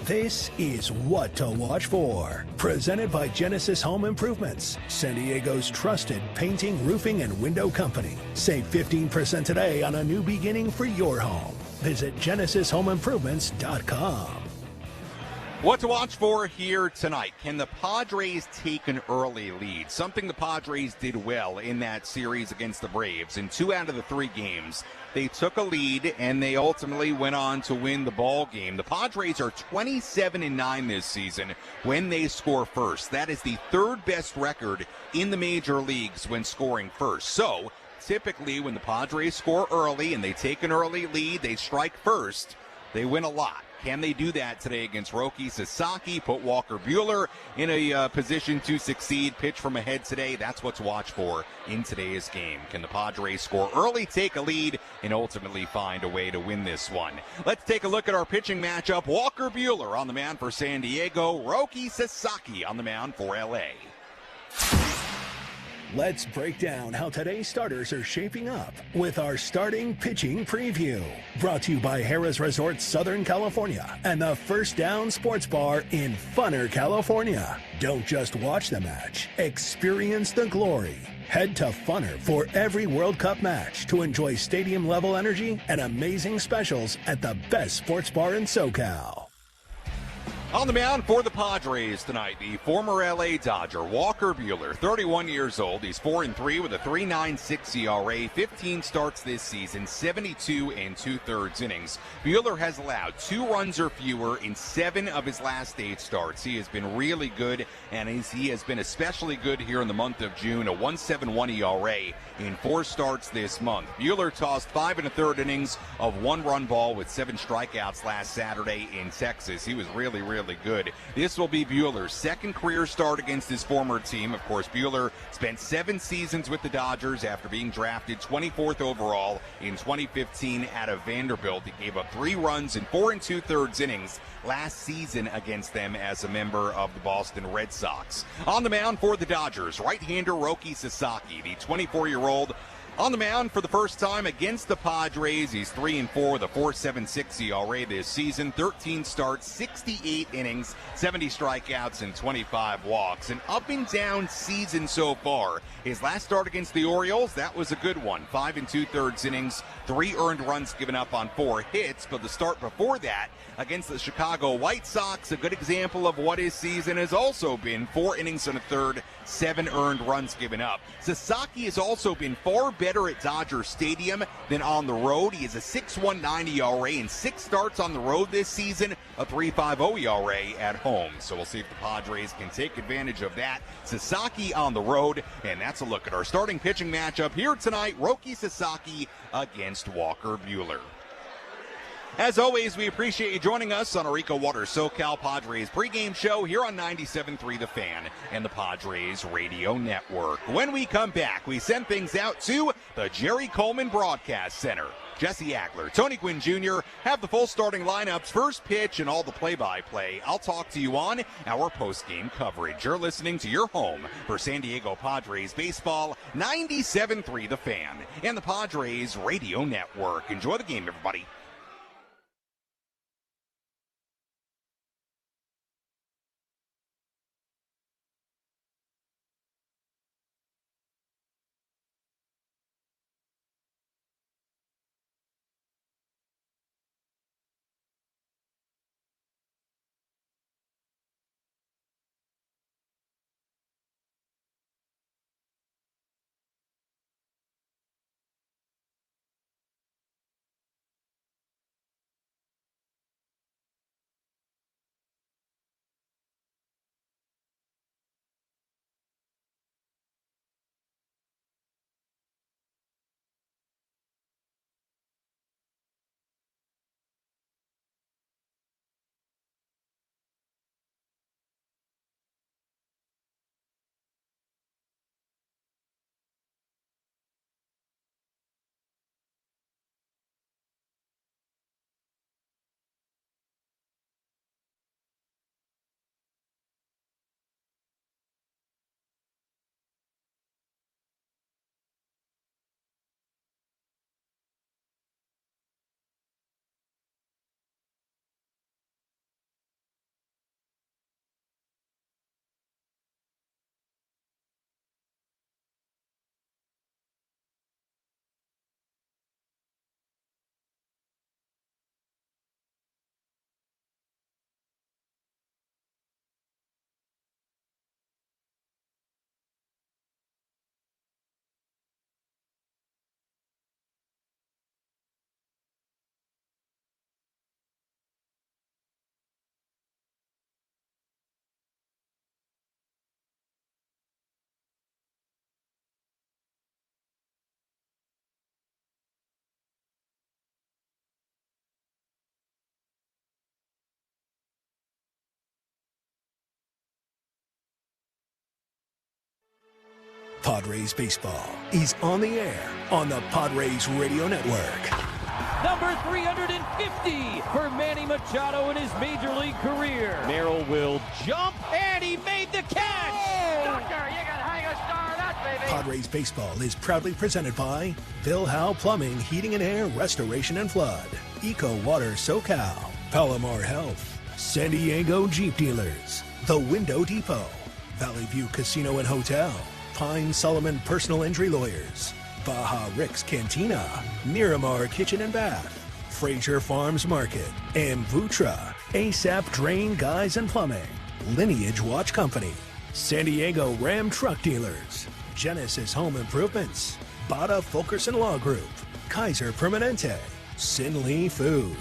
This is What to Watch For, presented by Genesis Home Improvements, San Diego's trusted painting, roofing, and window company. Save 15% today on a new beginning for your home. Visit GenesisHomeImprovements.com. What to watch for here tonight. Can the Padres take an early lead? Something the Padres did well in that series against the Braves. In 2 out of the 3 games, they took a lead and they ultimately went on to win the ball game. The Padres are 27-9 this season when they score first. That is the 3rd best record in the major leagues when scoring first. So, typically when the Padres score early and they take an early lead, they strike first, they win a lot. Can they do that today against Roki Sasaki? Put Walker Buehler in a position to succeed. Pitch from ahead today. That's what to watch for in today's game. Can the Padres score early, take a lead, and ultimately find a way to win this one? Let's take a look at our pitching matchup. Walker Buehler on the mound for San Diego. Roki Sasaki on the mound for LA. Let's break down how today's starters are shaping up with our starting pitching preview. Brought to you by Harrah's Resort Southern California and the First Down Sports Bar in Funner, California. Don't just watch the match, experience the glory. Head to Funner for every World Cup match to enjoy stadium-level energy and amazing specials at the best sports bar in SoCal. On the mound for the Padres tonight, the former LA Dodger, Walker Buehler, 31 years old. He's 4-3 with a 3.96 ERA, 15 starts this season, 72 2/3 innings. Buehler has allowed 2 runs or fewer in 7 of his last 8 starts. He has been really good, and he has been especially good here in the month of June, a 1.71 ERA in 4 starts this month. Buehler tossed 5 1/3 innings of 1-run ball with 7 strikeouts last Saturday in Texas. He was really good. This will be Buehler's 2nd career start against his former team. Of course, Buehler spent 7 seasons with the Dodgers after being drafted 24th overall in 2015 out of Vanderbilt. He gave up 3 runs in 4 2/3 innings last season against them as a member of the Boston Red Sox. On the mound for the Dodgers, right-hander Roki Sasaki, the 24-year-old, on the mound for the first time against the Padres. He's 3-4 with a 4.76 ERA this season, 13 starts, 68 innings, 70 strikeouts, and 25 walks. An up-and-down season so far. His last start against the Orioles, that was a good one. 5 2/3 innings, 3 earned runs given up on 4 hits. But the start before that against the Chicago White Sox, a good example of what his season has also been. 4 innings and a third, 7 earned runs given up. Sasaki has also been far better at Dodger Stadium than on the road. He has a 6.19 ERA in 6 starts on the road this season, a 3.50 ERA at home. So we'll see if the Padres can take advantage of that. Sasaki on the road, and that's a look at our starting pitching matchup here tonight. Roki Sasaki against Walker Buehler. As always, we appreciate you joining us on our Eco Water SoCal Padres pregame show here on 97.3 The Fan and the Padres Radio Network. When we come back, we send things out to the Jerry Coleman Broadcast Center. Jesse Agler, Tony Gwynn Jr. have the full starting lineups, first pitch, and all the play-by-play. I'll talk to you on our post-game coverage. You're listening to your home for San Diego Padres baseball, 97.3 The Fan and the Padres Radio Network. Enjoy the game, everybody. Padres baseball is on the air on the Padres Radio Network. Number 350 for Manny Machado in his major league career. Merrill will jump, and he made the catch. Doctor, you can hang a star on that, baby. Padres baseball is proudly presented by Bill Howe Plumbing, Heating and Air, Restoration and Flood, Eco Water SoCal, Palomar Health, San Diego Jeep Dealers, The Window Depot, Valley View Casino and Hotel, Pine Solomon Personal Injury Lawyers, Baja Rick's Cantina, Miramar Kitchen and Bath, Fraser Farms Market, Amvutra, ASAP Drain Guys and Plumbing, Lineage Watch Company, San Diego Ram Truck Dealers, Genesis Home Improvements, Bada Fulkerson Law Group, Kaiser Permanente, Sin Lee Food,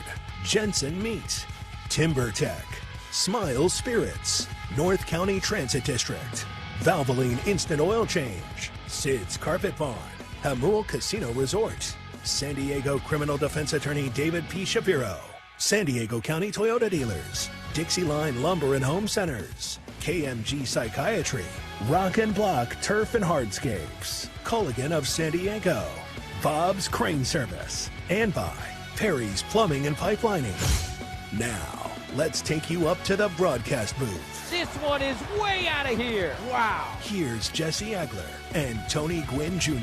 Jensen Meat, Timber Tech, Smile Spirits, North County Transit District, Valvoline Instant Oil Change, Sid's Carpet Barn, Hamul Casino Resort, San Diego Criminal Defense Attorney David P. Shapiro, San Diego County Toyota Dealers, Dixie Line Lumber and Home Centers, KMG Psychiatry, Rock and Block Turf and Hardscapes, Culligan of San Diego, Bob's Crane Service, and by Perry's Plumbing and Pipelining. Now, let's take you up to the broadcast booth. This one is way out of here. Wow. Here's Jesse Agler and Tony Gwynn Jr.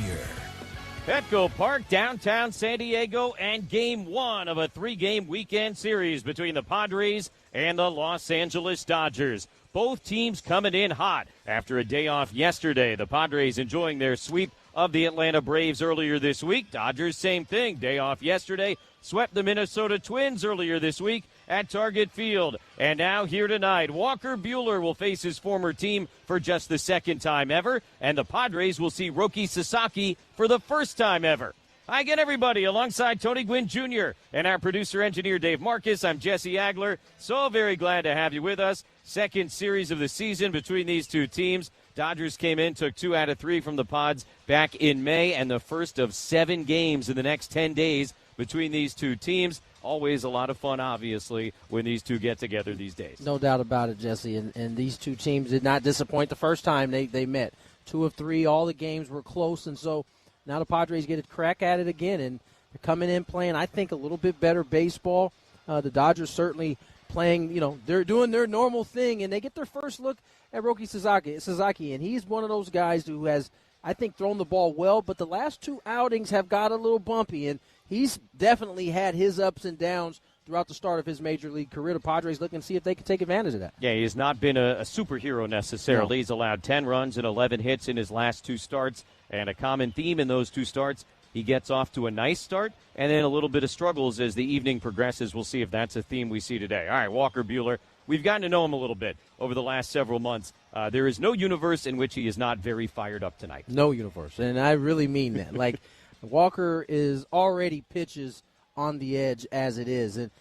Petco Park, downtown San Diego, and Game 1 of a 3-game weekend series between the Padres and the Los Angeles Dodgers. Both teams coming in hot after a day off yesterday. The Padres enjoying their sweep of the Atlanta Braves earlier this week. Dodgers, same thing, day off yesterday. Swept the Minnesota Twins earlier this week at Target Field. And now here tonight, Walker Buehler will face his former team for just the second time ever, and the Padres will see Roki Sasaki for the first time ever. Hi again, everybody, alongside Tony Gwynn Jr. and our producer-engineer Dave Marcus. I'm Jesse Agler. So very glad to have you with us. Second series of the season between these two teams. Dodgers came in, took 2 out of 3 from the Pods back in May, and the first of 7 games in the next 10 days between these two teams. Always a lot of fun, obviously, when these two get together these days. No doubt about it, Jesse. And these two teams did not disappoint the first time they met. 2 of 3, all the games were close, and so now the Padres get a crack at it again, and they're coming in playing, I think, a little bit better baseball. The Dodgers certainly playing, they're doing their normal thing, and they get their first look at Roki Sasaki, and he's one of those guys who has, I think, thrown the ball well, but the last 2 outings have got a little bumpy, and he's definitely had his ups and downs throughout the start of his major league career. The Padres looking to see if they can take advantage of that. Yeah, he has not been a superhero necessarily. No. He's allowed 10 runs and 11 hits in his last 2 starts, and a common theme in those 2 starts, he gets off to a nice start and then a little bit of struggles as the evening progresses. We'll see if that's a theme we see today. All right, Walker Buehler, we've gotten to know him a little bit over the last several months. There is no universe in which he is not very fired up tonight. No universe, and I really mean that. Like, Walker is already pitches on the edge as it is, and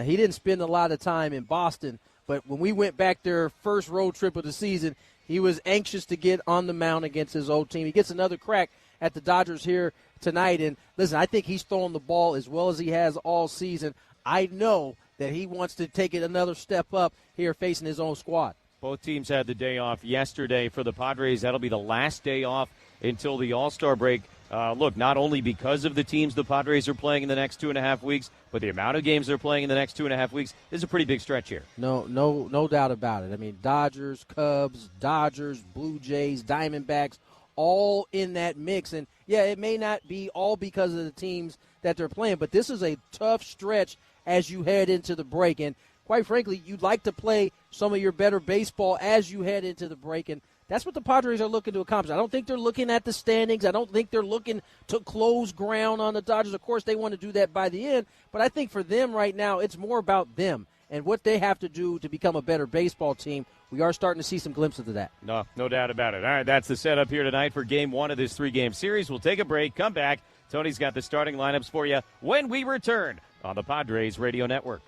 he didn't spend a lot of time in Boston, but when we went back there first road trip of the season, he was anxious to get on the mound against his old team. He gets another crack at the Dodgers here tonight, and listen, I think he's throwing the ball as well as he has all season. I know that he wants to take it another step up here facing his own squad. Both teams had the day off yesterday. For the Padres, that'll be the last day off until the All-Star break. Look, not only because of the teams the Padres are playing in the next 2.5 weeks, but the amount of games they're playing in the next 2.5 weeks is a pretty big stretch here. No doubt about it. I mean, Dodgers, Cubs, Blue Jays, Diamondbacks, all in that mix. And, yeah, it may not be all because of the teams that they're playing, but this is a tough stretch as you head into the break. And, quite frankly, you'd like to play some of your better baseball as you head into the break, and that's what the Padres are looking to accomplish. I don't think they're looking at the standings. I don't think they're looking to close ground on the Dodgers. Of course, they want to do that by the end, but I think for them right now, it's more about them and what they have to do to become a better baseball team. We are starting to see some glimpses of that. No doubt about it. All right, that's the setup here tonight for Game 1 of this 3-game series. We'll take a break, come back. Tony's got the starting lineups for you when we return on the Padres Radio Network.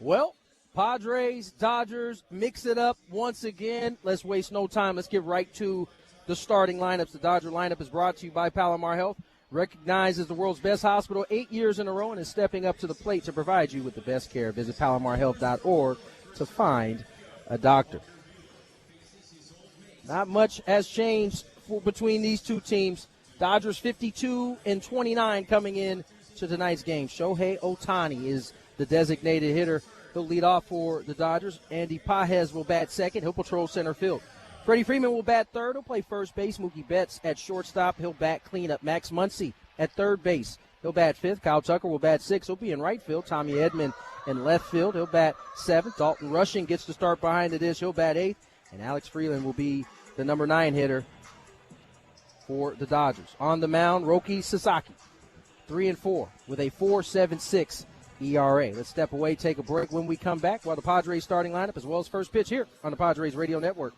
Well, Padres, Dodgers, mix it up once again. Let's waste no time. Let's get right to the starting lineups. The Dodger lineup is brought to you by Palomar Health, recognized as the world's best hospital 8 years in a row, and is stepping up to the plate to provide you with the best care. Visit palomarhealth.org to find a doctor. Not much has changed between these two teams. Dodgers 52-29 coming in to tonight's game. Shohei Ohtani is the designated hitter. He'll lead off for the Dodgers. Andy Pages will bat second. He'll patrol center field. Freddie Freeman will bat third. He'll play first base. Mookie Betts at shortstop. He'll bat cleanup. Max Muncy at third base. He'll bat fifth. Kyle Tucker will bat sixth. He'll be in right field. Tommy Edman in left field. He'll bat seventh. Dalton Rushing gets to start behind the dish. He'll bat eighth. And Alex Freeland will be the number 9 hitter for the Dodgers. On the mound, Roki Sasaki, 3-4 with a 4.76 ERA. Let's step away, take a break. When we come back, while the Padres starting lineup as well as first pitch here on the Padres Radio Network.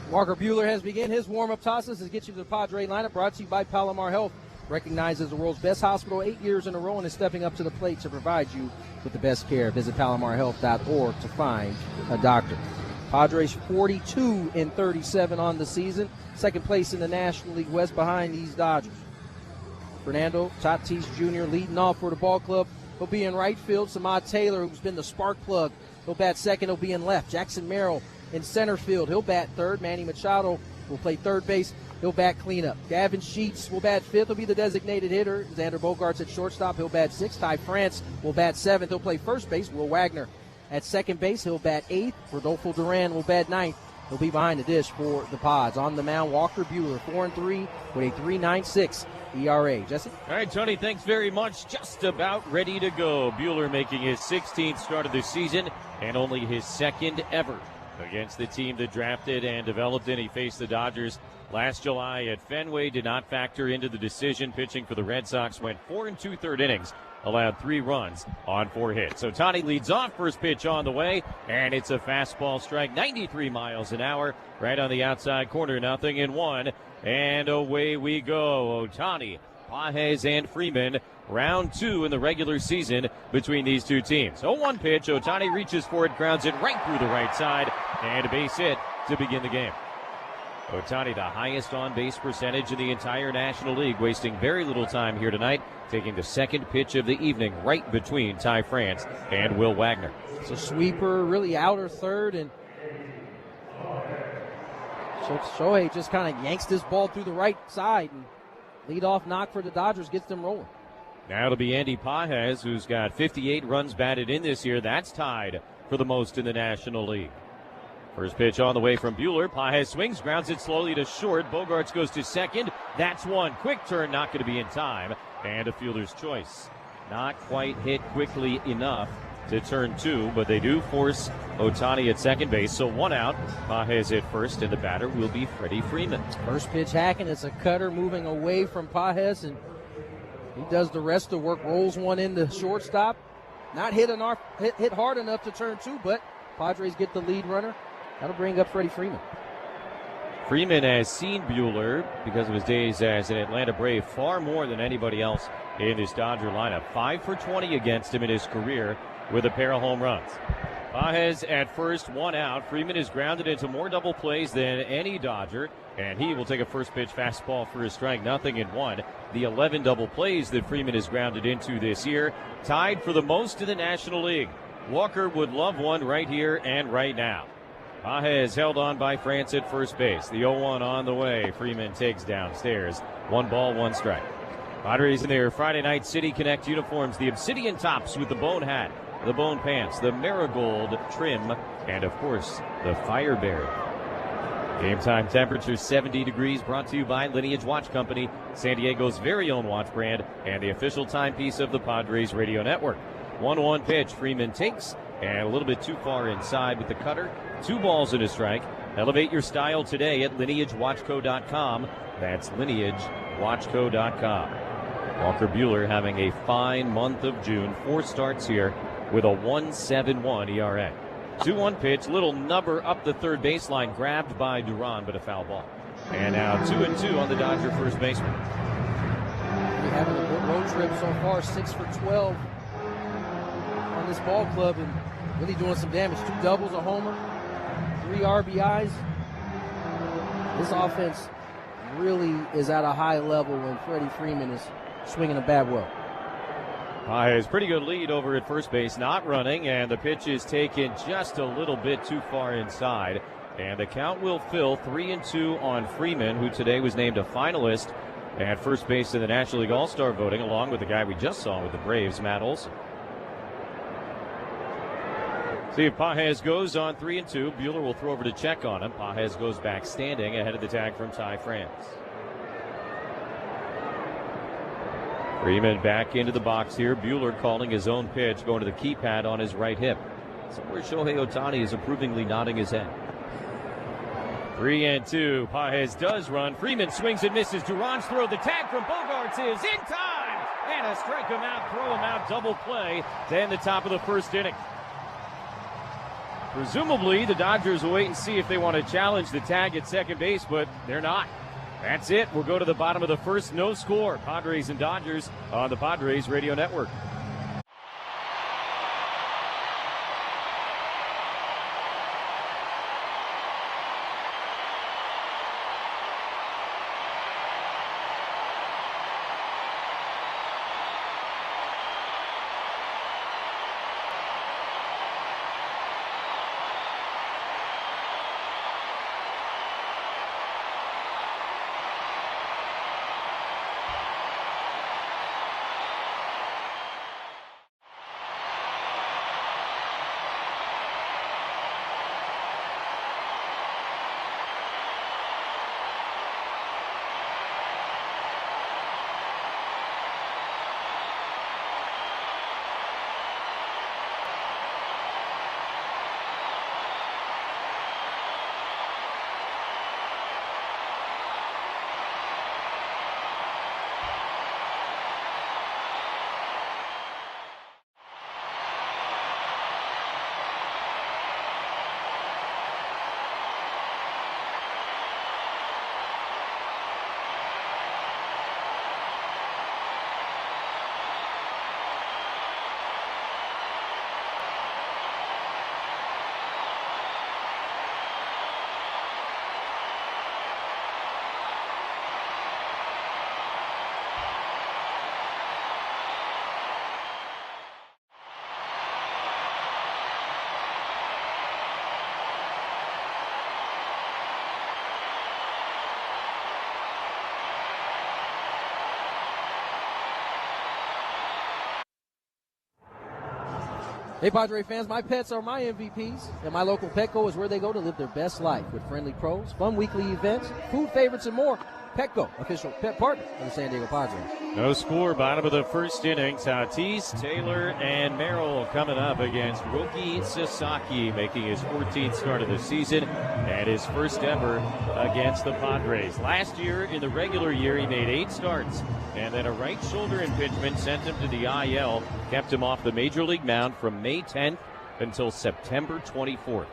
Walker Buehler has begun his warm-up tosses to get you to the Padre lineup, brought to you by Palomar Health, recognized as the world's best hospital 8 years in a row, and is stepping up to the plate to provide you with the best care. Visit palomarhealth.org to find a doctor. Padres 42-37 on the season, second place in the National League West behind these Dodgers. Fernando Tatis Jr. leading off for the ball club. He'll be in right field. Samad Taylor, who's been the spark plug, he'll bat second. He'll be in left. Jackson Merrill in center field. He'll bat third. Manny Machado will play third base. He'll bat cleanup. Gavin Sheets will bat fifth. He'll be the designated hitter. Xander Bogaerts at shortstop. He'll bat sixth. Ty France will bat seventh. He'll play first base. Will Wagner at second base. He'll bat eighth. Rodolfo Duran will bat ninth. He'll be behind the dish for the Pods. On the mound, Walker Buehler, 4-3 with a 3.96 ERA. Jesse? All right, Tony, thanks very much. Just about ready to go. Buehler making his 16th start of the season and only his second ever against the team that drafted and developed him. He faced the Dodgers last July at Fenway, did not factor into the decision. Pitching for the Red Sox, went 4 2/3 innings, allowed 3 runs on 4 hits. So Ohtani leads off, first pitch on the way, and it's a fastball strike, 93 miles an hour, right on the outside corner, 0-1, and away we go. Ohtani, Pages, and Freeman, round 2 in the regular season between these two teams. 0-1 pitch, Ohtani reaches for it, grounds it right through the right side, and a base hit to begin the game. Ohtani, the highest on-base percentage in the entire National League, wasting very little time here tonight, taking the second pitch of the evening right between Ty France and Will Wagner. It's a sweeper, really outer third, and Shohei just kind of yanks this ball through the right side, and leadoff knock for the Dodgers gets them rolling. Now it'll be Andy Pages, who's got 58 runs batted in this year. That's tied for the most in the National League. First pitch on the way from Buehler. Pages swings, grounds it slowly to short. Bogarts goes to second. That's one. Quick turn, not going to be in time. And a fielder's choice. Not quite hit quickly enough to turn two, but they do force Ohtani at second base. So one out. Pages at first, and the batter will be Freddie Freeman. First pitch hacking. It's a cutter moving away from Pages, and he does the rest of the work, rolls one into shortstop. Not hit hard enough to turn two, but Padres get the lead runner. That'll bring up Freddie Freeman. Freeman has seen Buehler, because of his days as an Atlanta Brave, far more than anybody else in this Dodger lineup. 5 for 20 against him in his career with a pair of home runs. Pages at first, one out. Freeman is grounded into more double plays than any Dodger, and he will take a first pitch fastball for a strike, 0-1. The 11 double plays that Freeman is grounded into this year, tied for the most in the National League. Walker would love one right here and right now. Pages held on by France at first base. The 0-1 on the way. Freeman takes downstairs. 1 ball, 1 strike. Padres in their Friday night City Connect uniforms, the obsidian tops with the bone hat, the bone pants, the marigold trim, and of course, the Fireberry. Game time temperature 70 degrees, brought to you by Lineage Watch Company, San Diego's very own watch brand, and the official timepiece of the Padres radio network. 1-1 pitch. Freeman takes, and a little bit too far inside with the cutter. 2 balls and a strike. Elevate your style today at lineagewatchco.com. That's lineagewatchco.com. Walker Buehler having a fine month of June. 4 starts here with a 1.71 ERA. 2-1 pitch, little nubber up the third baseline, grabbed by Duran, but a foul ball. And now 2-2 on the Dodger first baseman. We're having a good road trip so far, 6 for 12 on this ball club, and really doing some damage. 2 doubles, a homer, 3 RBIs. This offense really is at a high level when Freddie Freeman is swinging a bat well. Pages, pretty good lead over at first base, not running, and the pitch is taken just a little bit too far inside. And the count will fill 3-2 on Freeman, who today was named a finalist at first base in the National League All-Star voting, along with the guy we just saw with the Braves, Matt Olson. See if Pages goes on 3-2. Buehler will throw over to check on him. Pages goes back standing ahead of the tag from Ty France. Freeman back into the box here. Buehler calling his own pitch, going to the keypad on his right hip. Somewhere Shohei Ohtani is approvingly nodding his head. 3-2. Pages does run. Freeman swings and misses. Duran's throw. The tag from Bogarts is in time. And a strike him out, throw him out, double play to end the top of the first inning. Presumably, the Dodgers will wait and see if they want to challenge the tag at second base, but they're not. That's it. We'll go to the bottom of the first. No score. Padres and Dodgers on the Padres Radio Network. Hey, Padre fans, my pets are my MVPs, and my local Petco is where they go to live their best life with friendly pros, fun weekly events, food favorites, and more. Petco, official pet partner of the San Diego Padres. No score, bottom of the first inning. Tatis, Taylor, and Merrill coming up against Roki Sasaki, making his 14th start of the season and his first ever against the Padres. Last year, in the regular year, he made 8 starts, and then a right shoulder impingement sent him to the IL, kept him off the Major League mound from May 10th until September 24th.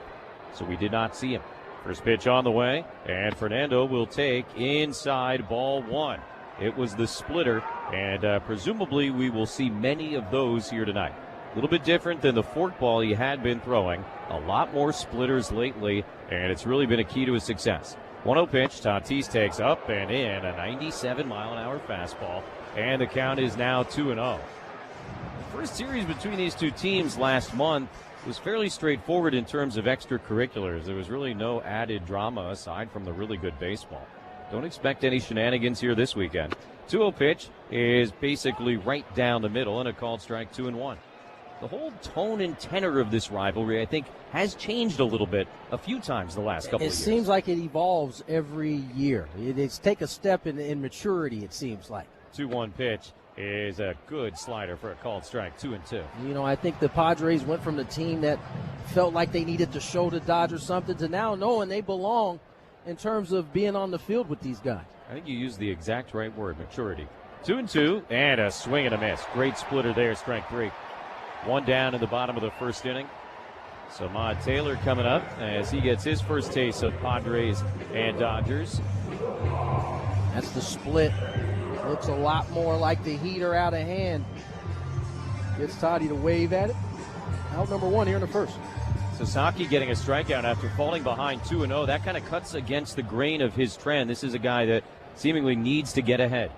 So we did not see him. First pitch on the way, and Fernando will take inside ball 1. It was the splitter, and presumably we will see many of those here tonight. A little bit different than the forkball he had been throwing. A lot more splitters lately, and it's really been a key to his success. 1-0 pitch, Tatis takes up and in, a 97-mile-an-hour fastball, and the count is now 2-0. The first series between these two teams last month was fairly straightforward in terms of extracurriculars. There was really no added drama aside from the really good baseball. Don't expect any shenanigans here this weekend. 2-0 pitch is basically right down the middle, and a called strike, 2-1. The whole tone and tenor of this rivalry, I think, has changed a little bit a few times the last couple of years. It seems like it evolves every year. It's take a step in maturity, it seems like. 2-1 pitch is a good slider for a called strike, 2-2. You know, I think the Padres went from the team that felt like they needed to show the Dodgers something to now knowing they belong in terms of being on the field with these guys. I think you used the exact right word, maturity. 2-2, and a swing and a miss. Great splitter there, strike 3. 1 down in the bottom of the first inning. Samad Taylor coming up as he gets his first taste of Padres and Dodgers. That's the split. Looks a lot more like the heater out of hand. Gets Toddy to wave at it. Out number 1 here in the first. Sasaki getting a strikeout after falling behind 2-0. That kind of cuts against the grain of his trend. This is a guy that seemingly needs to get ahead.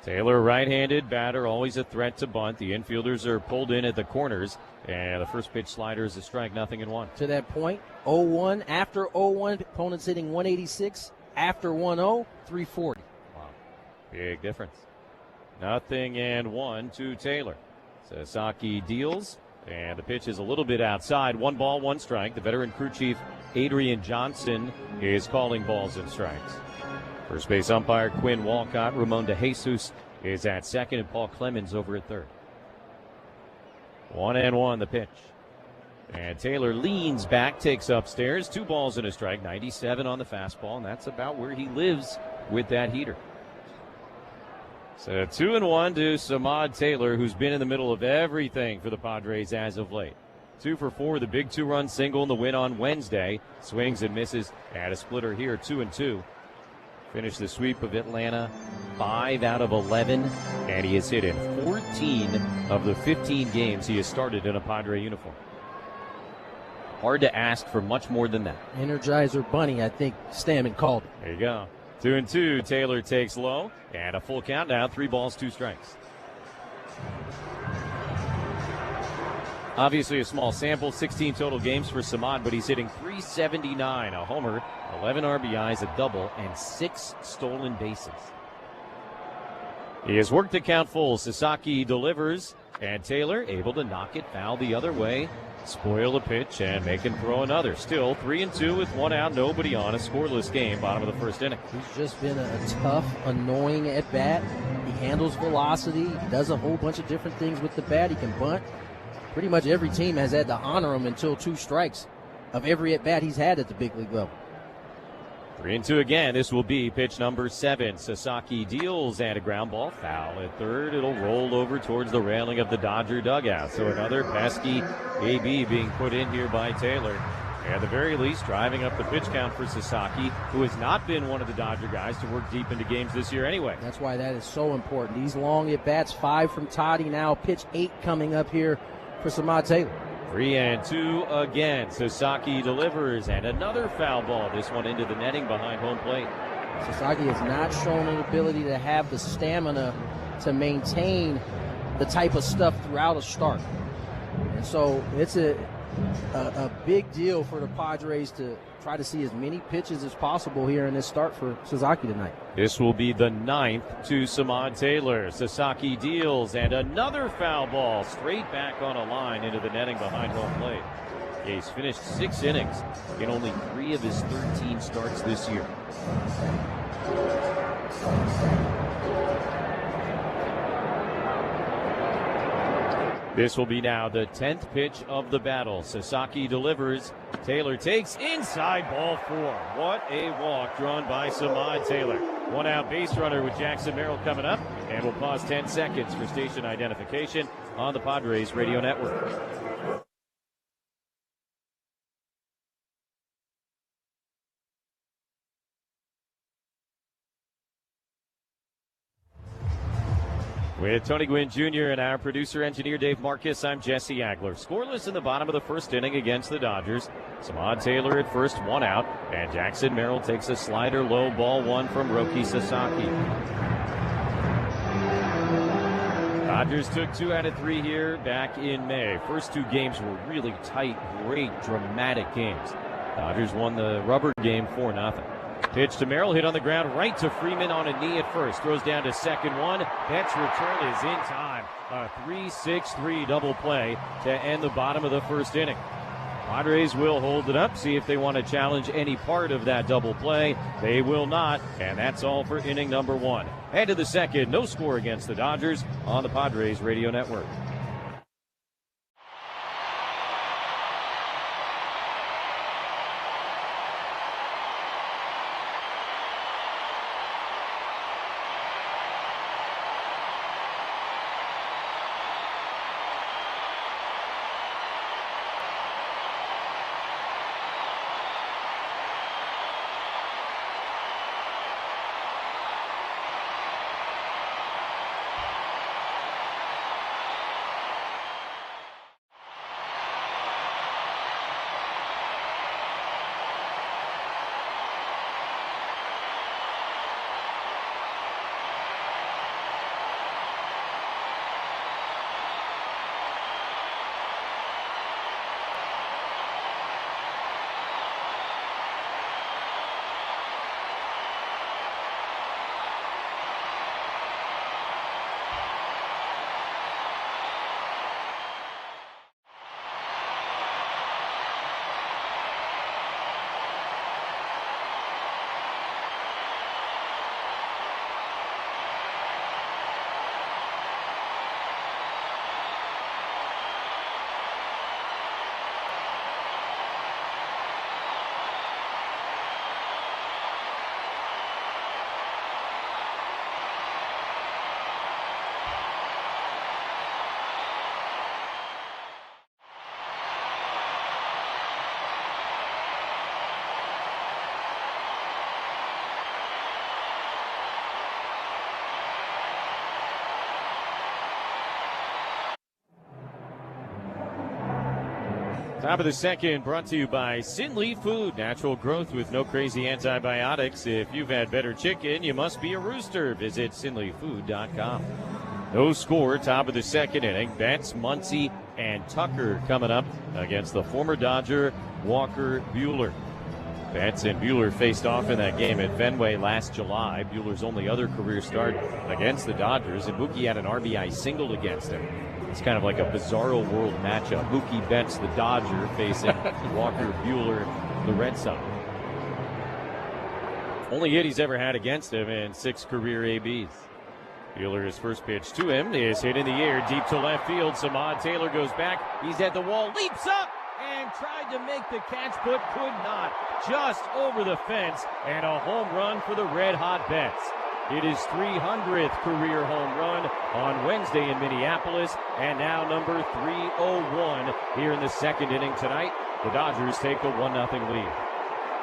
Taylor, right-handed batter, always a threat to bunt. The infielders are pulled in at the corners, and the first pitch slider is a strike, 0-1. To that point, 0-1. After 0-1, opponents hitting 186. After 1-0, 340. Wow, big difference. 0-1 to Taylor. Sasaki deals, and the pitch is a little bit outside. 1 ball, 1 strike. The veteran crew chief, Adrian Johnson, is calling balls and strikes. First base umpire Quinn Walcott. Ramon De Jesus is at second, and Paul Clemens over at third. 1-1 the pitch. And Taylor leans back, takes upstairs. 2 balls and a strike, 97 on the fastball, and that's about where he lives with that heater. So 2-1 to Samad Taylor, who's been in the middle of everything for the Padres as of late. 2 for 4, the big 2-run single in the win on Wednesday. Swings and misses, and a splitter here, 2-2. Finished the sweep of Atlanta 5 out of 11, and he has hit in 14 of the 15 games he has started in a Padre uniform. Hard to ask for much more than that. Energizer Bunny, I think Stammen called it. There you go. 2-2, Taylor takes low, and a full count now, 3 balls, 2 strikes. Obviously a small sample, 16 total games for Samad, but he's hitting .379, a homer, 11 RBIs, a double, and 6 stolen bases. He has worked the count full. Sasaki delivers, and Taylor able to knock it foul the other way, spoil a pitch, and make him throw another. Still 3-2 with 1 out, nobody on, a scoreless game, bottom of the first inning. He's just been a tough, annoying at-bat. He handles velocity. He does a whole bunch of different things with the bat. He can bunt. Pretty much every team has had to honor him until 2 strikes of every at-bat he's had at the big league level. 3-2 again. This will be pitch number 7. Sasaki deals, and a ground ball, foul at third. It'll roll over towards the railing of the Dodger dugout. So another pesky AB being put in here by Taylor. At the very least, driving up the pitch count for Sasaki, who has not been one of the Dodger guys to work deep into games this year anyway. That's why that is so important. These long at-bats, 5 from Toddy now, pitch 8 coming up here for Samad Taylor. 3-2 again. Sasaki delivers, and another foul ball. This one into the netting behind home plate. Sasaki has not shown an ability to have the stamina to maintain the type of stuff throughout a start. And so it's a big deal for the Padres to try to see as many pitches as possible here in this start for Sasaki tonight. This will be the 9th to Samad Taylor. Sasaki deals, and another foul ball straight back on a line into the netting behind home plate. He's finished 6 innings in only 3 of his 13 starts this year. This will be now the 10th pitch of the battle. Sasaki delivers. Taylor takes inside, ball 4. What a walk drawn by Samad Taylor. 1 out base runner with Jackson Merrill coming up. And we'll pause 10 seconds for station identification on the Padres Radio Network. With Tony Gwynn Jr. and our producer-engineer Dave Marcus, I'm Jesse Agler. Scoreless in the bottom of the first inning against the Dodgers. Samad Taylor at first, 1 out, and Jackson Merrill takes a slider low, ball 1 from Roki Sasaki. Dodgers took 2 out of 3 here back in May. First 2 games were really tight, great, dramatic games. Dodgers won the rubber game 4-0. Pitch to Merrill, hit on the ground, right to Freeman on a knee at first. Throws down to second one. Betts' return is in time. A 3-6-3 double play to end the bottom of the first inning. Padres will hold it up, see if they want to challenge any part of that double play. They will not, and that's all for inning number 1. Head to the second, no score against the Dodgers on the Padres Radio Network. Top of the second, brought to you by Sinley Food. Natural growth with no crazy antibiotics. If you've had better chicken, you must be a rooster. Visit SinleyFood.com. No score, top of the second inning. Betts, Muncy, and Tucker coming up against the former Dodger, Walker Buehler. Betts and Buehler faced off in that game at Fenway last July. Buehler's only other career start against the Dodgers, and Mookie had an RBI single against him. It's kind of like a bizarro world matchup. Mookie Betts, the Dodger, facing Walker Buehler, the Red Sox. Only hit he's ever had against him in 6 career ABs. Buehler's first pitch to him is hit in the air, deep to left field. Samad Taylor goes back. He's at the wall, leaps up, and tried to make the catch, but could not. Just over the fence, and a home run for the red-hot Betts. It is 300th career home run on Wednesday in Minneapolis, and now number 301 here in the second inning tonight. The Dodgers take a 1-0 lead.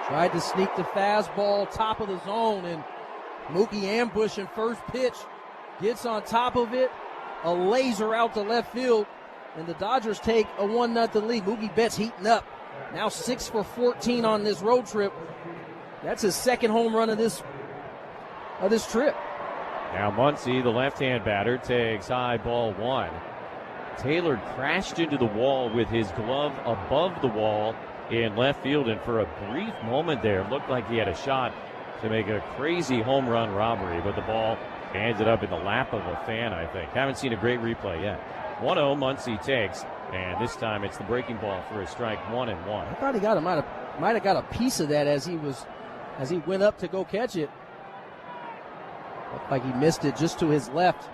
Tried to sneak the fastball top of the zone, and Mookie ambushing first pitch. Gets on top of it, a laser out to left field, and the Dodgers take a 1-0 lead. Mookie Betts heating up. Now 6 for 14 on this road trip. That's his second home run of this trip. Now Muncy, the left-hand batter, takes high, ball 1. Taylor crashed into the wall with his glove above the wall, in left field, and for a brief moment there, it looked like he had a shot to make a crazy home run robbery, but the ball ended up in the lap of a fan, I think. Haven't seen a great replay yet. 1-0, Muncy takes, and this time it's the breaking ball for a strike, 1-1. I thought he might have got a piece of that as he went up to go catch it. Looked like he missed it just to his left.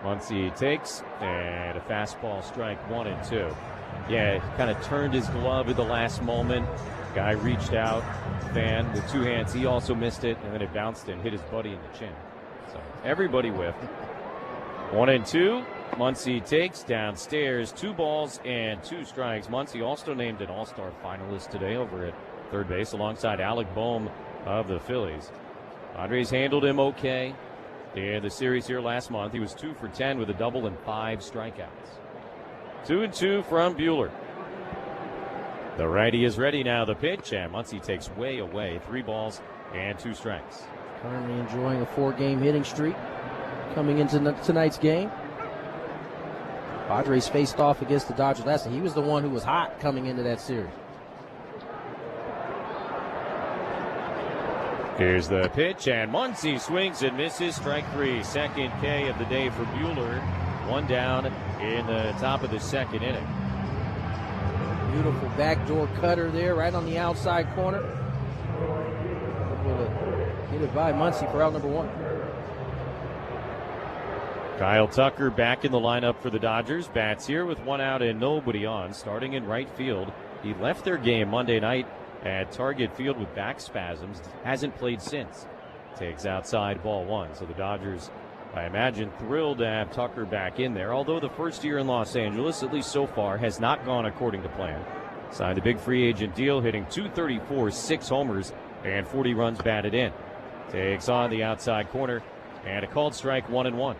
Muncy takes, and a fastball, strike 1-2. Yeah, he kind of turned his glove at the last moment. Guy reached out, fan with two hands. He also missed it, and then it bounced and hit his buddy in the chin. So everybody whiffed. 1-2. Muncy takes downstairs. 2 balls and 2 strikes. Muncy also named an All-Star finalist today over at third base alongside Alec Boehm of the Phillies. Padres handled him okay in the series here last month. He was 2 for 10 with a double and 5 strikeouts. 2-2 from Buehler. The righty is ready now. The pitch, and Muncy takes way away. 3 balls and 2 strikes. Currently enjoying a 4-game hitting streak coming into tonight's game. Padres faced off against the Dodgers last night. He was the one who was hot coming into that series. Here's the pitch, and Muncy swings and misses. Strike 3. Second K of the day for Buehler. 1 down in the top of the second inning. Beautiful backdoor cutter there right on the outside corner. Hit it by Muncy for out number 1. Kyle Tucker back in the lineup for the Dodgers. Bats here with 1 out and nobody on. Starting in right field. He left their game Monday night at Target Field with back spasms. Hasn't played since. Takes outside, ball 1. So the Dodgers, I imagine, thrilled to have Tucker back in there. Although the first year in Los Angeles, at least so far, has not gone according to plan. Signed a big free agent deal, hitting .234, 6 homers, and 40 runs batted in. Takes on the outside corner, and a called strike, 1-1.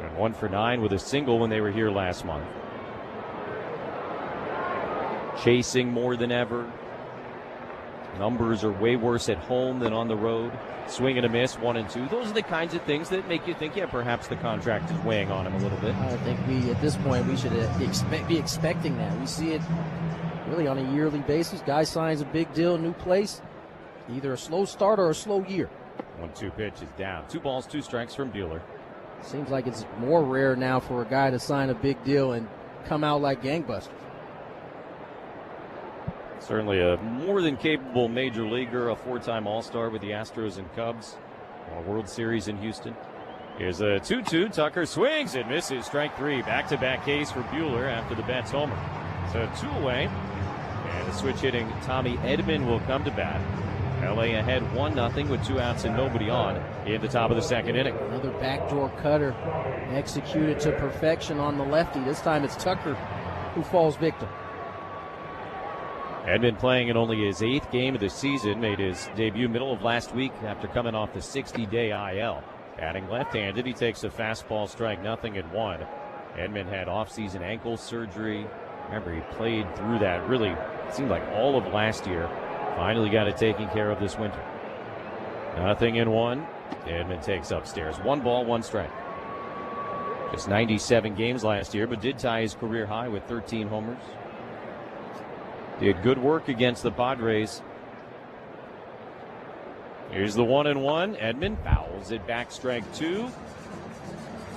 And 1 for 9 with a single when they were here last month. Chasing more than ever. Numbers are way worse at home than on the road. Swing and a miss, 1-2. Those are the kinds of things that make you think, yeah, perhaps the contract is weighing on him a little bit. I think at this point, we should be expecting that. We see it really on a yearly basis. Guy signs a big deal, new place. Either a slow start or a slow year. 1-2 pitch is down. 2 balls, 2 strikes from Buehler. Seems like it's more rare now for a guy to sign a big deal and come out like gangbusters. Certainly a more than capable major leaguer, a 4-time All-Star with the Astros and Cubs, a World Series in Houston. Here's a 2-2. Tucker swings and misses. Strike 3. Back-to-back Ks for Buehler after the Mets homer. So 2 away. And the switch hitting Tommy Edman will come to bat. LA ahead 1-0 with 2 outs and nobody on in the top of the second inning. Another backdoor cutter executed to perfection on the lefty. This time it's Tucker who falls victim. Edman playing in only his 8th game of the season. Made his debut middle of last week after coming off the 60-day IL. Batting left-handed, he takes a fastball, strike 0-1. Edman had off-season ankle surgery. Remember, he played through that really, it seemed like all of last year. Finally got it taken care of this winter. 0-1. Edman takes upstairs. 1 ball, 1 strike. Just 97 games last year, but did tie his career high with 13 homers. Did good work against the Padres. Here's the 1-1. Edman fouls it back, strike 2.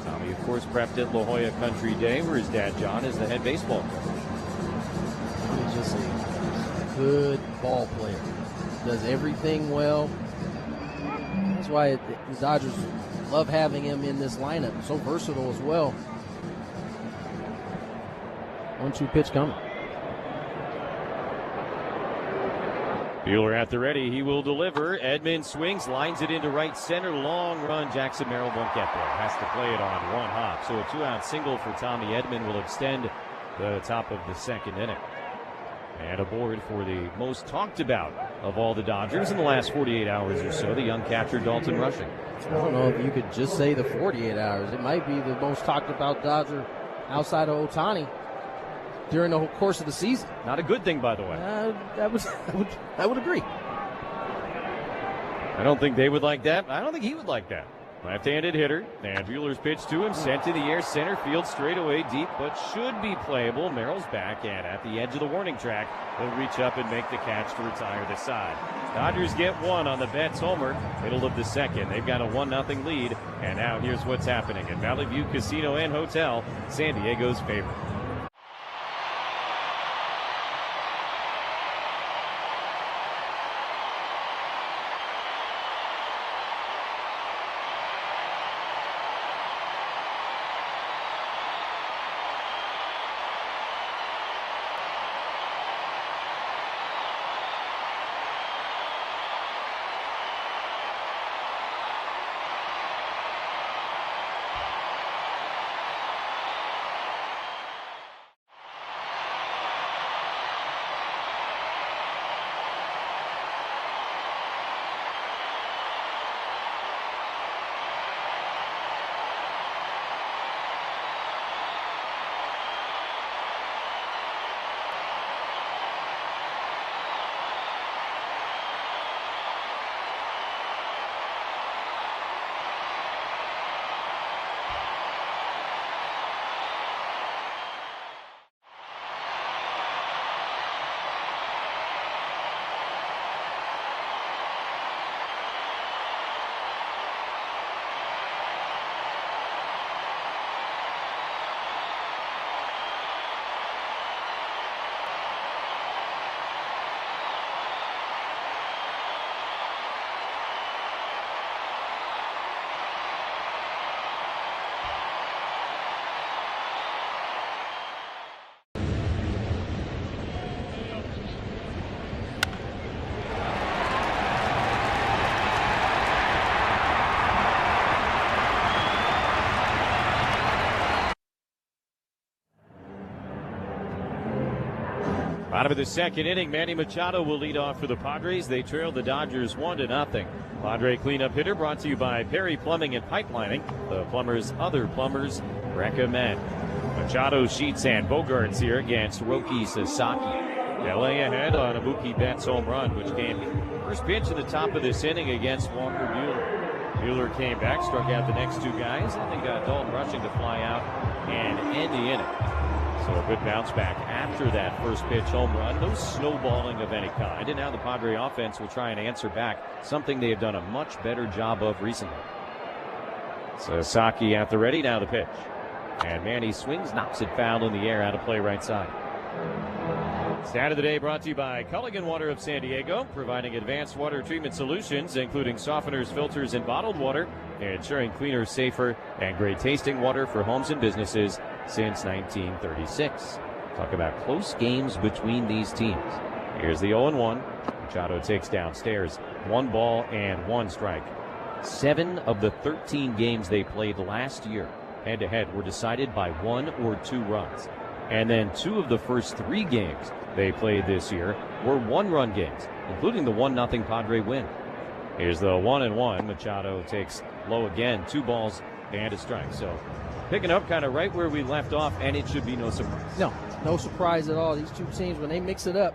Tommy, of course, prepped at La Jolla Country Day, where his dad, John, is the head baseball coach. He's just a good ball player. Does everything well. That's why the Dodgers love having him in this lineup. So versatile as well. 1-2 pitch coming. Buehler at the ready. He will deliver. Edman swings, lines it into right center. Long run. Jackson Merrill won't get there. Has to play it on 1 hop. So a 2-out single for Tommy Edman will extend the top of the second inning. And aboard for the most talked about of all the Dodgers in the last 48 hours or so, the young catcher Dalton Rushing. I don't know if you could just say the 48 hours. It might be the most talked about Dodger outside of Ohtani during the whole course of the season. Not a good thing, by the way. I would agree. I don't think they would like that. I don't think he would like that. Left-handed hitter, and Buehler's pitch to him, sent to the air, center field, straightaway deep, but should be playable. Merrill's back, and at the edge of the warning track, he'll reach up and make the catch to retire the side. Dodgers get one on the Betts homer, middle of the second. They've got a 1-0 lead, and now here's what's happening at Valley View Casino and Hotel, San Diego's favorite. Bottom of the second inning, Manny Machado will lead off for the Padres. They trailed the Dodgers 1-0. Padre cleanup hitter brought to you by Perry Plumbing and Pipelining. The plumbers other plumbers recommend. Machado, Sheets, and Bogarts here against Roki Sasaki. LA ahead on a Mookie Betts home run, which came first pitch at the top of this inning against Walker Buehler. Buehler came back, struck out the next two guys, and then got Dalton rushing to fly out and end the inning. So a good bounce back after that first pitch home run. No snowballing of any kind. And now the Padre offense will try and answer back, something they have done a much better job of recently. Sasaki at the ready, now the pitch. And Manny swings, knocks it foul in the air, out of play right side. Stat of the day brought to you by Culligan Water of San Diego, providing advanced water treatment solutions, including softeners, filters, and bottled water, ensuring cleaner, safer, and great tasting water for homes and businesses since 1936. Talk about close games between these teams. Here's the 0-1. Machado takes downstairs. 1 ball and 1 strike. 7 of the 13 games they played last year head-to-head were decided by 1 or 2 runs. And then 2 of the first 3 games they played this year were 1-run games, including the 1-0 Padre win. Here's the 1-1. Machado takes low again. 2 balls and a strike. So picking up kind of right where we left off, and it should be no surprise. No surprise at all. These two teams, when they mix it up,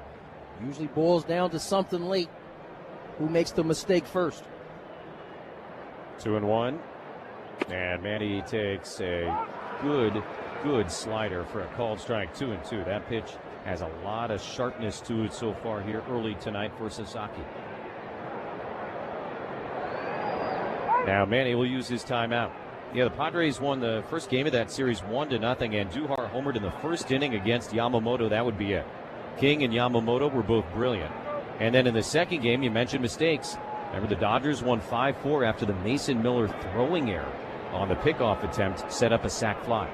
usually boils down to something late. Who makes the mistake first? 2-1. And Manny takes a good slider for a called strike. 2-2. That pitch has a lot of sharpness to it so far here early tonight for Sasaki. Now Manny will use his timeout. Yeah, the Padres won the first game of that series 1-0, and Duhar homered in the first inning against Yamamoto. That would be it. King and Yamamoto were both brilliant. And then in the second game, you mentioned mistakes. Remember, the Dodgers won 5-4 after the Mason Miller throwing error on the pickoff attempt set up a sac fly.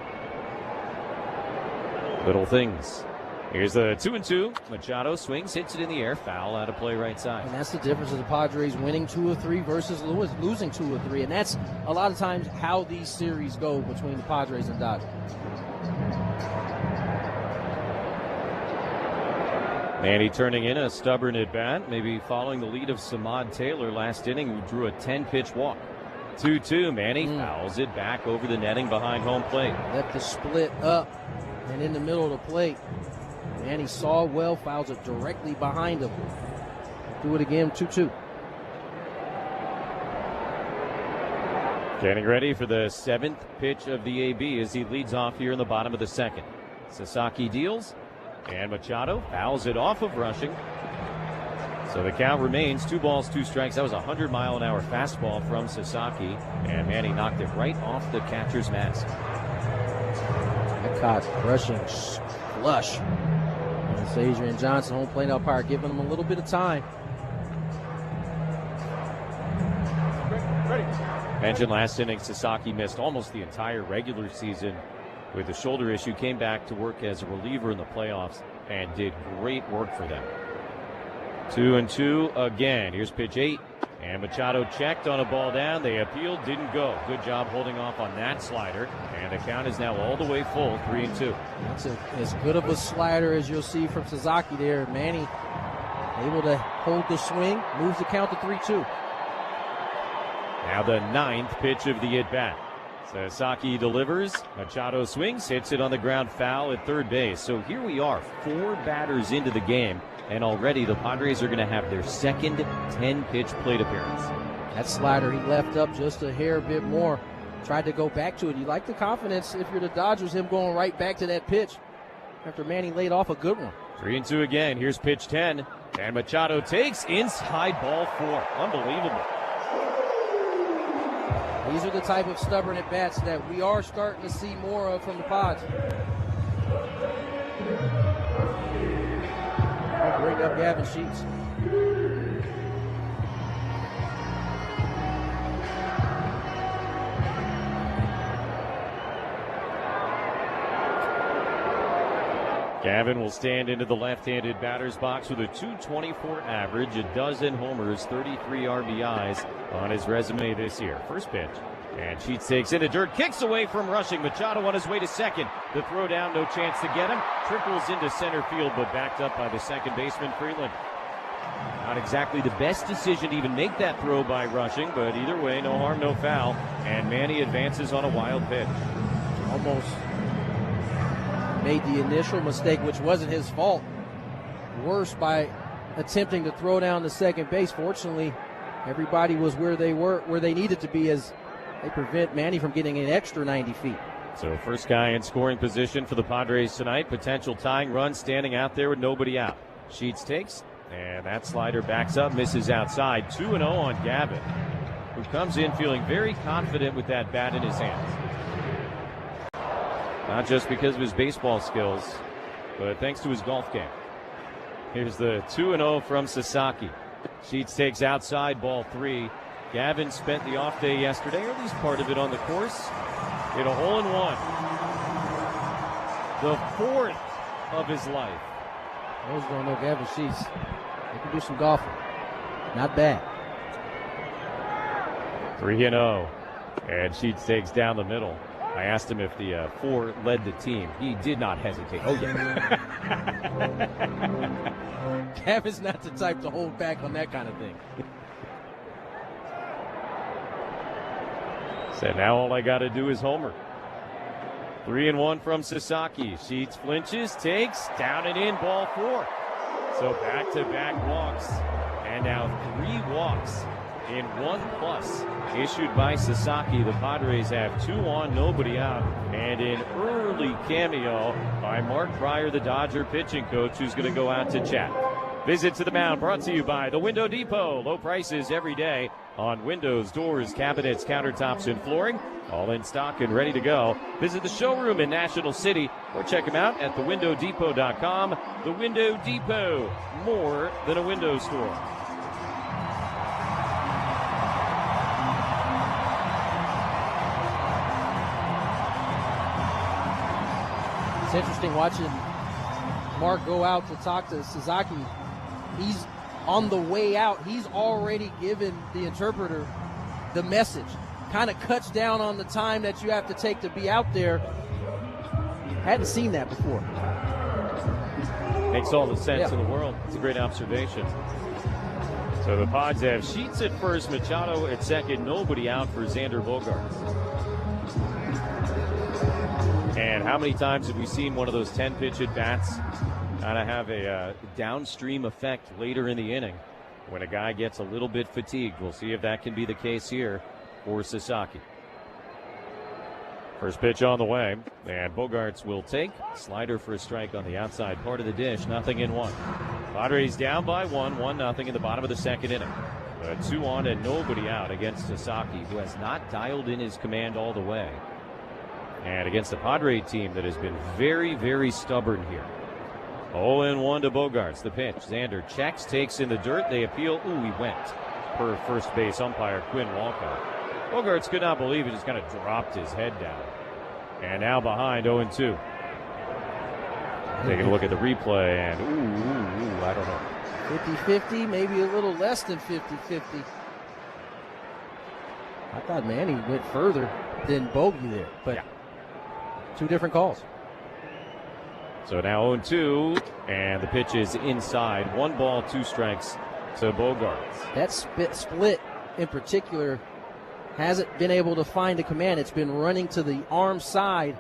Little things. Here's the 2-2. Machado swings, hits it in the air, foul, out of play right side. And that's the difference of the Padres winning 2 of 3 versus losing 2 of 3. And that's a lot of times how these series go between the Padres and Dodgers. Manny turning in a stubborn at bat, maybe following the lead of Samad Taylor last inning, who drew a 10-pitch walk. 2-2. Manny fouls it back over the netting behind home plate. Let the split up and in the middle of the plate. Manny saw well, fouls it directly behind him. Do it again, 2-2. Getting ready for the 7th pitch of the AB as he leads off here in the bottom of the 2nd. Sasaki deals, and Machado fouls it off of Rushing. So the count remains 2 balls, 2 strikes. That was a 100-mile-an-hour fastball from Sasaki, and Manny knocked it right off the catcher's mask. That caught Rushing flush. And it's Adrian Johnson, home plate umpire, giving him a little bit of time. Mentioned last inning, Sasaki missed almost the entire regular season with a shoulder issue, came back to work as a reliever in the playoffs, and did great work for them. 2-2 again. Here's pitch 8, and Machado checked on a ball down. They appealed, didn't go. Good job holding off on that slider, and the count is now all the way full, 3-2. That's as good of a slider as you'll see from Sasaki there. Manny able to hold the swing, moves the count to 3-2. Now the 9th pitch of the at-bat. Sasaki delivers, Machado swings, hits it on the ground, foul at third base. So here we are, 4 batters into the game, and already the Padres are going to have their second 10-pitch plate appearance. That slider he left up just a hair bit more. Tried to go back to it. You like the confidence, if you're the Dodgers, him going right back to that pitch after Manny laid off a good one. 3-2 again. Here's pitch 10, and Machado takes inside ball 4. Unbelievable. These are the type of stubborn at-bats that we are starting to see more of from the Pods. I'll bring up Gavin Sheets. Gavin will stand into the left-handed batter's box with a .224 average, a dozen homers, 33 RBIs on his resume this year. First pitch, and Sheets takes in the dirt, kicks away from Rushing. Machado on his way to second. The throw down, no chance to get him. Trickles into center field, but backed up by the second baseman, Freeland. Not exactly the best decision to even make that throw by Rushing, but either way, no harm, no foul. And Manny advances on a wild pitch. Almost made the initial mistake, which wasn't his fault, worse by attempting to throw down the second base. Fortunately, everybody was where they needed to be as they prevent Manny from getting an extra 90 feet. So first guy in scoring position for the Padres tonight. Potential tying run standing out there with nobody out. Sheets takes, and that slider backs up, misses outside. 2-0 on Gavin, who comes in feeling very confident with that bat in his hands. Not just because of his baseball skills, but thanks to his golf game. Here's the 2-0 from Sasaki. Sheets takes outside, ball 3. Gavin spent the off day yesterday, or at least part of it on the course. Hit a hole-in-one. The 4th of his life. Those don't know Gavin Sheets. They can do some golfing. Not bad. 3-0. And Sheets takes down the middle. I asked him if the 4 led the team. He did not hesitate. Oh, yeah. Gavin's not the type to hold back on that kind of thing. So now all I got to do is homer. 3-1 from Sasaki. Sheets flinches, takes, down and in, ball 4. So back-to-back walks, and now 3 walks in 1+ issued by Sasaki. The Padres have 2 on, nobody out, and an early cameo by Mark Pryor, the Dodger pitching coach, who's going to go out to chat. Visit to the mound brought to you by the Window Depot. Low prices every day on windows, doors, cabinets, countertops, and flooring. All in stock and ready to go. Visit the showroom in National City or check them out at thewindowdepot.com. The Window Depot, more than a window store. It's interesting watching Mark go out to talk to Sasaki. He's on the way out. He's already given the interpreter the message. Kind of cuts down on the time that you have to take to be out there. Hadn't seen that before. Makes all the sense in the world. It's a great observation. So the Pods have Sheets at first, Machado at second, nobody out for Xander Bogaerts. And how many times have we seen one of those 10-pitch at-bats kind of have a downstream effect later in the inning when a guy gets a little bit fatigued? We'll see if that can be the case here for Sasaki. First pitch on the way, and Bogaerts will take. Slider for a strike on the outside part of the dish. 0-1. Padres down by 1-0 in the bottom of the second inning. 2 on and nobody out against Sasaki, who has not dialed in his command all the way. And against the Padre team that has been very, very stubborn here. 0-1 to Bogaerts. The pitch. Xander checks, takes in the dirt. They appeal. Ooh, he went. Per first base umpire Quinn Walcott. Bogaerts could not believe it, just kind of dropped his head down. And now behind 0-2. Taking a look at the replay, and I don't know. 50-50, maybe a little less than 50-50. I thought Manny went further than Bogey there, but yeah. 2 different calls. So now 0-2, and the pitch is inside. 1 ball, 2 strikes to Bogaerts. That split in particular hasn't been able to find a command. It's been running to the arm side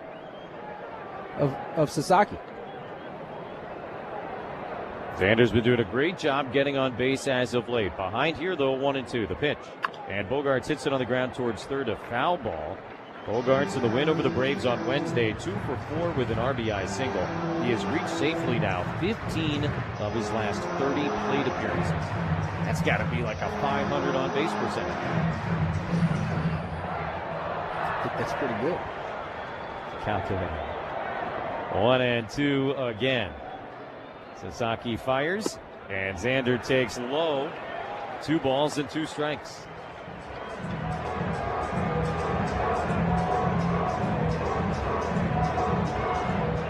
of Sasaki. Xander's been doing a great job getting on base as of late. Behind here, though, 1-2, the pitch. And Bogaerts hits it on the ground towards third, a foul ball. Bogaerts in the win over the Braves on Wednesday, 2 for 4 with an RBI single. He has reached safely now 15 of his last 30 plate appearances. That's got to be like a 500 on base percentage. I think that's pretty good. Calculating. 1-2 again. Sasaki fires, and Xander takes low. 2 balls and 2 strikes.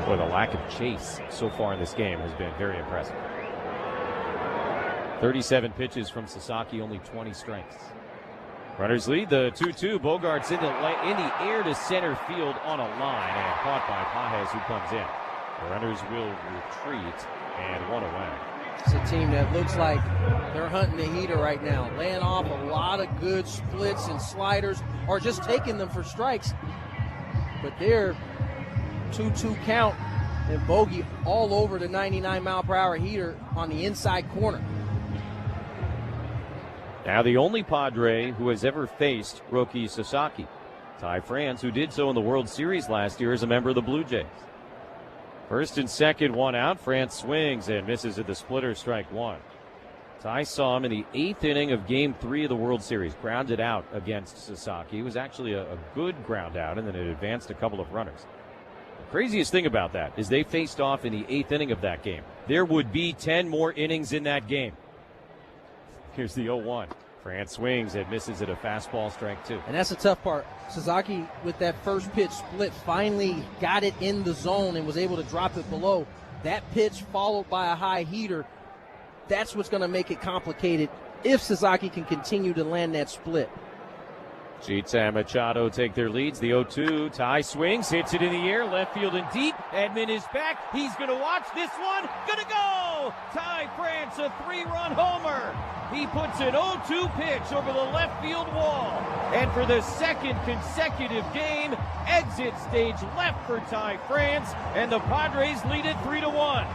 Boy, the lack of chase so far in this game has been very impressive. 37 pitches from Sasaki, only 20 strikes. Runners lead the 2-2. Bogaerts in the air to center field on a line, and caught by Pages, who comes in. The runners will retreat, and 1 away. It's a team that looks like they're hunting the heater right now, laying off a lot of good splits and sliders, or just taking them for strikes. But they're 2-2 count, and Bogey all over the 99-mile-per-hour heater on the inside corner. Now the only Padre who has ever faced Roki Sasaki. Ty France, who did so in the World Series last year as a member of the Blue Jays. First and second, 1 out. France swings and misses at the splitter, strike 1. Ty saw him in the 8th inning of Game 3 of the World Series. Grounded out against Sasaki. It was actually a good ground out, and then it advanced a couple of runners. The craziest thing about that is they faced off in the 8th inning of that game. There would be 10 more innings in that game. Here's the 0-1. France swings and misses at a fastball, strike 2. And that's the tough part. Sasaki, with that first pitch split, finally got it in the zone and was able to drop it below. That pitch followed by a high heater, that's what's going to make it complicated if Sasaki can continue to land that split. Sheets and Machado take their leads. The 0-2. Ty swings, hits it in the air, left field and deep. Edman is back. He's going to watch this one. Going to go! Ty France, a 3-run homer. He puts an 0-2 pitch over the left field wall. And for the second consecutive game, exit stage left for Ty France. And the Padres lead it 3-1.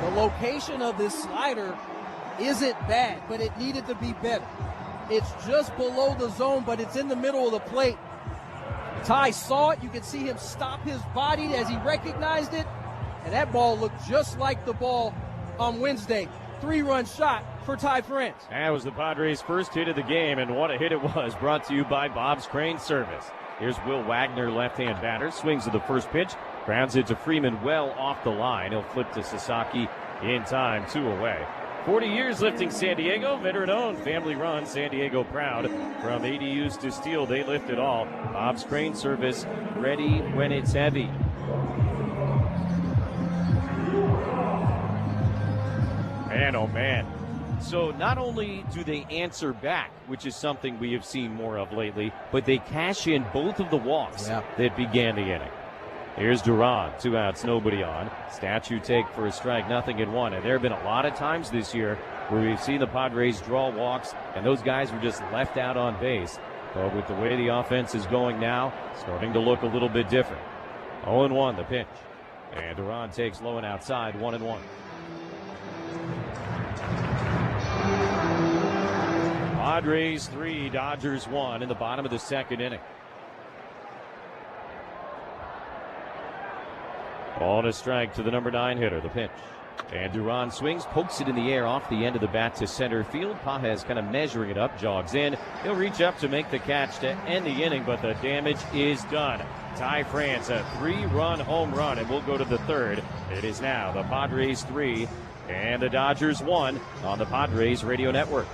The location of this slider isn't bad, but it needed to be better. It's just below the zone, but it's in the middle of the plate. Ty saw it. You could see him stop his body as he recognized it, and that ball looked just like the ball on Wednesday. 3-run shot for Ty France. That was the Padres' first hit of the game, and what a hit it was, brought to you by Bob's Crane Service. Here's Will Wagner, left-hand batter, swings at the first pitch, grounds it to Freeman well off the line. He'll flip to Sasaki in time, 2 away. 40 years lifting San Diego, veteran-owned, family-run, San Diego proud. From ADUs to steel, they lift it all. Bob's Crane Service, ready when it's heavy. Man, oh man. So not only do they answer back, which is something we have seen more of lately, but they cash in both of the walks that began the inning. Here's Duran, 2 outs, nobody on. Statue take for a strike, 0-1. And there have been a lot of times this year where we've seen the Padres draw walks, and those guys were just left out on base. But with the way the offense is going now, starting to look a little bit different. 0-1, the pitch. And Duran takes low and outside, 1-1. Padres 3, Dodgers 1 in the bottom of the second inning. Ball and a strike to the number 9 hitter, the pitch. And Duran swings, pokes it in the air off the end of the bat to center field. Pages kind of measuring it up, jogs in. He'll reach up to make the catch to end the inning, but the damage is done. Ty France, a 3-run home run, and we'll go to the third. It is now the Padres 3 and the Dodgers 1 on the Padres Radio Network.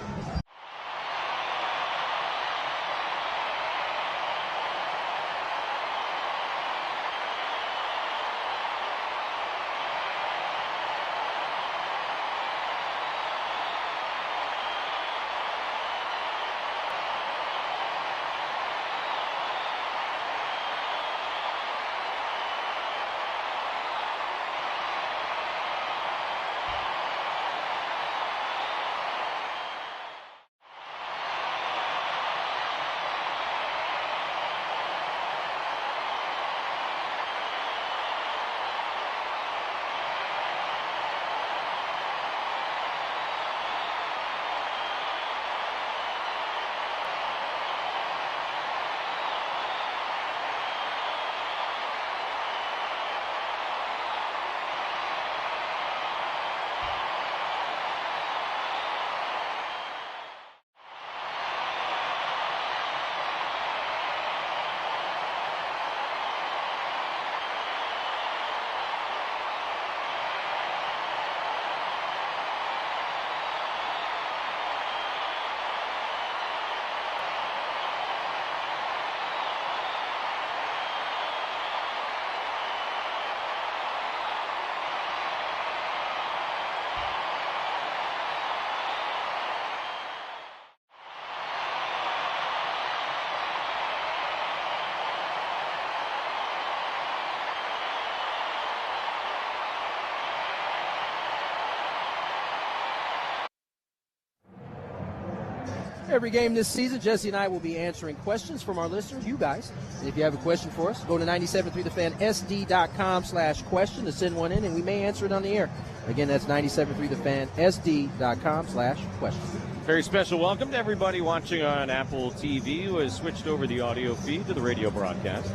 Every game this season, Jesse and I will be answering questions from our listeners, you guys. And if you have a question for us, go to 973thefansd.com/question to send one in, and we may answer it on the air. Again, that's 973thefansd.com/question. Very special welcome to everybody watching on Apple TV who has switched over the audio feed to the radio broadcast.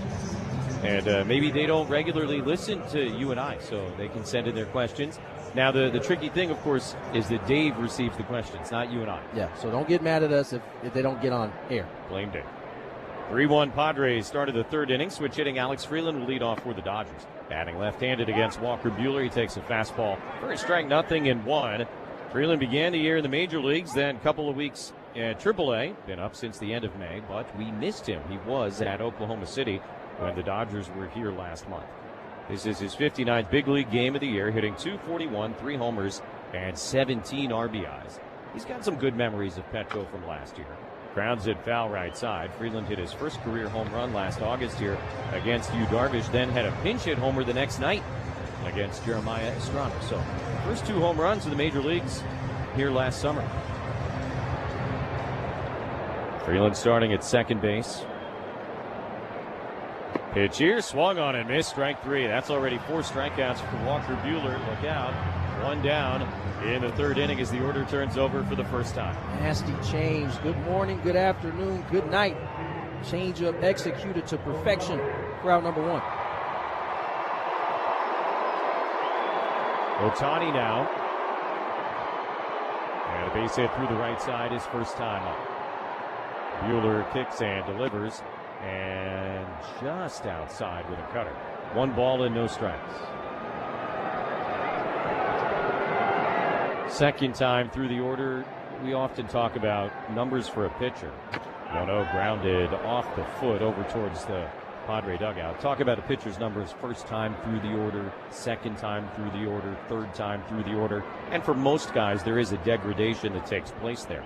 And maybe they don't regularly listen to you and I, so they can send in their questions. Now, the tricky thing, of course, is that Dave receives the questions, not you and I. Yeah, so don't get mad at us if they don't get on air. Blame Dave. 3-1 Padres started the third inning. Switch hitting Alex Freeland will lead off for the Dodgers. Batting left-handed against Walker Buehler. He takes a fastball for a strike, 0-1. Freeland began the year in the major leagues, then a couple of weeks at AAA. Been up since the end of May, but we missed him. He was at Oklahoma City when the Dodgers were here last month. This is his 59th big league game of the year, hitting .241, 3 homers, and 17 RBIs. He's got some good memories of Petco from last year. Grounds it foul right side. Freeland hit his first career home run last August here against Yu Darvish, then had a pinch hit homer the next night against Jeremiah Estrada. So, first 2 home runs in the major leagues here last summer. Freeland starting at second base. Pitch here, swung on and missed, strike 3. That's already 4 strikeouts for Walker Buehler. Look out. 1 down in the third inning as the order turns over for the first time. Nasty change. Good morning, good afternoon, good night. Change up executed to perfection for out number 1. Ohtani now. And a base hit through the right side, his first time up. Buehler kicks and delivers. And just outside with a cutter. 1 ball and no strikes. Second time through the order, we often talk about numbers for a pitcher. 1-0 grounded off the foot over towards the Padre dugout. Talk about a pitcher's numbers first time through the order, second time through the order, third time through the order. And for most guys, there is a degradation that takes place there.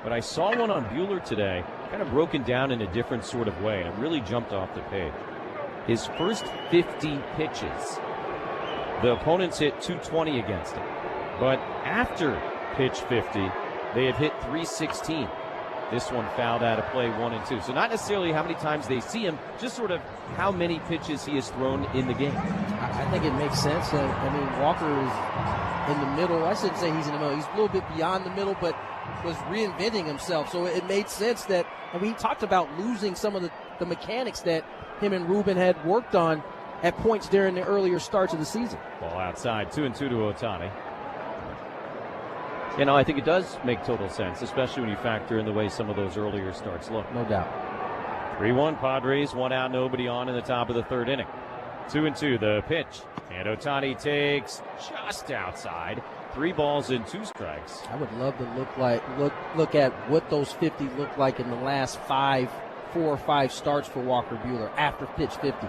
But I saw one on Buehler today, kind of broken down in a different sort of way, and it really jumped off the page. His first 50 pitches, the opponents hit .220 against him. But after pitch 50, they have hit .316. This one fouled out of play, 1-2. So not necessarily how many times they see him, just sort of how many pitches he has thrown in the game. I think it makes sense. Walker is in the middle. I shouldn't say he's in the middle. He's a little bit beyond the middle, but was reinventing himself. So it made sense that, and we talked about losing some of the mechanics that him and Ruben had worked on at points during the earlier starts of the season. Ball outside, 2-2 to Ohtani. I think it does make total sense, especially when you factor in the way some of those earlier starts look. No doubt. 3-1 Padres, 1 out, nobody on in the top of the third inning. 2-2 the pitch, and Ohtani takes just outside. 3 balls and 2 strikes. I would love to look at what those 50 looked like in the last 4 or 5 starts for Walker Buehler after pitch 50.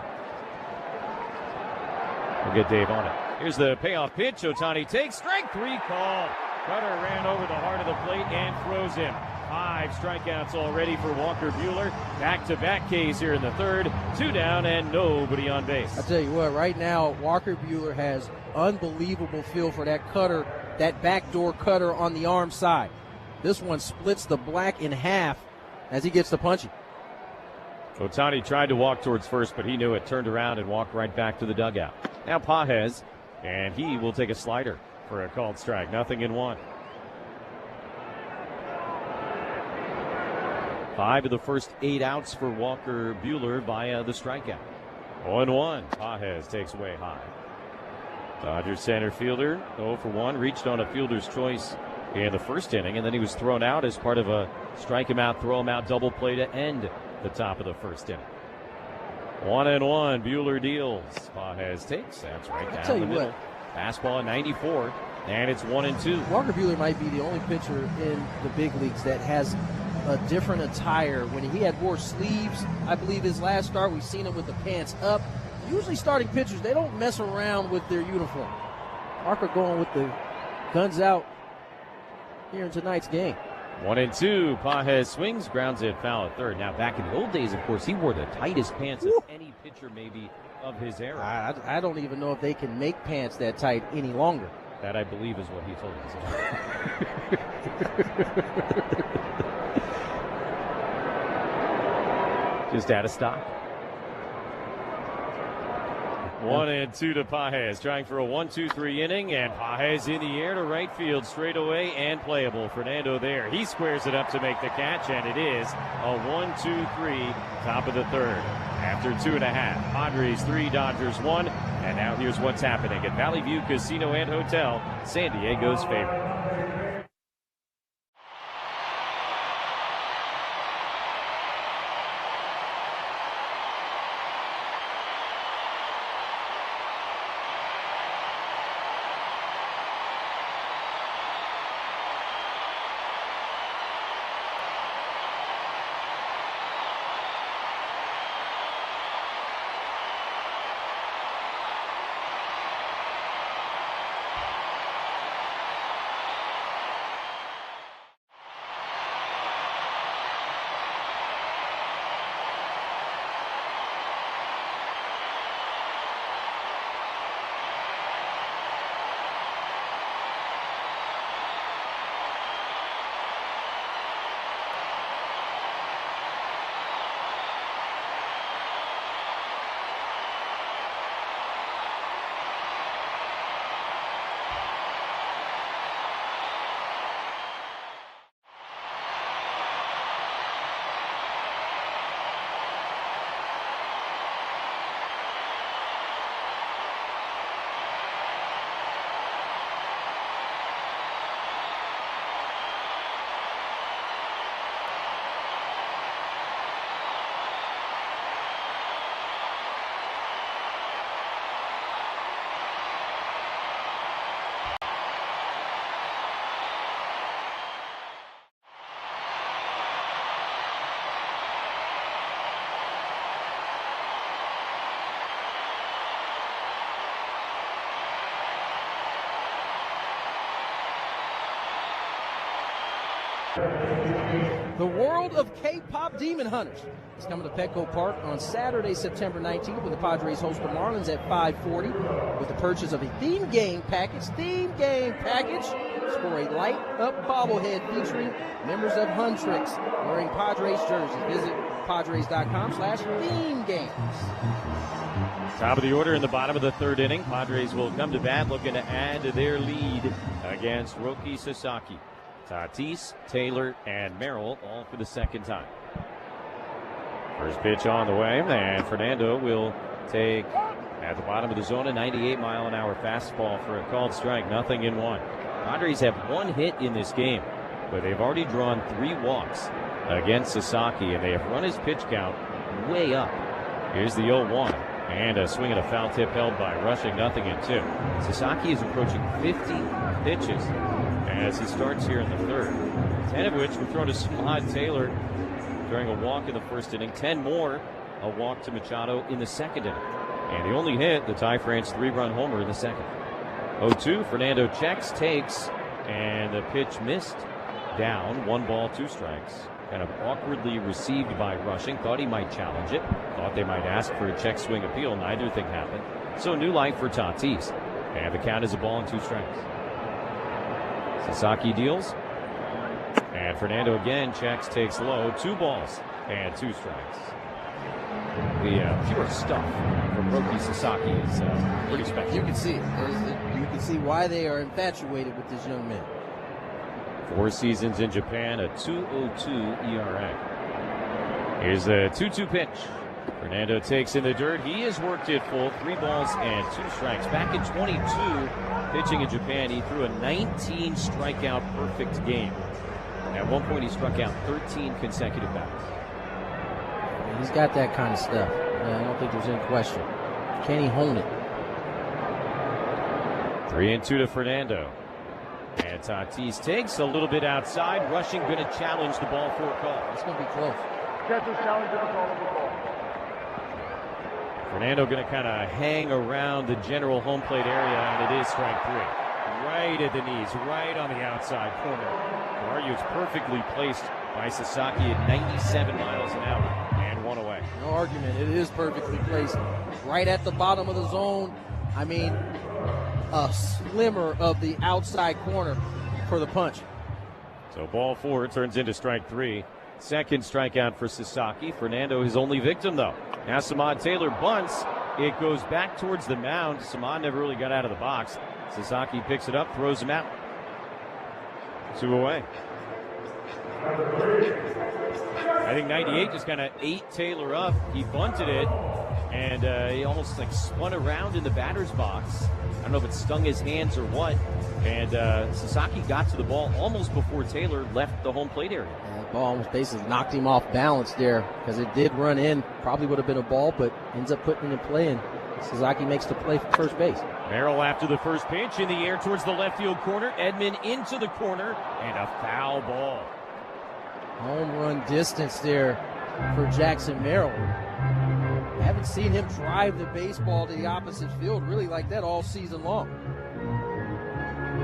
We'll get Dave on it. Here's the payoff pitch. Ohtani takes strike 3 call. Cutter ran over the heart of the plate and throws him. 5 strikeouts already for Walker Buehler. Back-to-back Ks here in the third. 2 down and nobody on base. I tell you what, right now Walker Buehler has unbelievable feel for that cutter, that backdoor cutter on the arm side. This one splits the black in half as he gets the punchy. Ohtani tried to walk towards first, but he knew it, turned around and walked right back to the dugout. Now Pages, and he will take a slider for a called strike. 0-1. 5 of the first 8 outs for Walker Buehler via the strikeout. 0-1. Pages takes away high. Dodgers center fielder, 0 for 1, reached on a fielder's choice in the first inning, and then he was thrown out as part of a strike him out, throw him out double play to end the top of the first inning. 1-1. Buehler deals. Pages takes. That's right down the middle. Fastball at 94, and it's 1-2. Walker Buehler might be the only pitcher in the big leagues that has a different attire. When he had wore sleeves, I believe his last start, we've seen him with the pants up. Usually starting pitchers, they don't mess around with their uniform. Walker going with the guns out here in tonight's game. 1-2. Pages swings, grounds it foul at third. Now, back in the old days, of course, he wore the tightest pants of any pitcher maybe of his era. I don't even know if they can make pants that tight any longer. That, I believe, is what he told us. Just out of stock. 1-2 to Pages, trying for a 1-2-3 inning, and Pages in the air to right field, straight away and playable. Fernando there. He squares it up to make the catch, and it is a 1-2-3, top of the third. After 2.5, Padres 3, Dodgers 1, and now here's what's happening at Valley View Casino and Hotel, San Diego's favorite. The World of K-Pop Demon Hunters is coming to Petco Park on Saturday, September 19th, when the Padres host the Marlins at 5:40. With the purchase of a theme game package, score a light-up bobblehead featuring members of Huntrix, wearing Padres jerseys. Visit Padres.com/theme games. Top of the order in the bottom of the third inning. Padres will come to bat looking to add to their lead against Roki Sasaki. Tatis, Taylor, and Merrill all for the second time. First pitch on the way, and Fernando will take at the bottom of the zone a 98-mile-an-hour fastball for a called strike. 0-1. Padres have one hit in this game, but they've already drawn 3 walks against Sasaki, and they have run his pitch count way up. Here's the 0-1, and a swing and a foul tip held by Rushing. 0-2. Sasaki is approaching 50 pitches as he starts here in the third, 10 of which were thrown to Samad Taylor during a walk in the first inning, 10 more a walk to Machado in the second inning. And the only hit, the Ty France 3-run homer in the second. 0-2, Fernando checks, takes, and the pitch missed. Down, 1 ball, 2 strikes. Kind of awkwardly received by Rushing. Thought he might challenge it. Thought they might ask for a check swing appeal. Neither thing happened. So new life for Tatis. And the count is a ball and 2 strikes. Sasaki deals. And Fernando again checks, takes low. 2 balls and 2 strikes. The pure stuff from Roki Sasaki is pretty special. You can see it. You can see why they are infatuated with this young man. 4 seasons in Japan, a 2.02 ERA. Here's the 2-2 pitch. Fernando takes in the dirt. He has worked it full. 3 balls and 2 strikes. Back in 22, pitching in Japan, he threw a 19 strikeout perfect game. At one point, he struck out 13 consecutive bouts. He's got that kind of stuff. I don't think there's any question. Can he hone it? 3-2 to Fernando. And Tatis takes a little bit outside. Rushing going to challenge the ball for a call. It's going to be close. Catcher challenging the call of the ball. Fernando going to kind of hang around the general home plate area, and it is strike 3. Right at the knees, right on the outside corner. I'd argue it's perfectly placed by Sasaki at 97 miles an hour, and 1 away. No argument. It is perfectly placed. Right at the bottom of the zone. I mean, a slimmer of the outside corner for the punch. So ball 4 turns into strike 3. Second strikeout for Sasaki. Fernando his only victim, though. Now Samad Taylor bunts. It goes back towards the mound. Samad never really got out of the box. Sasaki picks it up, throws him out. 2 away. I think 98 just kind of ate Taylor up. He bunted it, and he almost like spun around in the batter's box. I don't know if it stung his hands or what. And Sasaki got to the ball almost before Taylor left the home plate area. The ball almost basically knocked him off balance there because it did run in. Probably would have been a ball, but ends up putting it in play, and Sasaki makes the play for first base. Merrill after the first pitch in the air towards the left field corner. Edman into the corner, and a foul ball. Home run distance there for Jackson Merrill. I haven't seen him drive the baseball to the opposite field really like that all season long.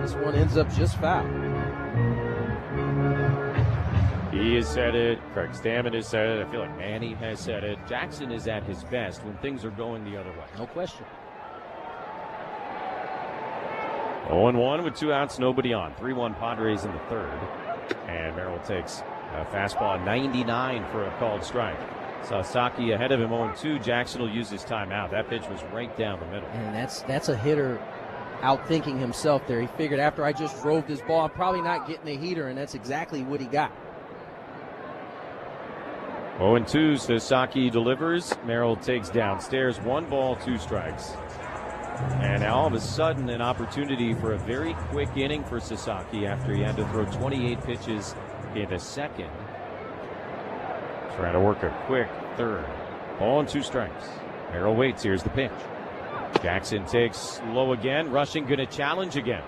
This one ends up just foul. He has said it. Craig Stammen has said it. I feel like Manny has said it. Jackson is at his best when things are going the other way. No question. 0-1 with 2 outs, nobody on. 3-1 Padres in the third. And Merrill takes a fastball 99 for a called strike. Sasaki ahead of him 0-2. Jackson will use his timeout. That pitch was right down the middle. And that's a hitter outthinking himself there. He figured after I just drove this ball, I'm probably not getting a heater, and that's exactly what he got. 0-2, Sasaki delivers. Merrill takes downstairs. 1 ball, 2 strikes. And now all of a sudden an opportunity for a very quick inning for Sasaki after he had to throw 28 pitches in the second. Trying to work a quick third. Ball and 2 strikes. Merrill waits. Here's the pitch. Jackson takes low again. Rushing going to challenge again.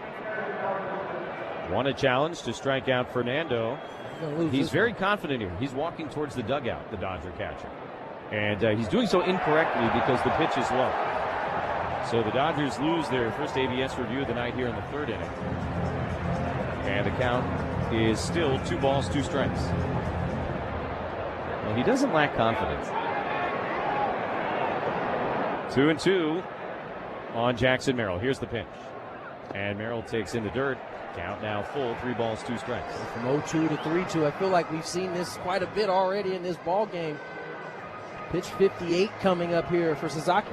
Want a challenge to strike out Fernando. He's very confident here. He's walking towards the dugout, the Dodger catcher. And he's doing so incorrectly because the pitch is low. So the Dodgers lose their first ABS review of the night here in the third inning. And the count is still 2 balls, 2 strikes. Well, he doesn't lack confidence. 2-2 on Jackson Merrill. Here's the pitch. And Merrill takes in the dirt. Count now full, 3 balls, 2 strikes. From 0-2 to 3-2, I feel like we've seen this quite a bit already in this ball game. Pitch 58 coming up here for Sasaki.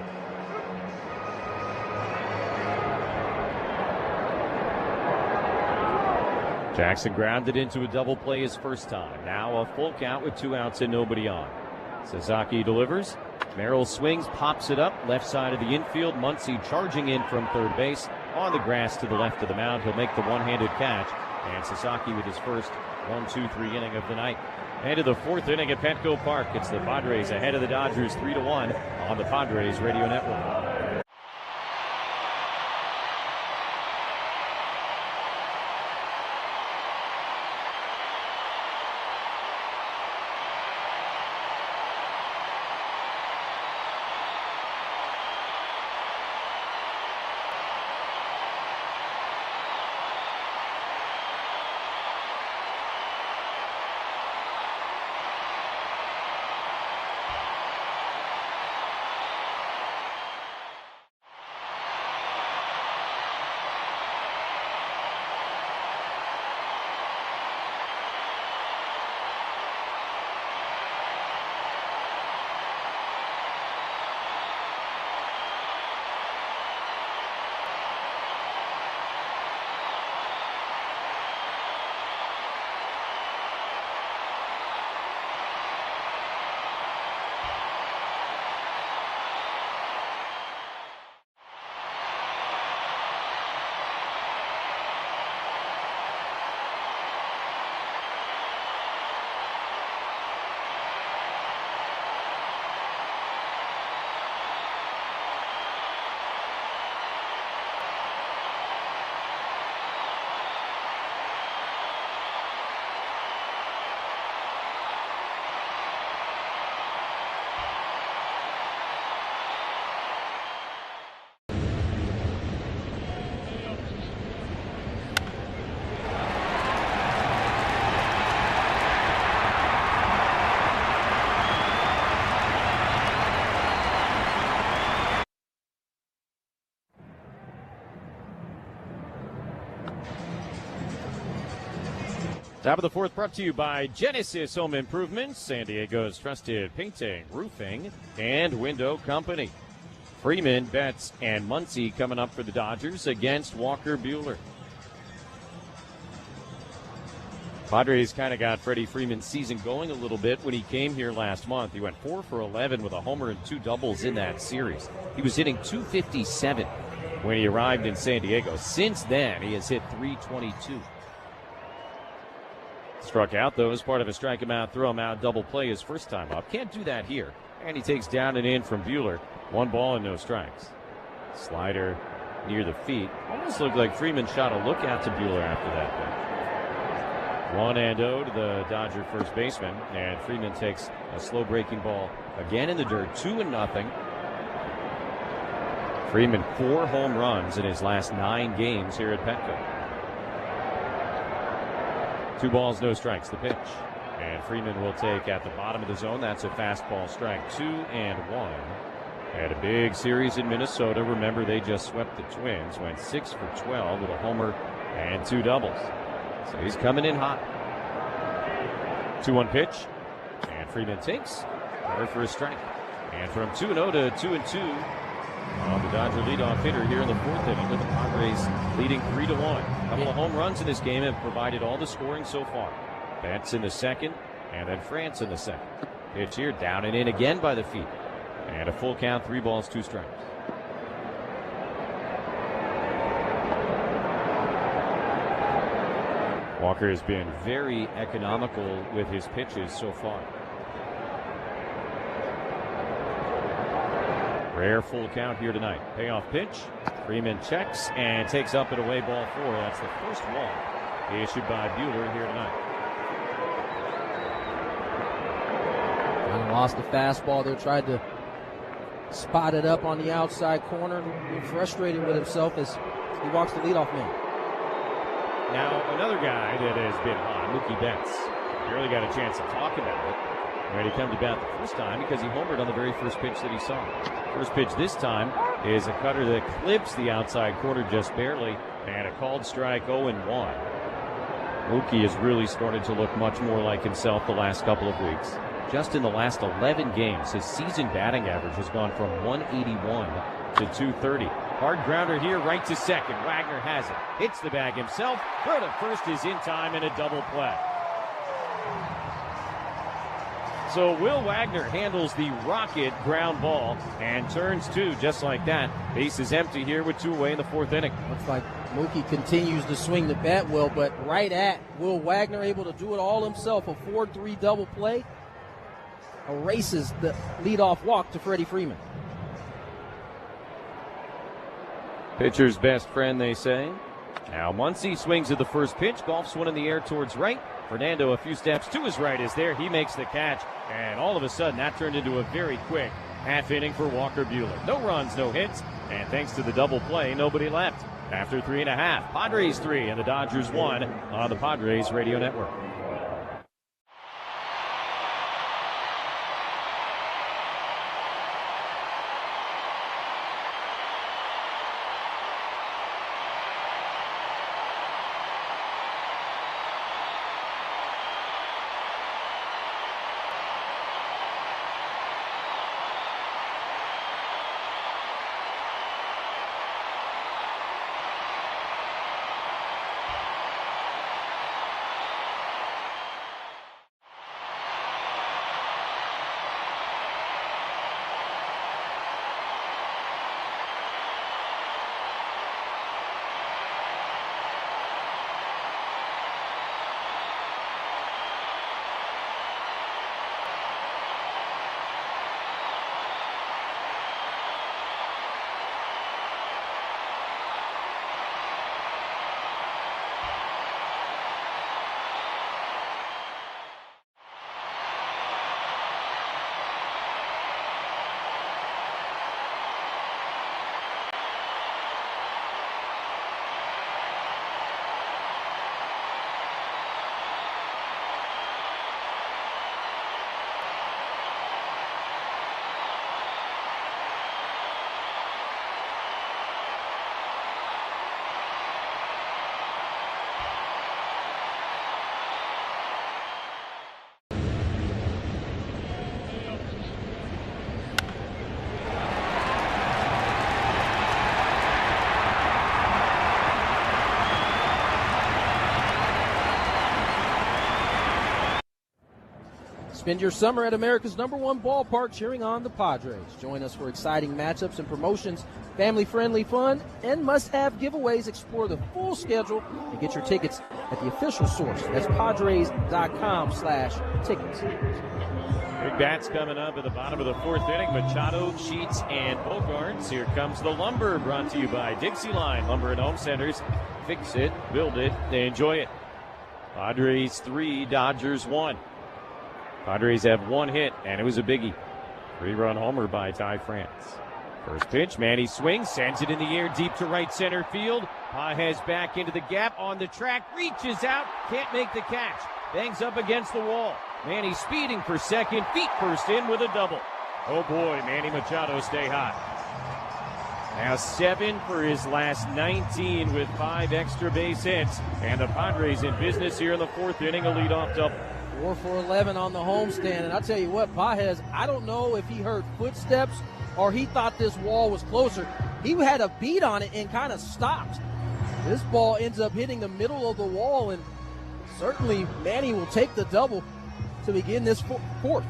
Jackson grounded into a double play his first time. Now a full count with 2 outs and nobody on. Sasaki delivers. Merrill swings, pops it up, left side of the infield. Muncy charging in from third base. On the grass to the left of the mound. He'll make the one-handed catch. And Sasaki with his first 1-2-3 inning of the night. And to the 4th inning at Petco Park. It's the Padres ahead of the Dodgers 3-1 on the Padres Radio Network. Top of the 4th brought to you by Genesis Home Improvements, San Diego's trusted painting, roofing, and window company. Freeman, Betts, and Muncy coming up for the Dodgers against Walker Buehler. Padres kind of got Freddie Freeman's season going a little bit when he came here last month. He went 4 for 11 with a homer and 2 doubles in that series. He was hitting .257 when he arrived in San Diego. Since then, he has hit .322. Struck out, though, as part of a strike him out, throw him out, double play his first time up. Can't do that here. And he takes down and in from Buehler. 1 ball and no strikes. Slider near the feet. Almost looked like Freeman shot a lookout to Buehler after that. 1-0 to the Dodger first baseman. And Freeman takes a slow breaking ball again in the dirt. 2-0. Freeman 4 home runs in his last 9 games here at Petco. 2 balls, no strikes, the pitch. And Freeman will take at the bottom of the zone. That's a fastball, strike 2-1. Had a big series in Minnesota. Remember, they just swept the Twins. Went 6 for 12 with a homer and 2 doubles. So he's coming in hot. 2-1 pitch. And Freeman takes power for a strike. And from 2-0 to 2-2. The Dodger leadoff hitter here in the 4th inning with the Padres leading 3-1. A couple of home runs in this game have provided all the scoring so far. Betts in the 2nd, and then France in the 2nd. Pitch here, down and in again by the feet. And a full count, 3 balls, 2 strikes. Walker has been very economical with his pitches so far. Rare full count here tonight. Payoff pitch. Freeman checks and takes up and away ball 4. That's the first walk issued by Buehler here tonight. Kind of lost the fastball there. Tried to spot it up on the outside corner. Frustrated with himself as he walks the leadoff man. Now, another guy that has been hot, Mookie Betts. Barely got a chance to talk about it when he came to bat the first time because he homered on the very first pitch that he saw. First pitch this time is a cutter that clips the outside corner just barely, and a called strike 0-1. Mookie has really started to look much more like himself the last couple of weeks. Just in the last 11 games, his season batting average has gone from 181 to 230. Hard grounder here, right to second. Wagner has it. Hits the bag himself. Throw to first is in time, and a double play. So Will Wagner handles the rocket ground ball and turns two just like that. Base is empty here with 2 away in the 4th inning. Looks like Mookie continues to swing the bat well, but right at Will Wagner, able to do it all himself. A 4-3 double play erases the leadoff walk to Freddie Freeman. Pitcher's best friend, they say. Now Muncy swings at the first pitch. Golfs one in the air towards right. Fernando a few steps to his right is there. He makes the catch. And all of a sudden, that turned into a very quick half inning for Walker Buehler. No runs, no hits. And thanks to the double play, nobody left. After 3.5, Padres 3 and the Dodgers 1 on the Padres Radio Network. Spend your summer at America's #1 ballpark cheering on the Padres. Join us for exciting matchups and promotions, family-friendly fun, and must-have giveaways. Explore the full schedule and get your tickets at the official source. That's Padres.com/tickets. Big bats coming up at the bottom of the 4th inning. Machado, Sheets, and Bogaerts. Here comes the Lumber, brought to you by Dixie Line Lumber and Home Centers. Fix it, build it, enjoy it. Padres 3, Dodgers 1. Padres have 1 hit, and it was a biggie. 3-run homer by Ty France. First pitch, Manny swings, sends it in the air deep to right center field. Pages back into the gap on the track, reaches out, can't make the catch. Bangs up against the wall. Manny speeding for second, feet first in with a double. Oh boy, Manny Machado stay hot. Now 7 for his last 19 with 5 extra base hits. And the Padres in business here in the 4th inning, a leadoff double. 4 for 11 on the homestand. And I'll tell you what, Pages, I don't know if he heard footsteps or he thought this wall was closer. He had a beat on it and kind of stopped. This ball ends up hitting the middle of the wall, and certainly Manny will take the double to begin this 4th.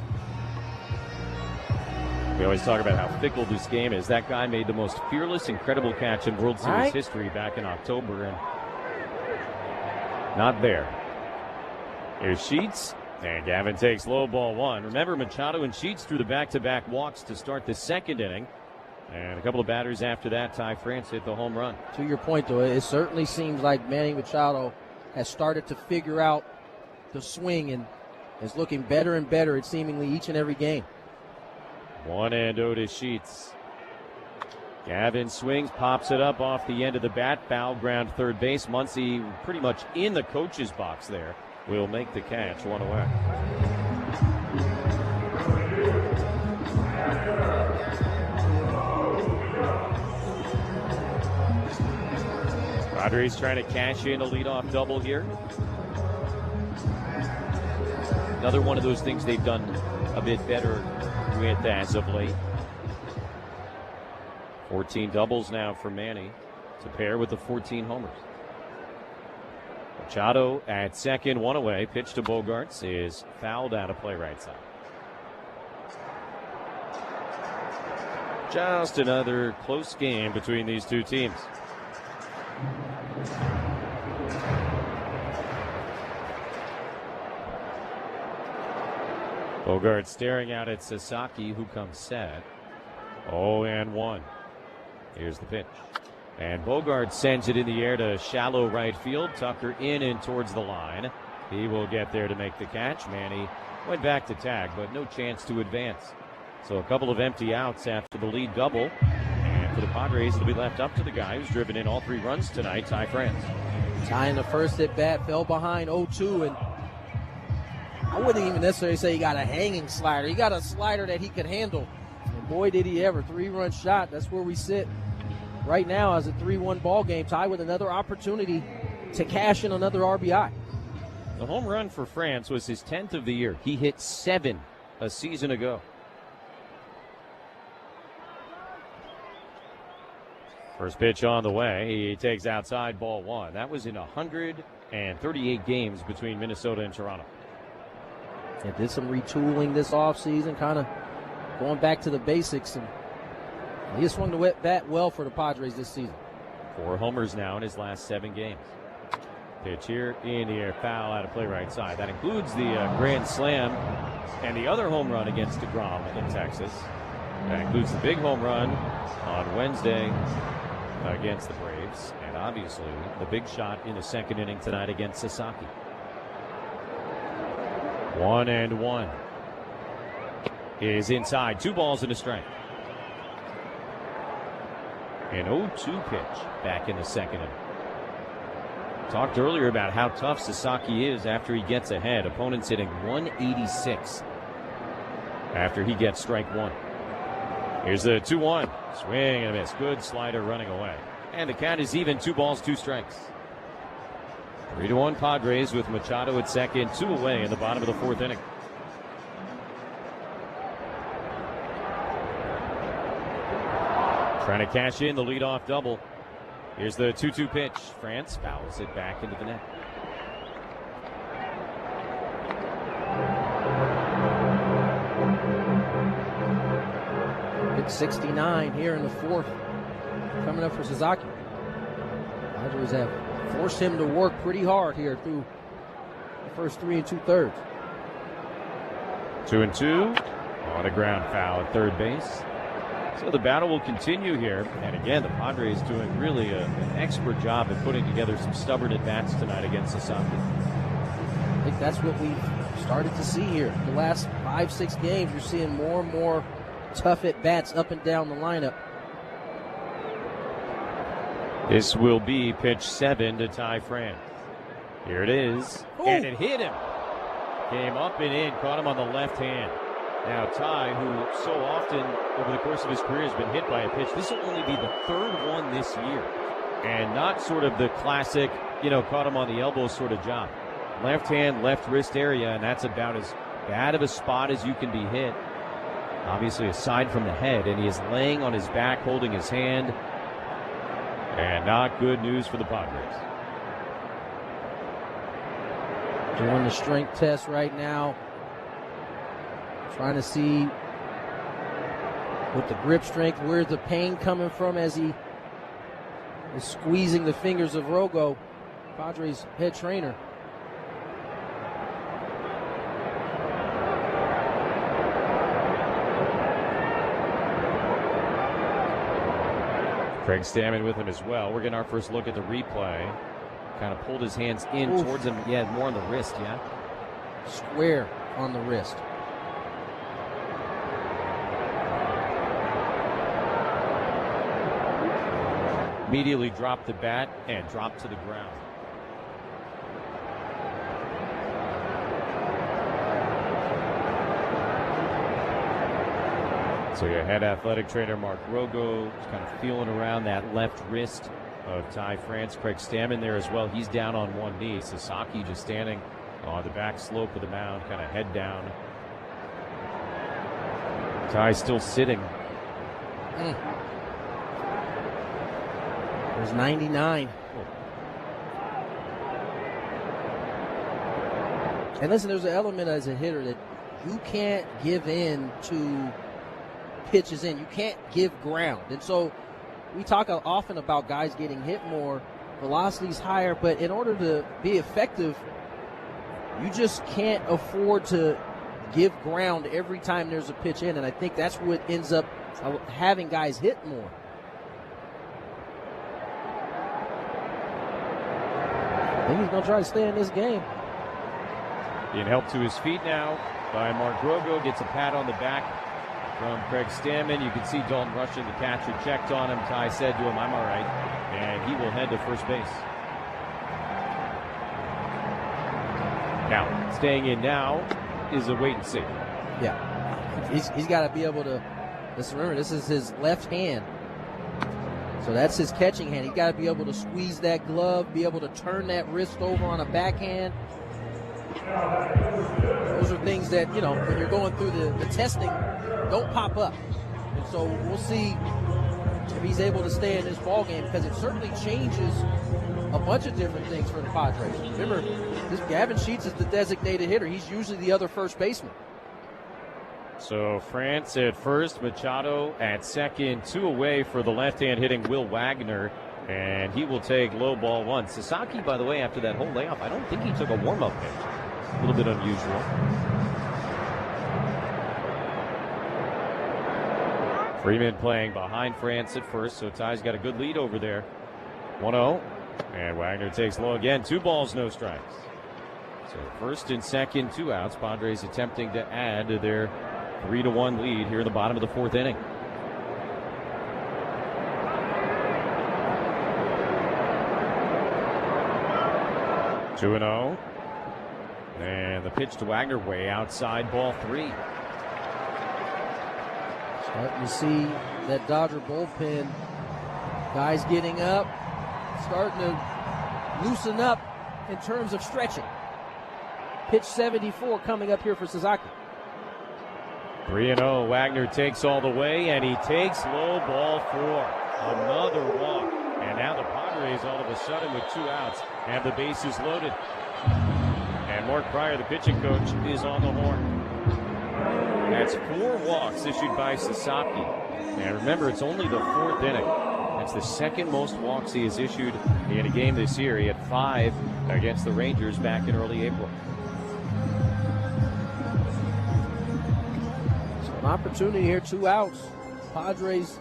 We always talk about how fickle this game is. That guy made the most fearless, incredible catch in World Series history back in October, and not there. Here's Sheets, and Gavin takes low ball 1. Remember, Machado and Sheets threw the back-to-back walks to start the 2nd inning. And a couple of batters after that, Ty France hit the home run. To your point, though, it certainly seems like Manny Machado has started to figure out the swing and is looking better and better at seemingly each and every game. 1-0 to Sheets. Gavin swings, pops it up off the end of the bat. Foul ground third base. Muncy pretty much in the coach's box there. Will make the catch, 1 away. Padres trying to cash in a leadoff double here. Another one of those things they've done a bit better with as of late. 14 doubles now for Manny to pair with the 14 homers. Machado at second, one away. Pitch to Bogarts is fouled out of play right side. Just another close game between these two teams. Bogarts staring out at Sasaki, who comes set. 0-1. Here's the pitch. And Bogarts sends it in the air to shallow right field. Tucker in and towards the line. He will get there to make the catch. Manny went back to tag, but no chance to advance. So a couple of empty outs after the lead double. And for the Padres, it'll be left up to the guy who's driven in all 3 runs tonight, Ty France. Ty in the first at bat fell behind 0-2, and I wouldn't even necessarily say he got a hanging slider. He got a slider that he could handle. And boy, did he ever. 3-run shot. That's where we sit right now as a 3-1 ball game. Ty with another opportunity to cash in another RBI. The home run for France was his 10th of the year. He hit 7 a season ago. First pitch on the way. He takes outside, ball 1. That was in 138 games between Minnesota and Toronto. And did some retooling this offseason, kind of going back to the basics. And he swung the bat well for the Padres this season. 4 homers now in his last 7 games. Pitch here in the air, foul out of play right side. That includes the grand slam and the other home run against DeGrom in Texas. That includes the big home run on Wednesday against the Braves, and obviously the big shot in the second inning tonight against Sasaki. 1-1 is inside. 2 balls and a strike. An 0-2 pitch back in the second inning. Talked earlier about how tough Sasaki is after he gets ahead. Opponents hitting 186 after he gets strike 1. Here's the 2-1. Swing and a miss. Good slider running away. And the count is even. 2 balls, 2 strikes. 3-1 Padres with Machado at second. 2 away in the bottom of the 4th inning. Trying to cash in the leadoff double. Here's the 2-2 pitch. France fouls it back into the net. Hit 69 here in the 4th. Coming up for Sasaki. Padres have forced him to work pretty hard here through the first 3 2/3. 2-2 on a ground foul at third base. So the battle will continue here. And again, the Padres doing really an expert job at putting together some stubborn at-bats tonight against Sasaki. I think that's what we've started to see here. The last 5-6 games, you're seeing more and more tough at-bats up and down the lineup. This will be pitch 7 to Ty France. Here it is. Ooh. And it hit him. Came up and in, caught him on the left hand. Now Ty, who so often over the course of his career has been hit by a pitch, this will only be the 3rd one this year. And not sort of the classic, caught him on the elbow sort of job. Left hand, left wrist area, and that's about as bad of a spot as you can be hit. Obviously aside from the head, and he is laying on his back, holding his hand. And not good news for the Padres. Doing the strength test right now. Trying to see with the grip strength, where's the pain coming from as he is squeezing the fingers of Rogo, Padres head trainer. Craig Stammen with him as well. We're getting our first look at the replay. Kind of pulled his hands in towards him. Yeah, more on the wrist, yeah. Square on the wrist. Immediately dropped the bat and dropped to the ground. So your head athletic trainer Mark Rogo is kind of feeling around that left wrist of Ty France. Craig Stammen there as well. He's down on one knee. Sasaki just standing on the back slope of the mound, kind of head down. Ty still sitting. There's 99. And listen, there's an element as a hitter that you can't give in to pitches in. You can't give ground. And so we talk often about guys getting hit more, velocity's higher, but in order to be effective, you just can't afford to give ground every time there's a pitch in. And I think that's what ends up having guys hit more. I think he's going to try to stay in this game. Being helped to his feet now by Mark Grogo. Gets a pat on the back from Craig Stammen. You can see Dalton Rushing, the catcher, checked on him. Ty said to him, "I'm all right." And he will head to first base. Now, staying in now is a wait and see. Yeah. He's got to be able to, remember, this is his left hand. So that's his catching hand. He's got to be able to squeeze that glove, be able to turn that wrist over on a backhand. Those are things that, when you're going through the testing, don't pop up. And so we'll see if he's able to stay in this ball game, because it certainly changes a bunch of different things for the Padres. Remember, this Gavin Sheets is the designated hitter. He's usually the other first baseman. So France at first, Machado at second, 2 away for the left-hand hitting Will Wagner, and he will take low ball 1. Sasaki, by the way, after that whole layoff, I don't think he took a warm-up pitch. A little bit unusual. Freeman playing behind France at first, so Ty's got a good lead over there. 1-0, and Wagner takes low again. 2 balls, no strikes. So first and second, 2 outs. Padres attempting to add to their 3-1 lead here in the bottom of the 4th inning. Two and 0. And the pitch to Wagner way outside, ball 3. Starting to see that Dodger bullpen, guys getting up, starting to loosen up in terms of stretching. Pitch 74 coming up here for Sasaki. 3-0. Wagner takes all the way, and he takes low, ball 4. Another walk. And now the Padres all of a sudden with 2 outs have the bases loaded. And Mark Pryor, the pitching coach, is on the horn. That's 4 walks issued by Sasaki. And remember, it's only the 4th inning. That's the second most walks he has issued in a game this year. He had 5 against the Rangers back in early April. So an opportunity here, 2 outs. Padres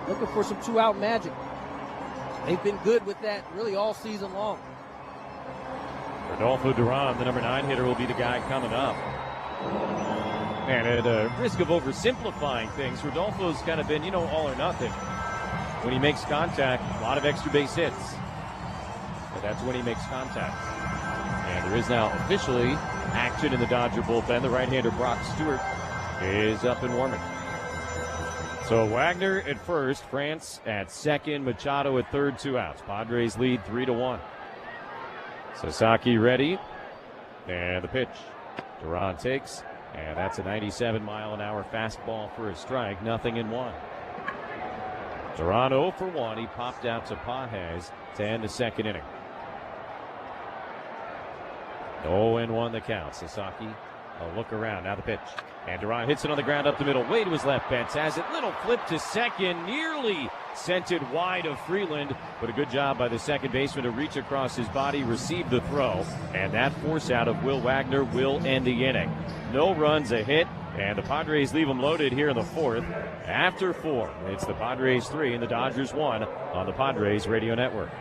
looking for some 2-out magic. They've been good with that really all season long. Rodolfo Duran, the number 9 hitter, will be the guy coming up. And at the risk of oversimplifying things, Rodolfo's kind of been, all or nothing. When he makes contact, a lot of extra base hits. But that's when he makes contact. And there is now officially action in the Dodger bullpen. The right-hander Brock Stewart is up and warming. So Wagner at first, France at second, Machado at third, 2 outs. Padres lead 3-1. Sasaki ready, and the pitch. Duran takes, and that's a 97-mile-an-hour fastball for a strike. 0-1. Duran 0 for 1. He popped out to Pages to end the second inning. 0-1 the count. Sasaki, a look around. Now the pitch. And Duran hits it on the ground up the middle. Way to his left. Betts has it. Little flip to second. Nearly sent it wide of Freeland. But a good job by the second baseman to reach across his body, receive the throw. And that force out of Will Wagner will end the inning. No runs, a hit. And the Padres leave them loaded here in the 4th. After 4, it's the Padres 3 and the Dodgers 1 on the Padres Radio Network.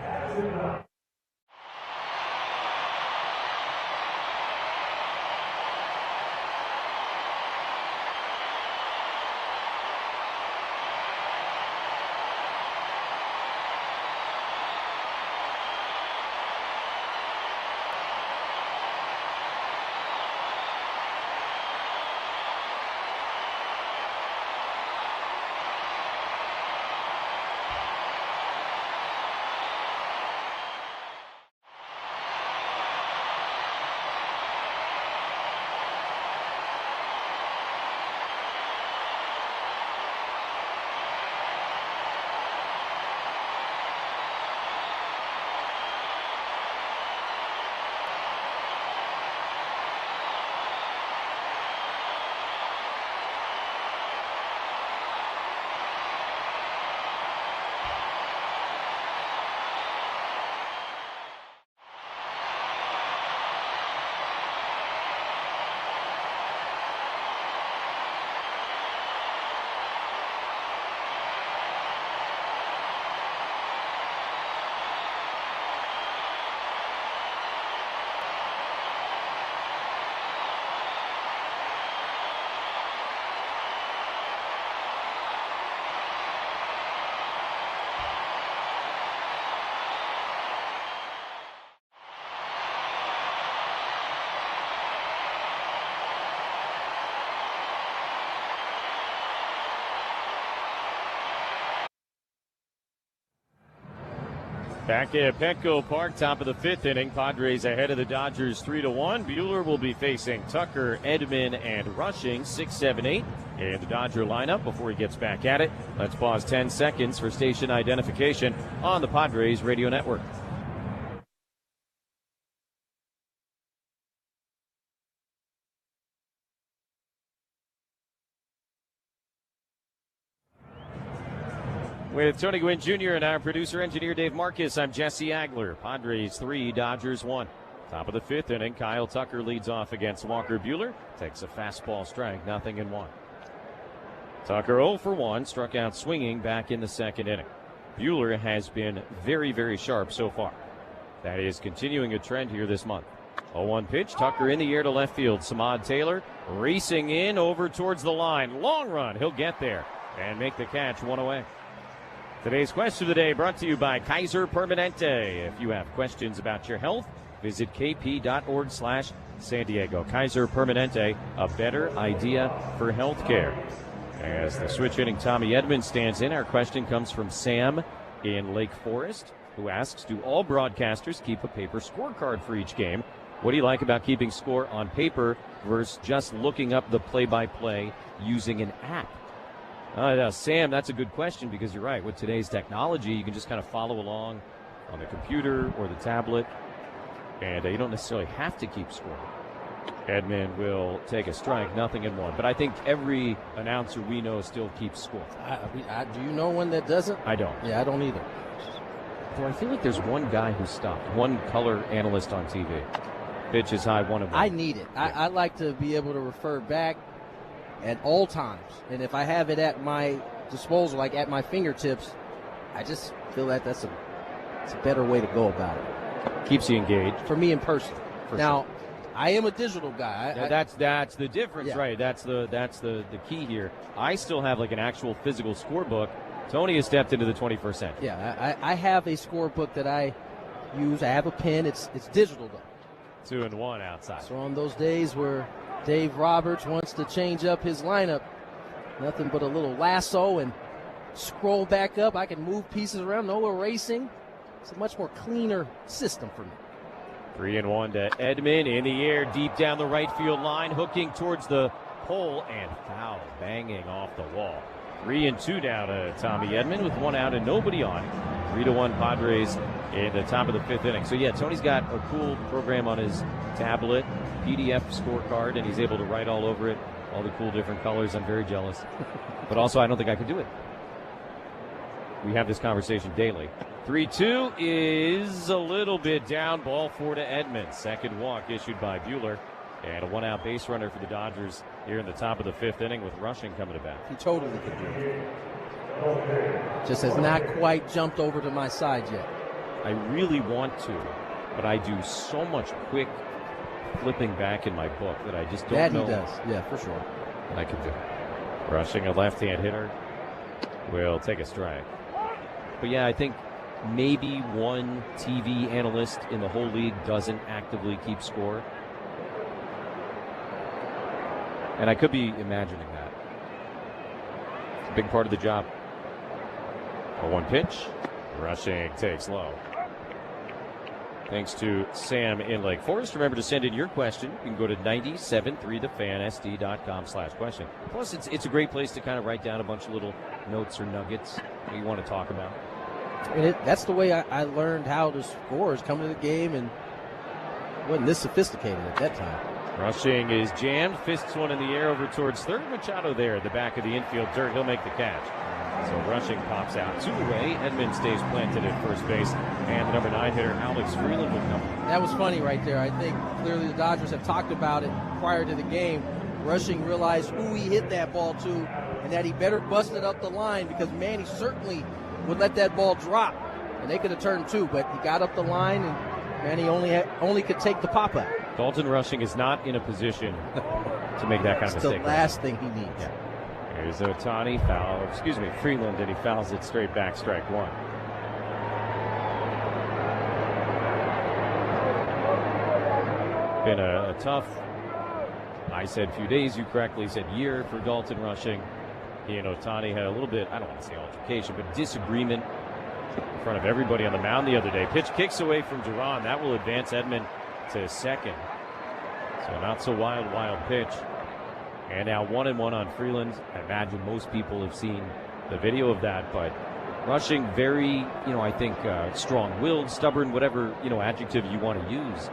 Back at Petco Park, top of the 5th inning. Padres ahead of the Dodgers 3-1. Buehler will be facing Tucker, Edman, and Rushing 6, 7, 8 in the Dodger lineup before he gets back at it. Let's pause 10 seconds for station identification on the Padres Radio Network. With Tony Gwynn Jr. and our producer engineer Dave Marcus, I'm Jesse Agler. Padres 3, Dodgers 1. Top of the 5th inning, Kyle Tucker leads off against Walker Buehler. Takes a fastball strike, 0-1. Tucker 0 for 1, struck out swinging back in the 2nd inning. Buehler has been very, very sharp so far. That is continuing a trend here this month. 0-1 pitch, Tucker in the air to left field. Samad Taylor racing in over towards the line. Long run, he'll get there and make the catch, 1 away. Today's question of the day brought to you by Kaiser Permanente. If you have questions about your health, visit kp.org/San Diego. Kaiser Permanente, a better idea for health care. As the switch hitting Tommy Edman stands in, our question comes from Sam in Lake Forest, who asks, do all broadcasters keep a paper scorecard for each game? What do you like about keeping score on paper versus just looking up the play-by-play using an app? Sam, that's a good question because you're right. With today's technology, you can just kind of follow along on the computer or the tablet, and you don't necessarily have to keep score. Edman will take a strike, 0-1. But I think every announcer we know still keeps score. Do you know one that doesn't? I don't. Yeah, I don't either. Though I feel like there's one guy who stopped, one color analyst on TV. Pitch is high, 1-1. I need it. Yeah. I like to be able to refer back at all times. And if I have it at my disposal, like at my fingertips, I just feel that it's a better way to go about it. Keeps you engaged. For me in person. Now, sure. I am a digital guy. That's the difference, yeah. Right? That's the key here. I still have like an actual physical scorebook. Tony has stepped into the 21st century. Yeah, I have a scorebook that I use. I have a pen. It's digital though. 2-1 outside. So on those days where Dave Roberts wants to change up his lineup, nothing but a little lasso and scroll back up. I can move pieces around, no erasing. It's a much more cleaner system for me. 3-1 to Edman in the air, deep down the right field line, hooking towards the pole and foul, banging off the wall. 3-2 down to Tommy Edman with 1 out and nobody on. 3-1 Padres in the top of the 5th inning. So yeah, Tony's got a cool program on his tablet, PDF scorecard, and he's able to write all over it, all the cool different colors. I'm very jealous. But also, I don't think I could do it. We have this conversation daily. 3-2 is a little bit down. Ball 4 to Edman. Second walk issued by Buehler. And a 1-out base runner for the Dodgers here in the top of the 5th inning with Rushing coming to bat. He totally could do it. Just has not quite jumped over to my side yet. I really want to, but I do so much quick flipping back in my book that I just don't know. That he does, yeah, for sure. I can do it. Rushing, a left-hand hitter, will take a strike. But yeah, I think maybe one TV analyst in the whole league doesn't actively keep score. And I could be imagining that. It's a big part of the job. A 1 pitch. Rushing takes low. Thanks to Sam in Lake Forest. Remember to send in your question. You can go to 973thefansd.com/question. Plus, it's a great place to kind of write down a bunch of little notes or nuggets that you want to talk about. And that's the way I learned how to score, is coming to the game, and wasn't this sophisticated at that time. Rushing is jammed. Fists one in the air over towards third. Machado there at the back of the infield dirt. He'll make the catch. So Rushing pops out 2 away. Edman stays planted at first base. And the number 9 hitter, Alex Freeland, will come. That was funny right there. I think clearly the Dodgers have talked about it prior to the game. Rushing realized who he hit that ball to and that he better bust it up the line because Manny certainly would let that ball drop. And they could have turned 2, but he got up the line and Manny only could take the pop-up. Dalton Rushing is not in a position to make that kind of mistake. It's the last thing he needs. Yeah. Here's Ohtani, Freeland, and he fouls it straight back, strike 1. Been a tough, I said few days, you correctly said year for Dalton Rushing. He and Ohtani had a little bit, I don't want to say altercation, but disagreement in front of everybody on the mound the other day. Pitch kicks away from Duran. That will advance Edman to second. So not so wild pitch. And now 1-1 on Freeland. I imagine most people have seen the video of that, but rushing very, I think strong-willed, stubborn, whatever, adjective you want to use.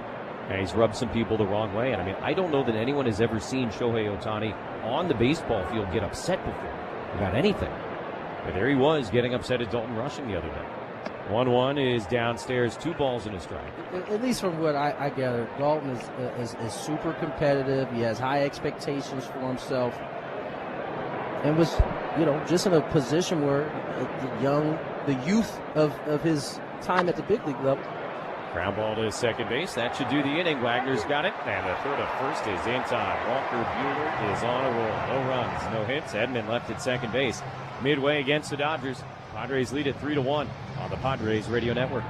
And he's rubbed some people the wrong way. And I don't know that anyone has ever seen Shohei Ohtani on the baseball field get upset before about anything. But there he was getting upset at Dalton Rushing the other day. 1-1 is downstairs, 2 balls and a strike. At least from what I gather, Dalton is super competitive. He has high expectations for himself. And was, just in a position where the youth of his time at the big league level. Ground ball to second base. That should do the inning. Wagner's got it. And the throw to first is in time. Walker Buehler is on a roll. No runs, no hits. Edman left at second base. Midway against the Dodgers. Padres lead at 3-1 on the Padres Radio Network.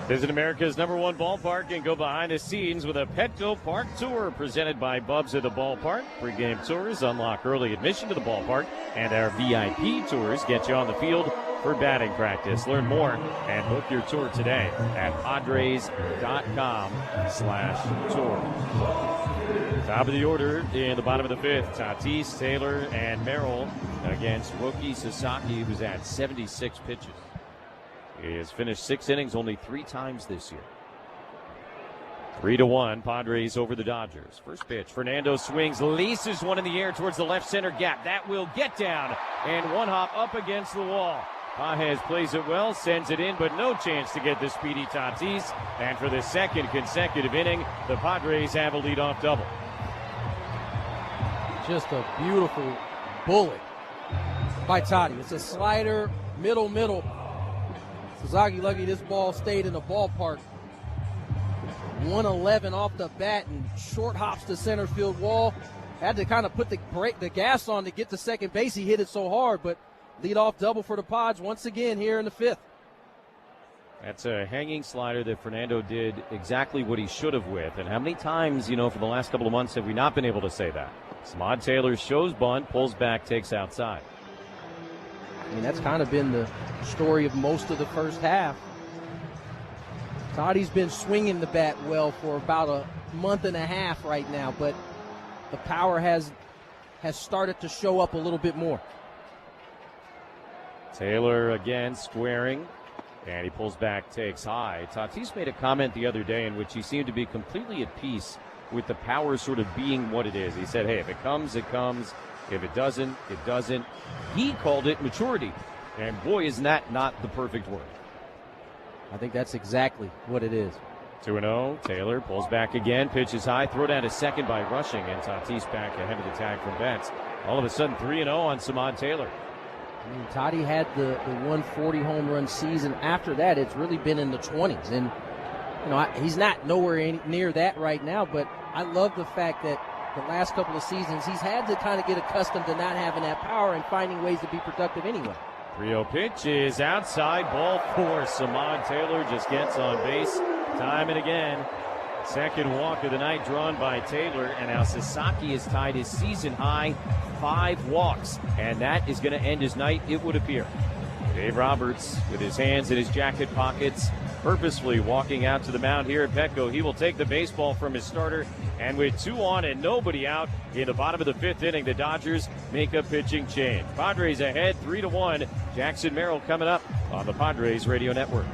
Visit America's #1 ballpark and go behind the scenes with a Petco Park Tour presented by Bubs at the Ballpark. Pre-game tours unlock early admission to the ballpark, and our VIP tours get you on the field for batting practice. Learn more and book your tour today at Padres.com/tour. Top of the order in the bottom of the 5th, Tatis, Taylor, and Merrill against Roki Sasaki, who's at 76 pitches. He has finished 6 innings only 3 times this year. 3-1, Padres over the Dodgers. First pitch, Fernando swings, laces one in the air towards the left center gap. That will get down, and one hop up against the wall. Pages plays it well, sends it in, but no chance to get the speedy Tatis. And for the second consecutive inning, the Padres have a leadoff double. Just a beautiful bullet by Toddy. It's a slider, middle. Sasaki lucky this ball stayed in the ballpark. 111 off the bat and short hops to center field wall. Had to kind of put the gas on to get to second base. He hit it so hard, but leadoff double for the Pods once again here in the 5th. That's a hanging slider that Fernando did exactly what he should have with. And how many times, for the last couple of months have we not been able to say that? Samad Taylor shows bunt, pulls back, takes outside. That's kind of been the story of most of the first half. Toddy's been swinging the bat well for about a month and a half right now, but the power has started to show up a little bit more. Taylor again squaring, and he pulls back, takes high. Tatis made a comment the other day in which he seemed to be completely at peace with the power sort of being what it is. He said, hey, if it comes, it comes. If it doesn't, it doesn't. He called it maturity. And boy, isn't that not the perfect word. I think that's exactly what it is. 2-0. Taylor pulls back again, pitches high, throw down to second by Rushing, and Tatis back ahead of the tag from Betts. All of a sudden 3-0 on Samad Taylor. I mean, Toddy had the 140 home run season. After that, it's really been in the 20s. And, he's not nowhere near that right now, but I love the fact that the last couple of seasons he's had to kind of get accustomed to not having that power and finding ways to be productive anyway. 3-0 pitch is outside, ball 4. Samad Taylor just gets on base time and again. Second walk of the night drawn by Taylor, and now Sasaki has tied his season high 5 walks, and that is going to end his night, it would appear. Dave Roberts, with his hands in his jacket pockets, purposefully walking out to the mound here at Petco. He will take the baseball from his starter, and with 2 on and nobody out in the bottom of the 5th inning, the Dodgers make a pitching change. Padres ahead 3-1. Jackson Merrill coming up on the Padres Radio Network.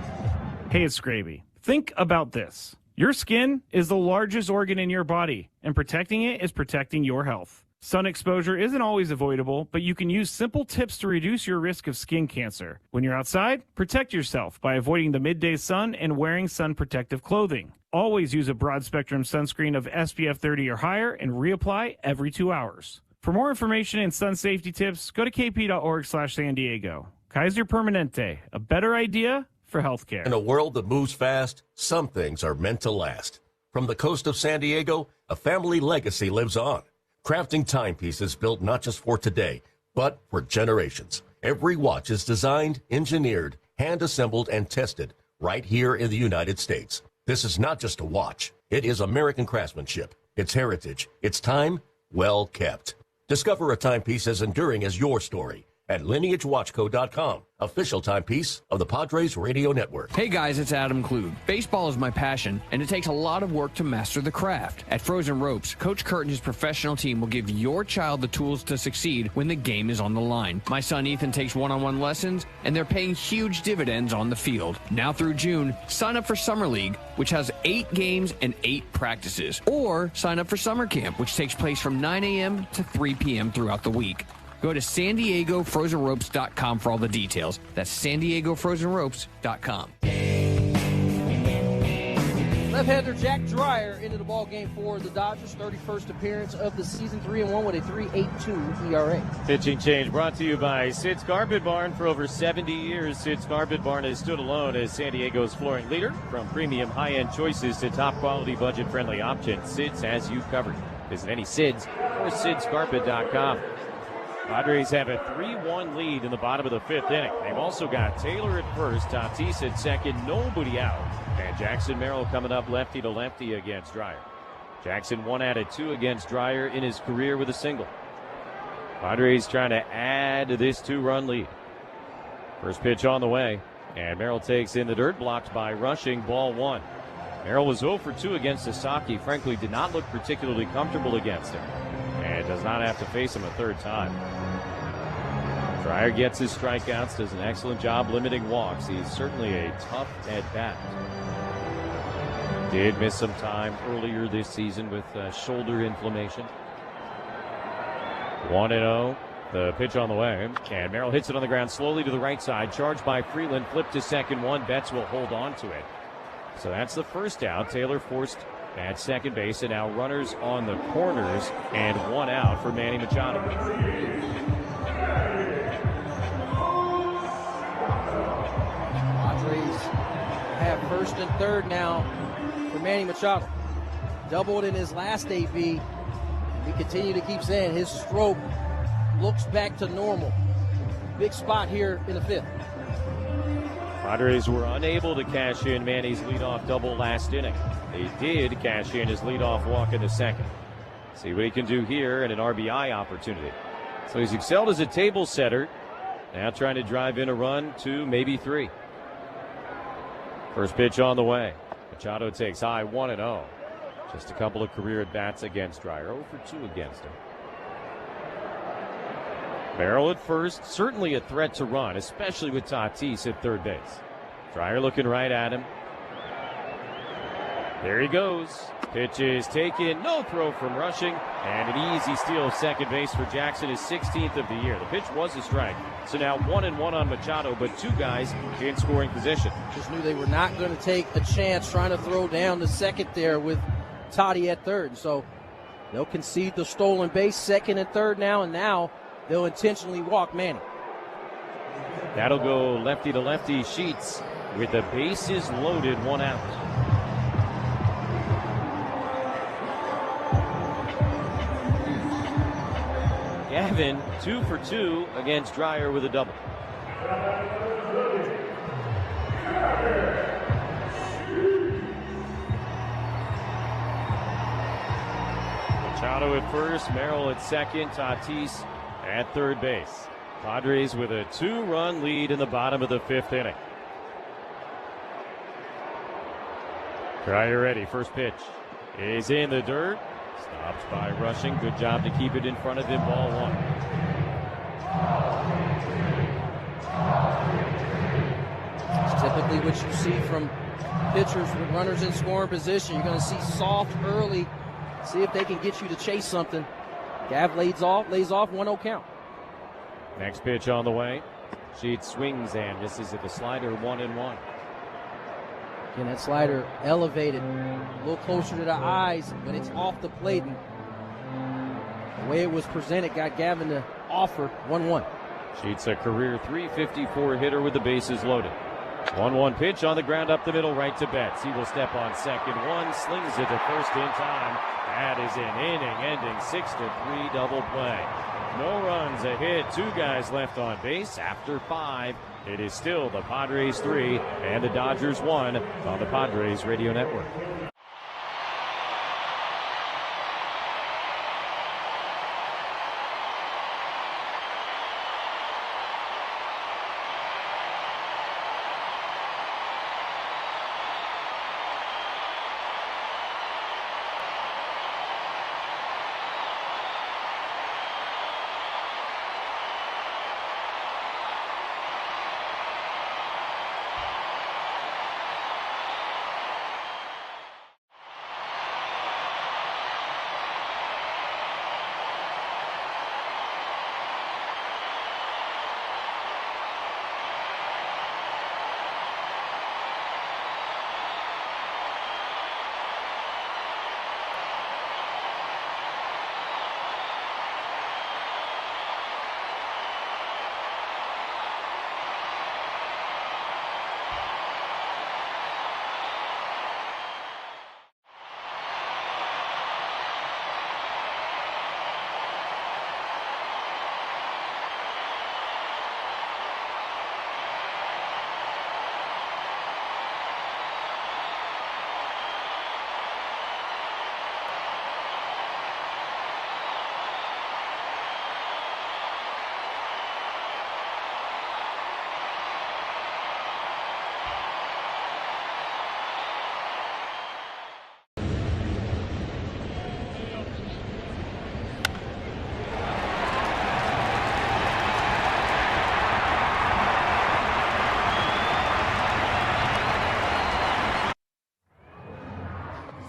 Hey, it's Gravy. Think about this. Your skin is the largest organ in your body, and protecting it is protecting your health. Sun exposure isn't always avoidable, but you can use simple tips to reduce your risk of skin cancer. When you're outside, protect yourself by avoiding the midday sun and wearing sun protective clothing. Always use a broad-spectrum sunscreen of SPF 30 or higher and reapply every 2 hours. For more information and sun safety tips, go to kp.org/San Diego. Kaiser Permanente, a better idea for healthcare. In a world that moves fast, some things are meant to last. From the coast of San Diego, a family legacy lives on. Crafting timepieces built not just for today, but for generations. Every watch is designed, engineered, hand-assembled, and tested right here in the United States. This is not just a watch. It is American craftsmanship, its heritage, its time, well kept. Discover a timepiece as enduring as your story at lineagewatchco.com, official timepiece of the Padres Radio Network. Hey guys, it's Adam Klug. Baseball is my passion, and it takes a lot of work to master the craft. At Frozen Ropes, Coach Kurt and his professional team will give your child the tools to succeed when the game is on the line. My son Ethan takes one-on-one lessons, and they're paying huge dividends on the field. Now through June, sign up for Summer League, which has 8 games and 8 practices. Or sign up for Summer Camp, which takes place from 9 a.m. to 3 p.m. throughout the week. Go to SanDiegoFrozenRopes.com for all the details. That's SanDiegoFrozenRopes.com. Left-hander Jack Dreyer into the ball game for the Dodgers. 31st appearance of the season, 3-1 with a 3.82 ERA. Pitching change brought to you by Sid's Carpet Barn. For over 70 years, Sid's Carpet Barn has stood alone as San Diego's flooring leader. From premium high-end choices to top-quality budget-friendly options, Sid's has you covered. Visit any Sid's or SidsCarpet.com. Padres have a 3-1 lead in the bottom of the 5th inning. They've also got Taylor at first, Tatis at second, nobody out. And Jackson Merrill coming up lefty to lefty against Dreyer. Jackson 1 out of 2 against Dreyer in his career with a single. Padres trying to add to this 2-run lead. First pitch on the way, and Merrill takes in the dirt, blocked by Rushing, ball 1. Merrill was 0 for 2 against Sasaki. Frankly, did not look particularly comfortable against him. And does not have to face him a third time. Dreyer gets his strikeouts, does an excellent job limiting walks. He's certainly a tough at-bat. Did miss some time earlier this season with shoulder inflammation. 1-0. The pitch on the way. And Merrill hits it on the ground slowly to the right side. Charged by Freeland. Flipped to second one. Betts will hold on to it. So that's the first out. Taylor forced at second base, and now runners on the corners, and 1 out for Manny Machado. Padres have first and third now for Manny Machado. Doubled in his last AB. We continue to keep saying his stroke looks back to normal. Big spot here in the 5th. Padres were unable to cash in Manny's leadoff double last inning. They did cash in his leadoff walk in the second. See what he can do here and an RBI opportunity. So he's excelled as a table setter. Now trying to drive in a run, 2, maybe 3. First pitch on the way. Machado takes high, 1-0. Just a couple of career at-bats against Dreyer. 0 for 2 against him. Merrill at first, certainly a threat to run, especially with Tatis at third base. Dreyer looking right at him. There he goes. Pitch is taken. No throw from Rushing. And an easy steal of second base for Jackson, his 16th of the year. The pitch was a strike. So now 1-1 on Machado, but 2 guys in scoring position. Just knew they were not going to take a chance trying to throw down the second there with Toddy at third. So They'll concede the stolen base, second and third now, and now they'll intentionally walk Manning. That'll go lefty to lefty. Sheets with the bases loaded, one out. Gavin 2 for 2 against Dreyer with a double. Machado at first, Merrill at second, Tatis at third base. Padres with a 2-run lead in the bottom of the 5th inning. Dreyer ready, first pitch is in the dirt. Stopped by Rushing. Good job to keep it in front of him. Ball 1. It's typically what you see from pitchers with runners in scoring position. You're going to see soft early. See if they can get you to chase something. Gav lays off 1-0 count. Next pitch on the way. Sheets swings and misses at the slider, 1-1. Again, that slider elevated a little closer to the eyes when it's off the plate. And the way it was presented got Gavin to offer 1-1. Sheets a career .354 hitter with the bases loaded. 1-1 pitch on the ground up the middle, right to Betts. He will step on second. One slings it to first in time. That is an inning-ending 6-3 double play. No runs, a hit, 2 guys left on base after 5. It is still the Padres 3 and the Dodgers 1 on the Padres Radio Network.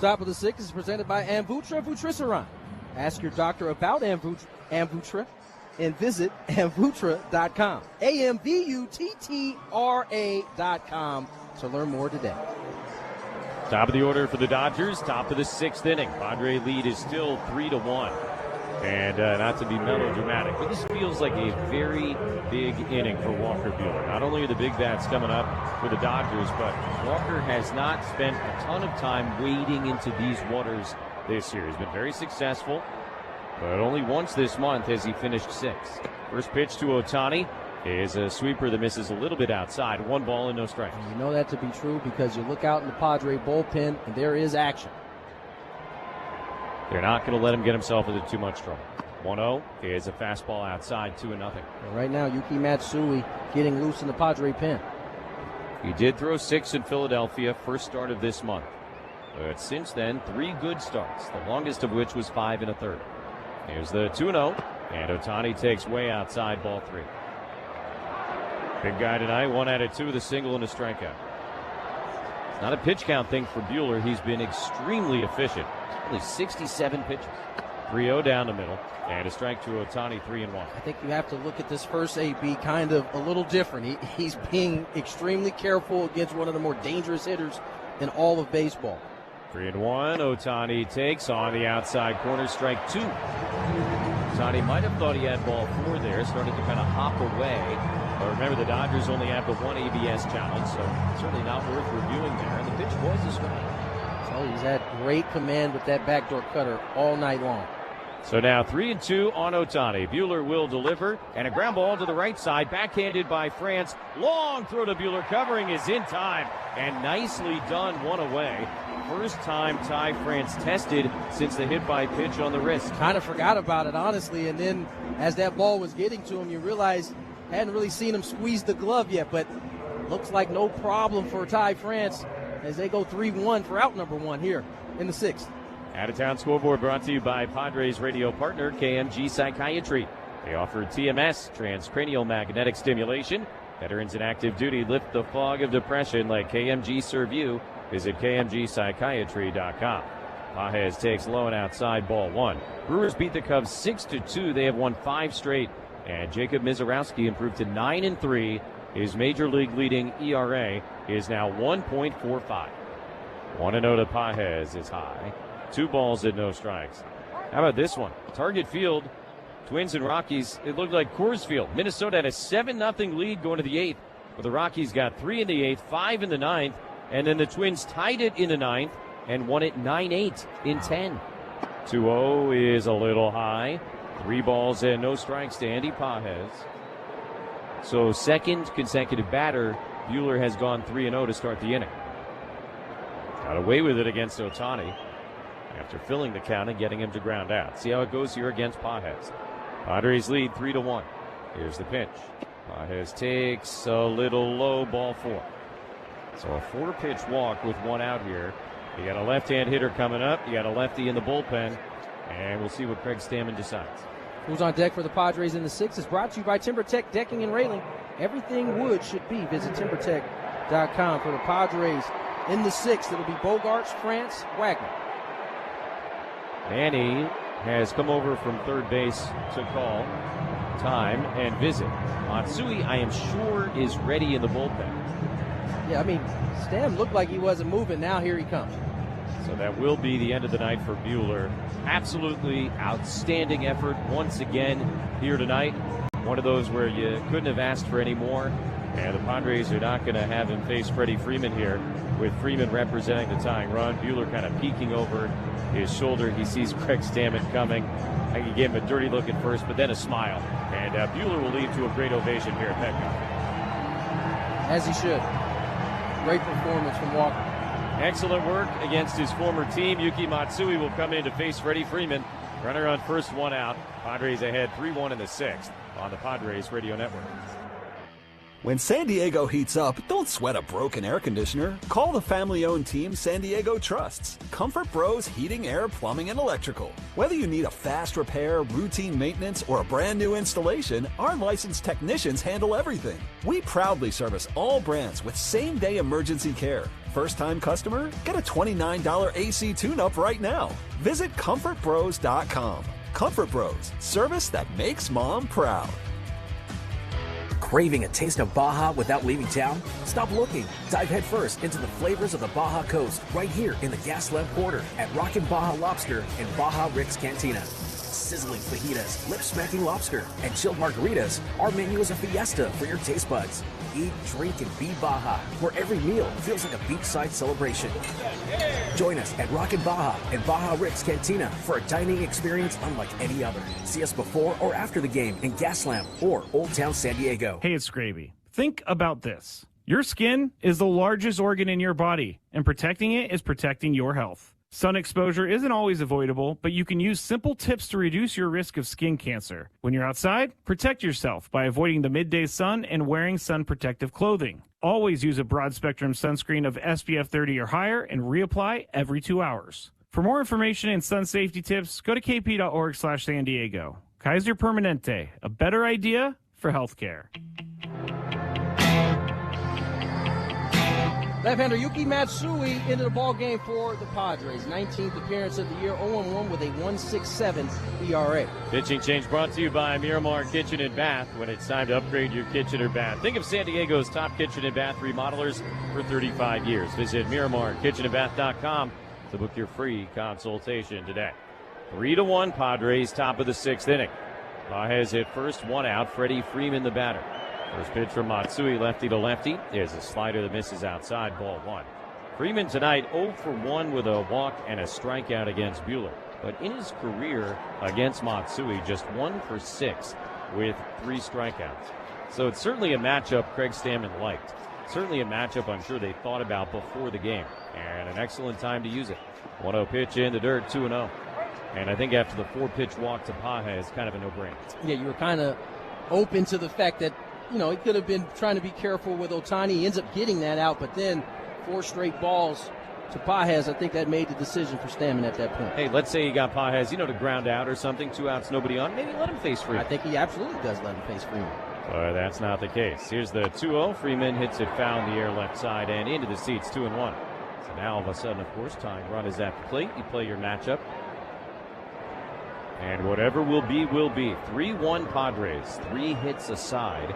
Top of the 6 is presented by Amvuttra Vutrisiran. Ask your doctor about Amvuttra and visit Amvuttra.com. AMVUTTRA.com to learn more today. Top of the order for the Dodgers, top of the 6th inning. Padre lead is still 3-1. And not to be melodramatic, but this feels like a very big inning for Walker Buehler. Not only are the big bats coming up for the Dodgers, but Walker has not spent a ton of time wading into these waters this year. He's been very successful, but only once this month has he finished 6th. First pitch to Ohtani is a sweeper that misses a little bit outside. 1 ball and no strikes. You know that to be true because you look out in the Padre bullpen and there is action. They're not going to let him get himself into too much trouble. 1-0 is a fastball outside, 2-0. Right now, Yuki Matsui getting loose in the Padre pen. He did throw 6 in Philadelphia, first start of this month. But since then, 3 good starts, the longest of which was 5 1/3. Here's the 2-0, and Ohtani takes way outside, ball 3. Big guy tonight, 1 out of 2 with a single and a strikeout. It's not a pitch count thing for Buehler. He's been extremely efficient. Only 67 pitches. 3-0 down the middle, and a strike to Ohtani, 3-1. I think you have to look at this first AB kind of a little different. He's being extremely careful against one of the more dangerous hitters in all of baseball. 3-1. Ohtani takes on the outside corner, strike 2. Ohtani might have thought he had ball 4 there, started to kind of hop away. But remember, the Dodgers only have the 1 ABS challenge, so certainly not worth reviewing there. And the pitch was a strike. So he's had great command with that backdoor cutter all night long. So now 3-2 on Ohtani. Buehler will deliver, and a ground ball to the right side, backhanded by France. Long throw to Buehler, covering is in time, and nicely done, one away. First time Ty France tested since the hit by pitch on the wrist. Kind of forgot about it, honestly, and then as that ball was getting to him, you realize hadn't really seen him squeeze the glove yet, but looks like no problem for Ty France as they go 3-1 for out number 1 here in the 6th. Out-of-town scoreboard brought to you by Padres radio partner KMG Psychiatry. They offer TMS, transcranial magnetic stimulation. Veterans in active duty lift the fog of depression like KMG serve you. Visit KMGpsychiatry.com. Pages takes low and outside, ball 1. Brewers beat the Cubs 6-2. They have won 5 straight. And Jacob Mizorowski improved to 9-3. His major league leading ERA is now 1.45. 1-0 to Pages is high. 2 balls and no strikes. How about this one? Target Field, Twins and Rockies. It looked like Coors Field. Minnesota had a 7-0 lead going to the 8th. But the Rockies got 3 in the 8th, 5 in the 9th. And then the Twins tied it in the 9th and won it 9-8 in 10. 2-0 is a little high. 3 balls and no strikes to Andy Pages. So second consecutive batter, Buehler has gone 3-0 to start the inning. Got away with it against Ohtani after filling the count and getting him to ground out. See how it goes here against Pages. Padres lead 3-1. Here's the pitch. Pages takes a little low, ball 4. So a 4-pitch walk with 1 out here. You got a left-hand hitter coming up. You got a lefty in the bullpen. And we'll see what Craig Stammen decides. Who's on deck for the Padres in the 6th is brought to you by TimberTech Decking and Railing. Everything wood should be. Visit TimberTech.com for the Padres in the 6th. It'll be Bogarts, France, Wagner. Manny has come over from third base to call time and visit. Matsui, I am sure, is ready in the bullpen. Yeah, I mean, Stam looked like he wasn't moving. Now here he comes. So that will be the end of the night for Buehler. Absolutely outstanding effort once again here tonight. One of those where you couldn't have asked for any more. And the Padres are not going to have him face Freddie Freeman here, with Freeman representing the tying run. Buehler kind of peeking over his shoulder. He sees Craig Stammen coming. I think he gave him a dirty look at first, but then a smile. And Buehler will lead to a great ovation here at Petco. As he should. Great performance from Walker. Excellent work against his former team. Yuki Matsui will come in to face Freddie Freeman. Runner on first, 1 out. Padres ahead 3-1 in the 6th on the Padres Radio Network. When San Diego heats up, don't sweat a broken air conditioner. Call the family-owned team San Diego trusts. Comfort Bros Heating, Air, Plumbing, and Electrical. Whether you need a fast repair, routine maintenance, or a brand new installation, our licensed technicians handle everything. We proudly service all brands with same-day emergency care. First-time customer? Get a $29 AC tune-up right now. Visit ComfortBros.com. Comfort Bros, service that makes mom proud. Craving a taste of Baja without leaving town? Stop looking. Dive headfirst into the flavors of the Baja Coast right here in the Gaslamp Quarter at Rockin' Baja Lobster and Baja Rick's Cantina. Sizzling fajitas, lip-smacking lobster, and chilled margaritas, our menu is a fiesta for your taste buds. Eat, drink, and be Baja, where every meal feels like a beachside celebration. Join us at Rockin' Baja and Baja Rick's Cantina for a dining experience unlike any other. See us before or after the game in Gaslamp or Old Town San Diego. Hey, it's Gravy. Think about this. Your skin is the largest organ in your body, and protecting it is protecting your health. Sun exposure isn't always avoidable, but you can use simple tips to reduce your risk of skin cancer. When you're outside, protect yourself by avoiding the midday sun and wearing sun protective clothing. Always use a broad-spectrum sunscreen of SPF 30 or higher and reapply every 2 hours. For more information and sun safety tips, go to kp.org/San Diego. Kaiser Permanente, a better idea for healthcare. Left-hander Yuki Matsui into the ball game for the Padres. 19th appearance of the year, 0-1 with a 1.67 ERA. Pitching change brought to you by Miramar Kitchen and Bath. When it's time to upgrade your kitchen or bath, think of San Diego's top kitchen and bath remodelers for 35 years. Visit MiramarKitchenandBath.com to book your free consultation today. 3-1 Padres, top of the 6th inning. Pages hit first, one out. Freddie Freeman, the batter. First pitch from Matsui, lefty to lefty. There's a slider that misses outside, ball 1. Freeman tonight 0 for 1 with a walk and a strikeout against Buehler. But in his career against Matsui, just 1 for 6 with 3 strikeouts. So it's certainly a matchup Craig Stammen liked. Certainly a matchup I'm sure they thought about before the game. And an excellent time to use it. 1-0 pitch in the dirt, 2-0. And I think after the 4-pitch walk to Pages, kind of a no-brainer. Yeah, you were kind of open to the fact that, he could have been trying to be careful with Ohtani. He ends up getting that out, but then 4 straight balls to Pages. I think that made the decision for Stammen at that point. Hey, let's say you got Pages, to ground out or something, 2 outs, nobody on. Maybe let him face Freeman. I think he absolutely does let him face Freeman. But that's not the case. Here's the 2-0. Freeman hits it foul in the air left side and into the seats, 2-1. So now all of a sudden, of course, tying run is at the plate. You play your matchup. And whatever will be, will be. 3-1 Padres, 3 hits aside.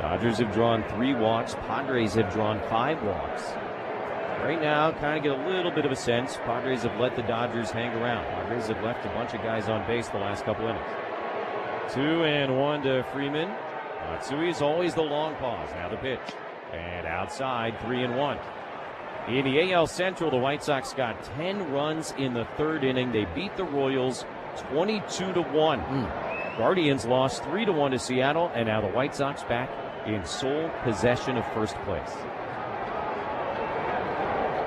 Dodgers have drawn 3 walks. Padres have drawn 5 walks. Right now, kind of get a little bit of a sense. Padres have let the Dodgers hang around. Padres have left a bunch of guys on base the last couple innings. 2-1 to Freeman. Matsui is always the long pause. Now the pitch. And outside, 3-1. In the AL Central, the White Sox got 10 runs in the 3rd inning. They beat the Royals 22-1. Guardians lost 3-1 to Seattle, and now the White Sox back in sole possession of first place.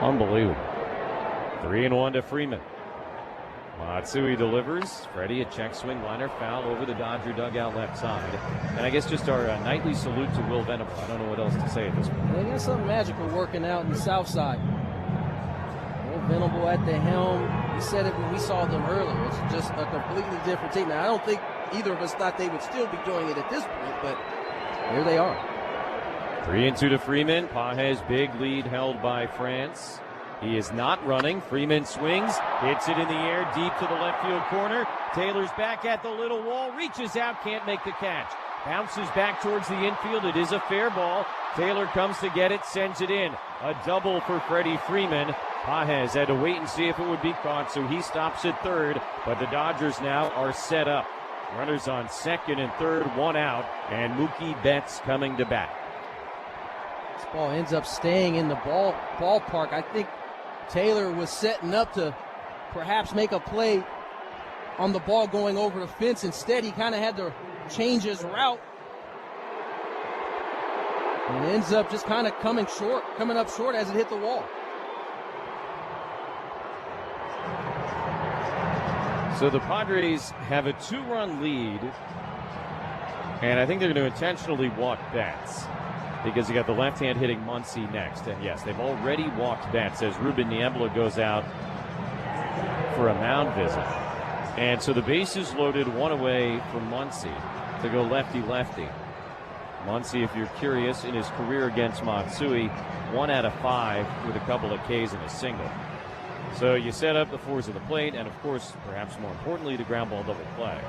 Unbelievable. 3-1 to Freeman. Matsui delivers. Freddie, a check swing liner, foul over the Dodger dugout left side. And I guess just our nightly salute to Will Venable. I don't know what else to say at this point. They got something magical working out in the South Side. Will Venable at the helm. We said it when we saw them earlier. It's just a completely different team. Now, I don't think either of us thought they would still be doing it at this point, but here they are. 3-2 to Freeman. Pages, big lead held by France. He is not running. Freeman swings, hits it in the air deep to the left field corner. Taylor's back at the little wall, reaches out, can't make the catch. Bounces back towards the infield. It is a fair ball. Taylor comes to get it, sends it in. A double for Freddie Freeman. Pages had to wait and see if it would be caught, so he stops at 3rd. But the Dodgers now are set up. Runners on 2nd and 3rd, 1 out, and Mookie Betts coming to bat. This ball ends up staying in the ballpark. I think Taylor was setting up to perhaps make a play on the ball going over the fence. Instead, he kind of had to change his route. And ends up just kind of coming up short as it hit the wall. So the Padres have a 2-run lead, and I think they're going to intentionally walk Betts because you got the left-hand hitting Muncy next. And yes, they've already walked Betts as Ruben Niebla goes out for a mound visit. And so the bases loaded, 1 away from Muncy to go lefty-lefty. Muncy, if you're curious, in his career against Matsui, 1 out of 5 with a couple of Ks and a single. So you set up the 4s of the plate, and of course, perhaps more importantly, the ground ball double play.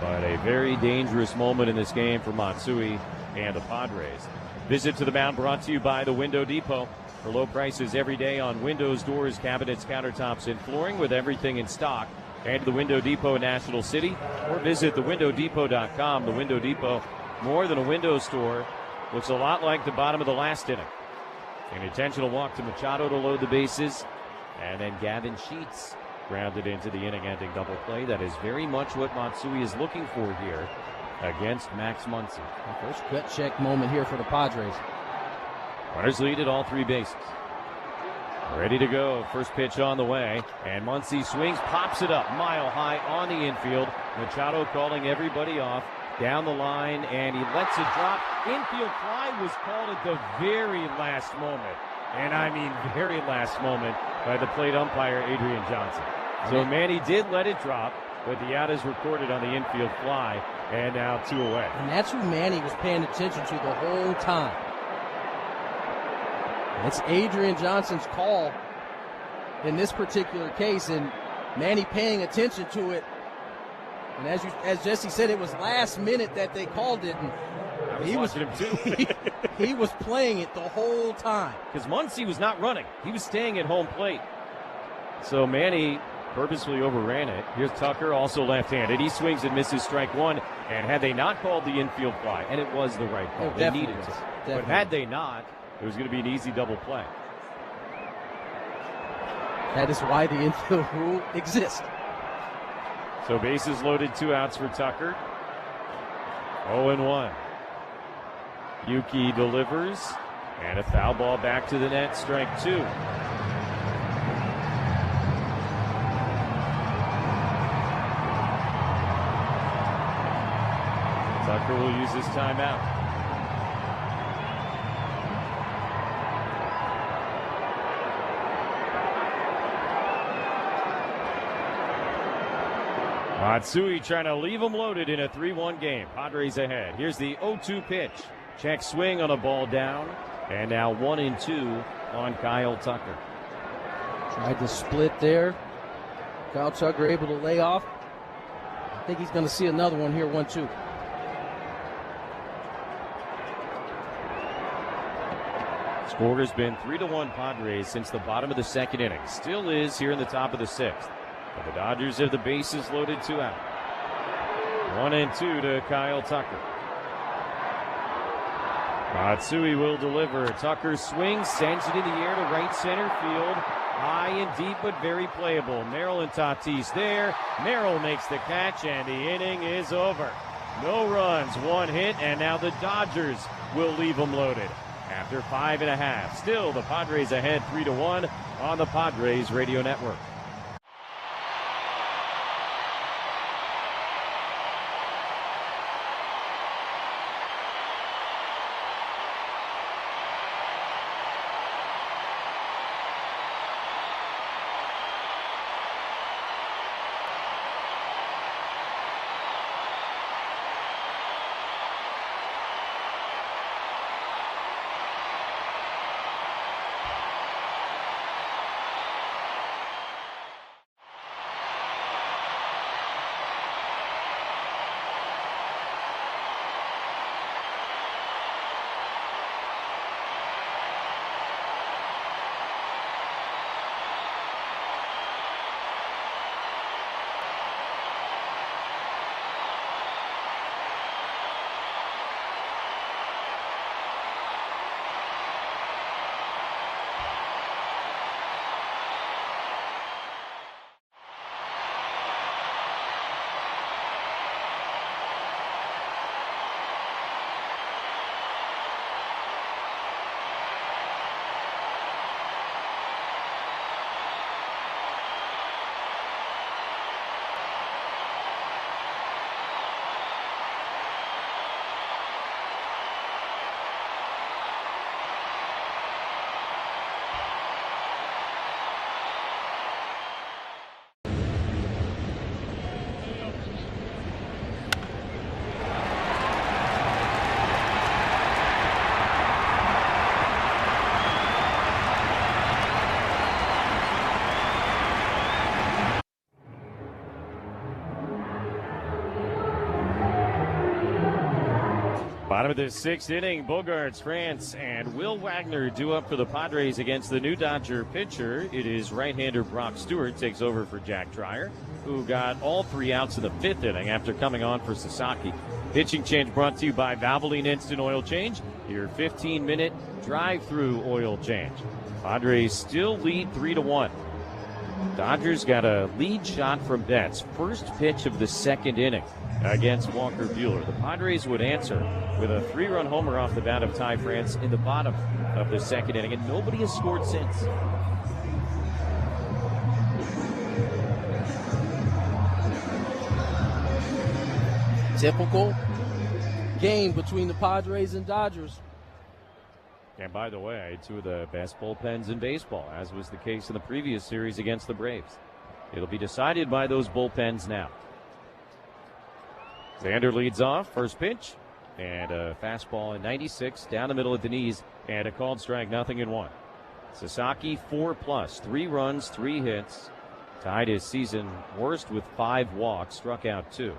But a very dangerous moment in this game for Matsui and the Padres. Visit to the mound brought to you by the Window Depot. For low prices every day on windows, doors, cabinets, countertops, and flooring with everything in stock. And the Window Depot in National City, or visit thewindowdepot.com. The Window Depot, more than a window store, looks a lot like the bottom of the last inning. An intentional walk to Machado to load the bases. And then Gavin Sheets grounded into the inning-ending double play. That is very much what Matsui is looking for here against Max Muncy. First gut check moment here for the Padres. Runners lead at all 3 bases. Ready to go. First pitch on the way. And Muncy swings, pops it up mile high on the infield. Machado calling everybody off down the line, and he lets it drop. Infield fly was called at the very last moment. And I mean very last moment by the plate umpire, Adrian Johnson. So Manny did let it drop, but the out is recorded on the infield fly, and now 2 away. And that's who Manny was paying attention to the whole time. It's Adrian Johnson's call in this particular case, and Manny paying attention to it. And as Jesse said, it was last minute that they called it. And he was him too. He was playing it the whole time. Because Muncy was not running. He was staying at home plate. So Manny purposefully overran it. Here's Tucker, also left-handed. He swings and misses strike one. And had they not called the infield fly, and it was the right call, they needed to. But had they not, it was going to be an easy double play. That is why the infield rule exists. So bases loaded, 2 outs for Tucker. 0-1. Yuki delivers, and a foul ball back to the net, strike 2. Tucker will use his timeout. Matsui trying to leave him loaded in a 3-1 game. Padres ahead. Here's the 0-2 pitch. Check swing on a ball down. And now 1-2 on Kyle Tucker. Tried to split there. Kyle Tucker able to lay off. I think he's going to see another one here, 1-2. Score has been 3-1 Padres since the bottom of the second inning. Still is here in the top of the sixth. But the Dodgers have the bases loaded, 2 out. 1-2 to Kyle Tucker. Matsui will deliver. Tucker swings, sends it in the air to right center field. High and deep, but very playable. Merrill and Tatis there. Merrill makes the catch, and the inning is over. No runs, 1 hit, and now the Dodgers will leave them loaded. After 5.5, still the Padres ahead 3-1 on the Padres Radio Network. Bottom of the sixth inning, Bogarts, France, and Will Wagner due up for the Padres against the new Dodger pitcher. It is right-hander Brock Stewart takes over for Jack Dreyer, who got all 3 outs in the 5th inning after coming on for Sasaki. Pitching change brought to you by Valvoline Instant Oil Change, your 15-minute drive-through oil change. Padres still lead 3-1. Dodgers got a lead shot from Betts. First pitch of the 2nd inning against Walker Buehler. The Padres would answer with a 3-run homer off the bat of Ty France in the bottom of the 2nd inning, and nobody has scored since. Typical game between the Padres and Dodgers. And by the way, 2 of the best bullpens in baseball, as was the case in the previous series against the Braves. It'll be decided by those bullpens now. Xander leads off, first pitch, and a fastball at 96, down the middle at the knees, and a called strike, 0-1. Sasaki 4+, 3 runs, 3 hits, tied his season worst with 5 walks, struck out 2.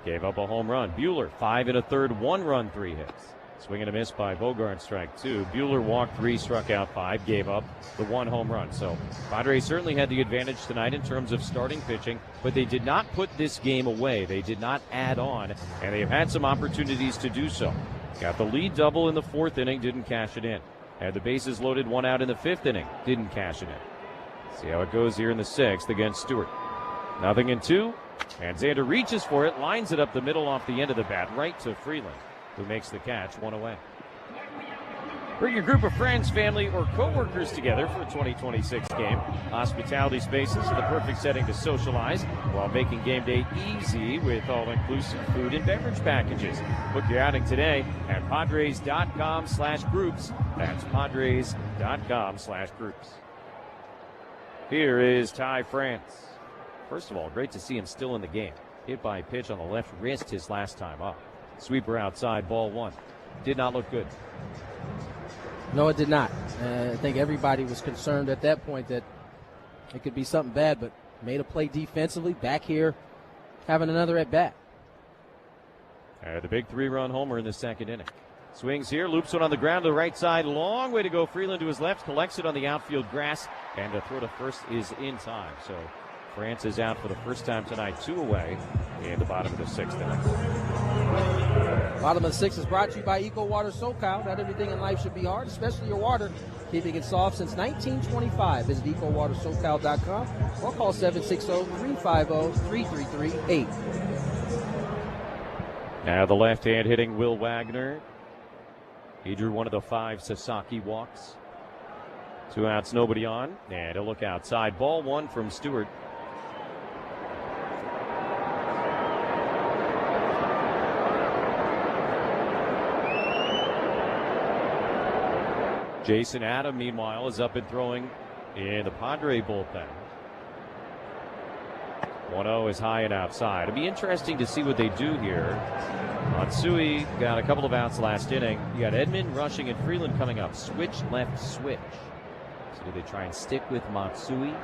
Gave up a home run. Buehler, 5 1/3, 1 run, 3 hits. Swing and a miss by Bogart, strike 2. Buehler walked 3, struck out 5, gave up the 1 home run. So Padres certainly had the advantage tonight in terms of starting pitching, but they did not put this game away. They did not add on, and they have had some opportunities to do so. Got the lead double in the 4th inning, didn't cash it in. Had the bases loaded, 1 out in the 5th inning, didn't cash it in. See how it goes here in the 6th against Stewart. 0-2, and Xander reaches for it, lines it up the middle off the end of the bat, right to Freeland, who makes the catch, 1 away. Bring your group of friends, family, or co-workers together for a 2026 game. Hospitality spaces are the perfect setting to socialize while making game day easy with all-inclusive food and beverage packages. Book your outing today at Padres.com/groups. That's Padres.com/groups. Here is Ty France. First of all, great to see him still in the game. Hit by a pitch on the left wrist his last time up. Sweeper outside, ball 1. Did not look good. No, it did not. I think everybody was concerned at that point that it could be something bad, but made a play defensively. Back here, having another at-bat. The big 3-run homer in the 2nd inning. Swings here, loops one on the ground to the right side. Long way to go. Freeland to his left, collects it on the outfield grass, and the throw to first is in time. So France is out for the first time tonight, 2 away in the bottom of the 6th inning. Bottom of the 6th is brought to you by Eco Water SoCal. Not everything in life should be hard, especially your water. Keeping it soft since 1925. Visit EcoWaterSoCal.com or call 760-350-3338. Now the left-hand hitting Will Wagner. He drew one of the 5 Sasaki walks. 2 outs, nobody on. And he'll look outside. Ball 1 from Stewart. Jason Adam, meanwhile, is up and throwing in the Padre bullpen. 1-0 is high and outside. It'll be interesting to see what they do here. Matsui got a couple of outs last inning. You got Edman, Rushing, and Freeland coming up. Switch, left, switch. So do they try and stick with Matsui?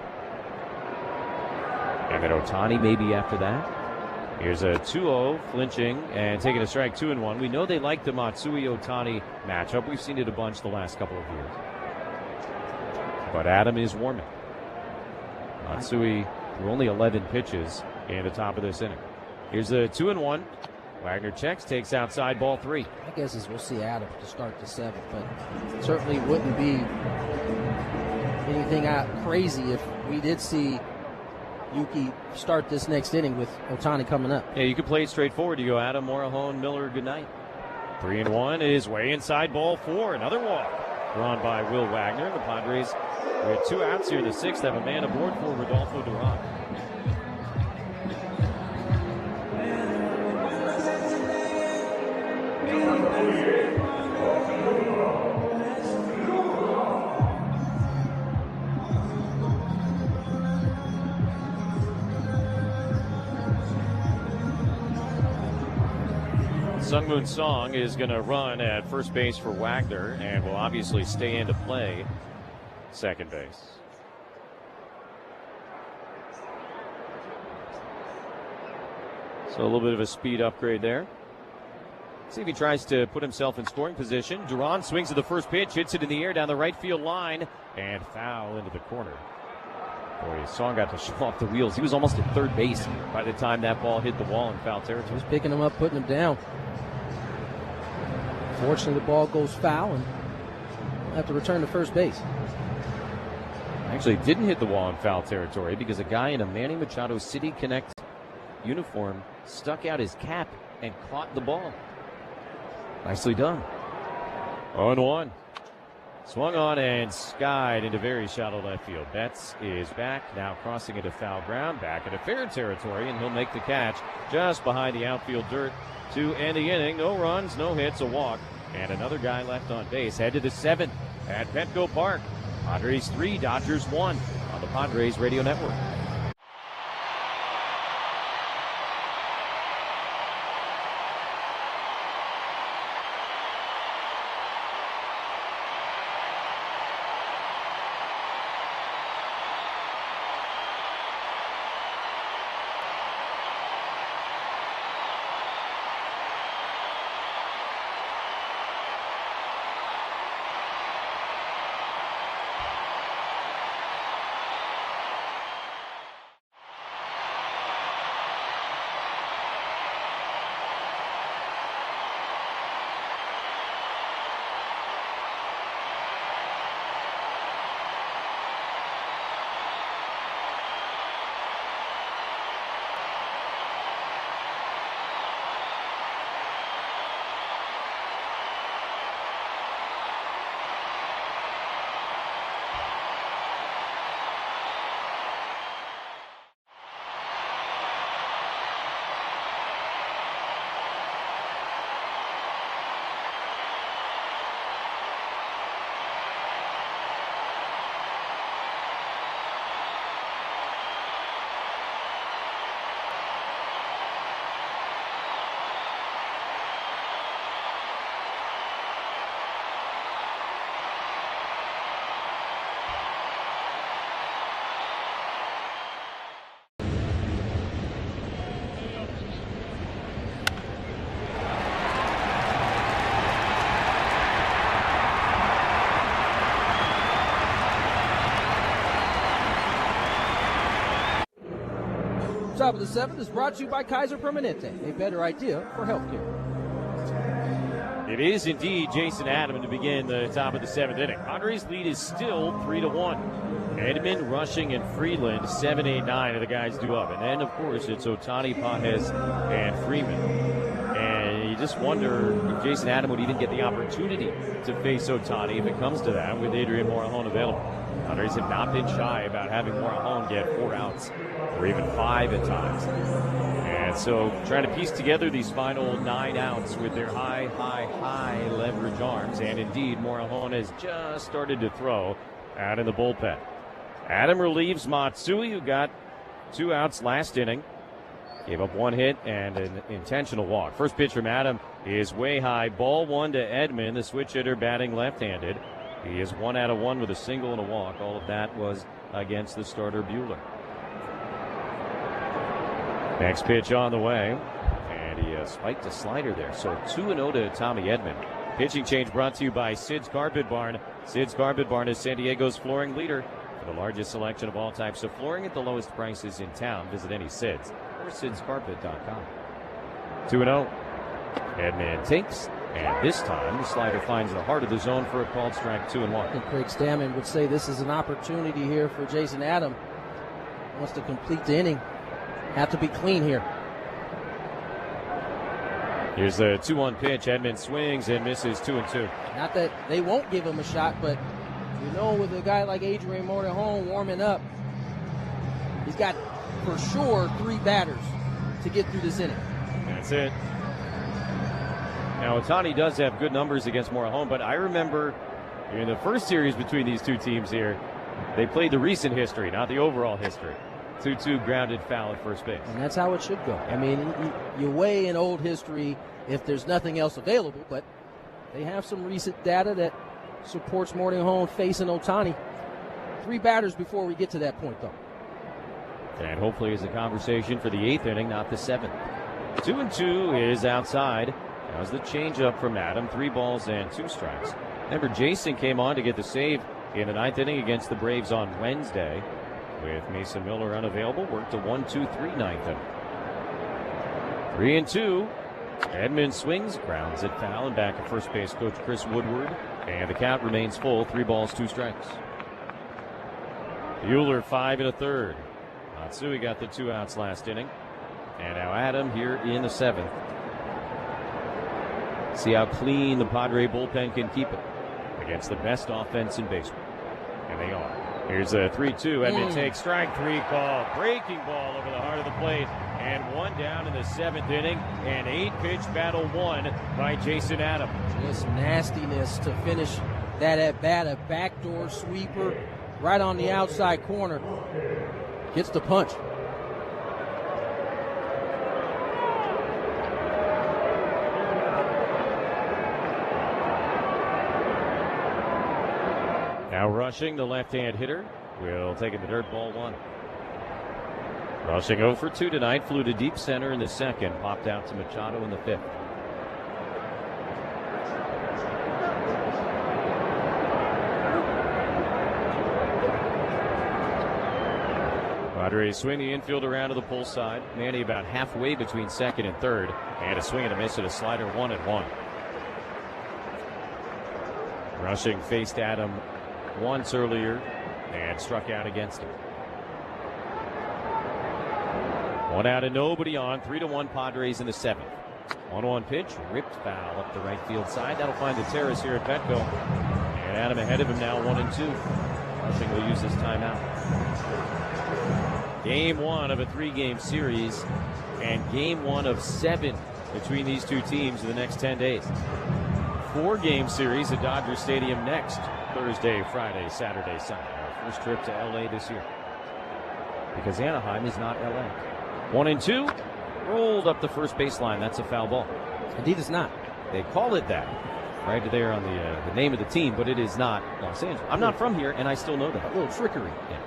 And then Ohtani maybe after that. Here's a 2-0, flinching and taking a strike, 2-1. We know they like the Matsui-Ohtani matchup. We've seen it a bunch the last couple of years. But Adam is warming. Matsui threw only 11 pitches in the top of this inning. Here's a 2-1. Wagner checks, takes outside, ball 3. My guess is we'll see Adam to start the 7th, but certainly wouldn't be anything crazy if we did see Yuki start this next inning with Ohtani coming up. Yeah, you could play it straightforward. You go Adam, Morejon, Miller, good night. 3-1 is way inside, ball 4. Another walk drawn by Will Wagner. The Padres with 2 outs here in the 6th have a man aboard for Rodolfo Duran. Sungmoon Song is going to run at first base for Wagner and will obviously stay into play second base. So a little bit of a speed upgrade there. See if he tries to put himself in scoring position. Duran swings at the first pitch, hits it in the air down the right field line, and foul into the corner. Boy, Song got to show off the wheels. He was almost at third base by the time that ball hit the wall in foul territory. Just picking him up, putting him down. Fortunately, the ball goes foul, and we'll have to return to first base. Actually, didn't hit the wall in foul territory because a guy in a Manny Machado City Connect uniform stuck out his cap and caught the ball. Nicely done. 0-1. Swung on and skied into very shallow left field. Betts is back, now crossing into foul ground, back into fair territory, and he'll make the catch just behind the outfield dirt to end the inning. No runs, no hits, a walk, and another guy left on base. Head to the 7th at Petco Park. Padres 3, Dodgers 1 on the Padres Radio Network. top of the 7th is brought to you by Kaiser Permanente, a better idea for healthcare. It is indeed Jason Adam to begin the top of the 7th inning. Padres' lead is still 3-1. Edman, Rushing, and Freeland, 7, 8, 9 are the guys due up. And then, of course, it's Ohtani, Pages, and Freeman. And you just wonder if Jason Adam would even get the opportunity to face Ohtani if it comes to that with Adrian Morejon available. Padres have not been shy about having Morejon get 4 outs or even 5 at times. And so trying to piece together these final 9 outs with their high leverage arms. And indeed, Morejon has just started to throw out in the bullpen. Adam relieves Matsui, who got 2 outs last inning. Gave up 1 hit and an intentional walk. First pitch from Adam is way high. Ball 1 to Edman, the switch hitter batting left-handed. He is 1 out of 1 with a single and a walk. All of that was against the starter Buehler. Next pitch on the way. And he spiked a slider there. So 2-0 to Tommy Edman. Pitching change brought to you by Sid's Carpet Barn. Sid's Carpet Barn is San Diego's flooring leader. For the largest selection of all types of flooring at the lowest prices in town, visit any Sid's or sidscarpet.com. 2-0. Edman takes, and this time the slider finds the heart of the zone for a called strike, 2-1. I think Craig Stammen would say this is an opportunity here for Jason Adam. Wants to complete the inning. Have to be clean here. Here's the 2-1 pitch. Edman swings and misses, 2-2. Not that they won't give him a shot, but you know, with a guy like Adrian Morejon warming up, he's got for sure 3 batters to get through this inning. That's it. Now, Ohtani does have good numbers against Morejon, but I remember in the first series between these two teams here, they played the recent history, not the overall history. 2-2 grounded foul at first base. And that's how it should go. I mean, you weigh in old history if there's nothing else available, but they have some recent data that supports Morejon facing Ohtani. 3 batters before we get to that point, though. And hopefully it's a conversation for the 8th inning, not the 7th. 2-2 is outside. That was the changeup from Adam. 3 balls and 2 strikes. Remember, Jason came on to get the save in the 9th inning against the Braves on Wednesday. With Mason Miller unavailable, worked a 1-2-3 9th inning. 3-2. Edman swings, grounds it foul, and back at first base, Coach Chris Woodward. And the count remains full, 3 balls, 2 strikes. Buehler 5 1/3. Matsui got the 2 outs last inning. And now Adam here in the 7th. See how clean the Padre bullpen can keep it against the best offense in baseball. And they are. Here's a 3-2. Edman takes strike 3 call. Breaking ball over the heart of the plate. And 1 down in the 7th inning. An 8-pitch battle won by Jason Adam. Just nastiness to finish that at bat. A backdoor sweeper right on the outside corner. Gets the punch. Now Rushing, the left-hand hitter, will take it to dirt, ball 1. Rushing 0 for 2 tonight, flew to deep center in the 2nd, popped out to Machado in the 5th. Padres swing the infield around to the pull side. Manny about halfway between 2nd and 3rd, and a swing and a miss at a slider, 1-1. Rushing faced Adam once earlier and struck out against him. 1 out and nobody on. 3-1 Padres in the 7th. 1-1 pitch, ripped foul up the right field side. That'll find the terrace here at Petco. And Adam ahead of him now, 1-2. Rushing will use his timeout. Game 1 of a 3-game series and game 1 of 7 between these two teams in the next 10 days. 4-game series at Dodger Stadium next Thursday, Friday, Saturday, Sunday. Our first trip to LA this year, because Anaheim is not LA. 1-2, rolled up the first baseline. That's a foul ball. Indeed, it's not. They call it that right there on the name of the team, but it is not Los Angeles. I'm not from here, and I still know that. A little trickery. Yeah.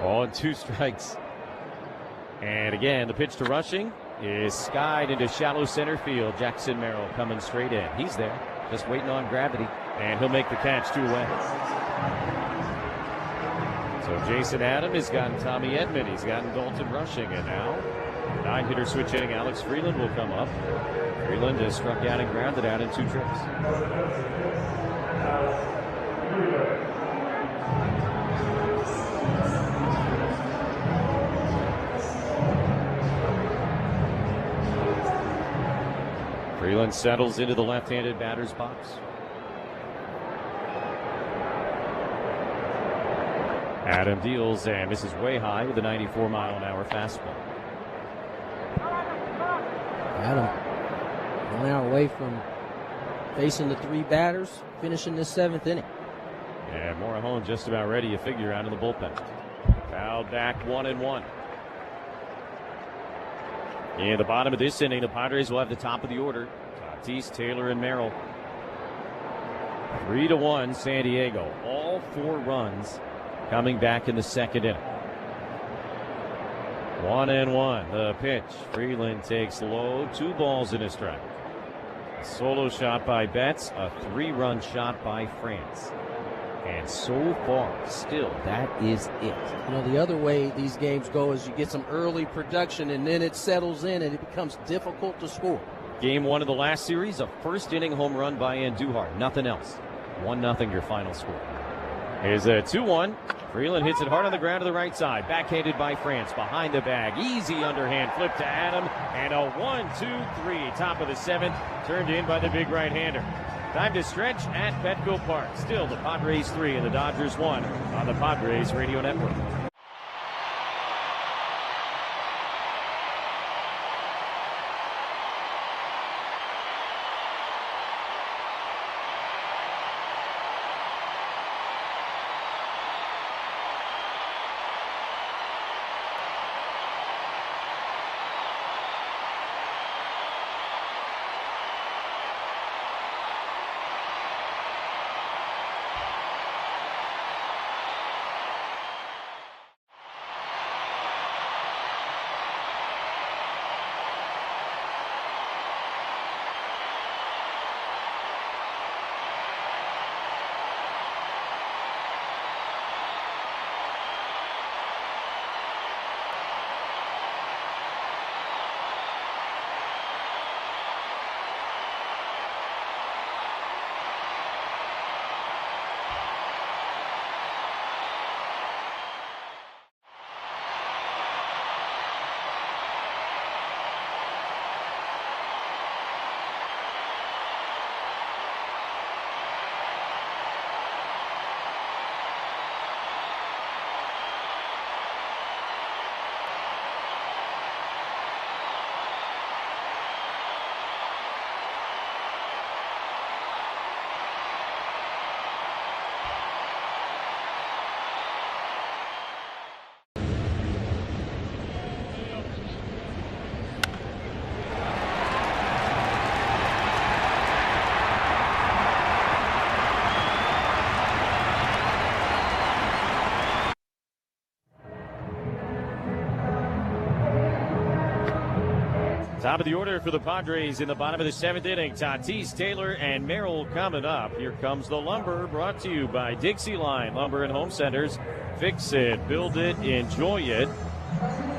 Ball and 2 strikes. And again, the pitch to Rushing is skied into shallow center field. Jackson Merrill coming straight in. He's there, just waiting on gravity, and he'll make the catch 2 away. So Jason Adam has gotten Tommy Edman. He's gotten Dalton Rushing, and now 9-hitter switch hitting Alex Freeland will come up. Freeland has struck out and grounded out in 2 trips. Freeland settles into the left-handed batter's box. Adam deals and misses way high with a 94-mile-an-hour fastball. Adam going out away from facing the 3 batters, finishing this 7th inning. And Morejon just about ready, you figure, out of the bullpen. Fouled back 1-1. In the bottom of this inning, the Padres will have the top of the order. Tatis, Taylor, and Merrill. 3-1 San Diego. All 4 runs coming back in the 2nd inning. 1-1. The pitch. Freeland takes low. 2 balls and a strike. A solo shot by Betts. A 3-run shot by France. And so far, still, that is it. You know, the other way these games go is you get some early production and then it settles in and it becomes difficult to score. Game 1 of the last series, a first-inning home run by Andujar. Nothing else. 1-0 your final score. Here's a 2-1. Freeland hits it hard on the ground to the right side. Backhanded by France. Behind the bag. Easy underhand flip to Adam. And a 1-2-3. Top of the 7th. Turned in by the big right-hander. Time to stretch at Petco Park. Still the Padres 3 and the Dodgers 1 on the Padres Radio Network. Top of the order for the Padres in the bottom of the 7th inning. Tatis, Taylor, and Merrill coming up. Here comes the Lumber, brought to you by Dixie Line Lumber and Home Centers. Fix it, build it, enjoy it.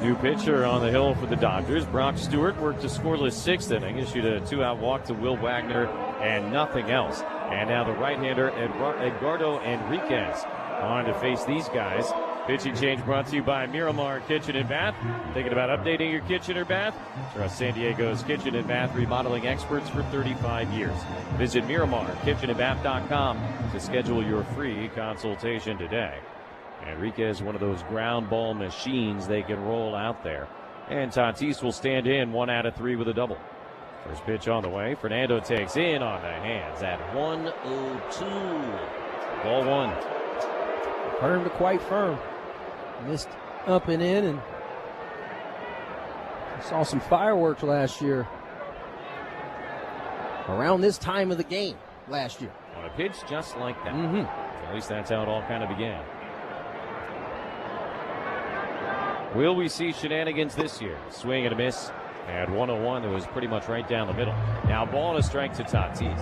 New pitcher on the hill for the Dodgers. Brock Stewart worked a scoreless 6th inning, issued a 2-out walk to Will Wagner and nothing else. And now the right-hander Edgardo Enriquez on to face these guys. Pitching change brought to you by Miramar Kitchen and Bath. Thinking about updating your kitchen or bath? Trust San Diego's kitchen and bath remodeling experts for 35 years. Visit MiramarKitchenandBath.com to schedule your free consultation today. Enriquez, one of those ground ball machines they can roll out there. And Tatis will stand in 1 out of 3 with a double. First pitch on the way. Fernando takes in on the hands at 1-0-2. Ball 1. Firm to quite firm. Missed up and in, and saw some fireworks last year around this time of the game last year. On a pitch just like that. At least that's how it all kind of began. Will we see shenanigans this year? Swing and a miss. And 101 that was pretty much right down the middle. Now ball and a strike to Tatis.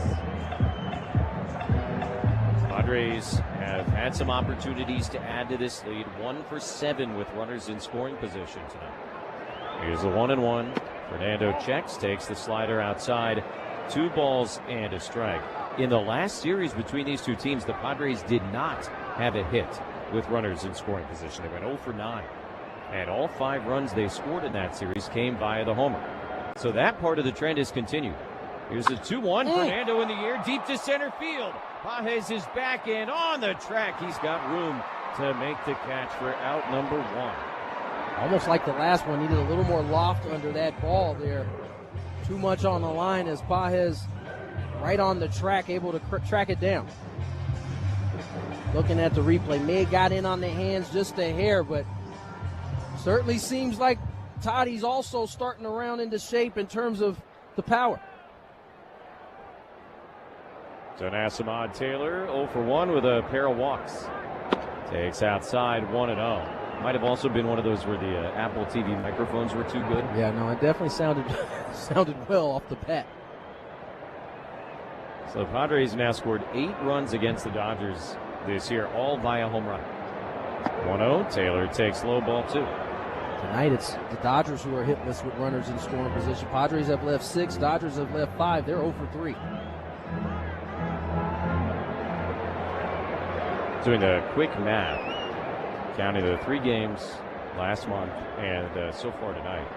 Padres have had some opportunities to add to this lead. 1 for 7 with runners in scoring position tonight. Here's the 1-1. Fernando checks, takes the slider outside. 2 balls and a strike. In the last series between these two teams, the Padres did not have a hit with runners in scoring position. They went 0 for 9. And all 5 runs they scored in that series came via the homer. So that part of the trend has continued. Here's a 2-1. Fernando in the air, deep to center field. Pages is back and on the track. He's got room to make the catch for out number 1. Almost like the last one, needed a little more loft under that ball there. Too much on the line as Pages right on the track, able to track it down. Looking at the replay, may have got in on the hands just a hair, but certainly seems like Toddy's also starting to round into shape in terms of the power. So Nasamad Taylor 0 for 1 with a pair of walks. Takes outside 1-0. Might have also been one of those where the Apple TV microphones were too good. Yeah, no, it definitely sounded well off the bat. So the Padres now scored 8 runs against the Dodgers this year, all via home run. 1-0. Taylor takes low ball 2. Tonight it's the Dodgers who are hitless with runners in scoring position. Padres have left 6. Dodgers have left 5. They're 0 for 3. Doing the quick math, counting the 3 games last month and so far tonight.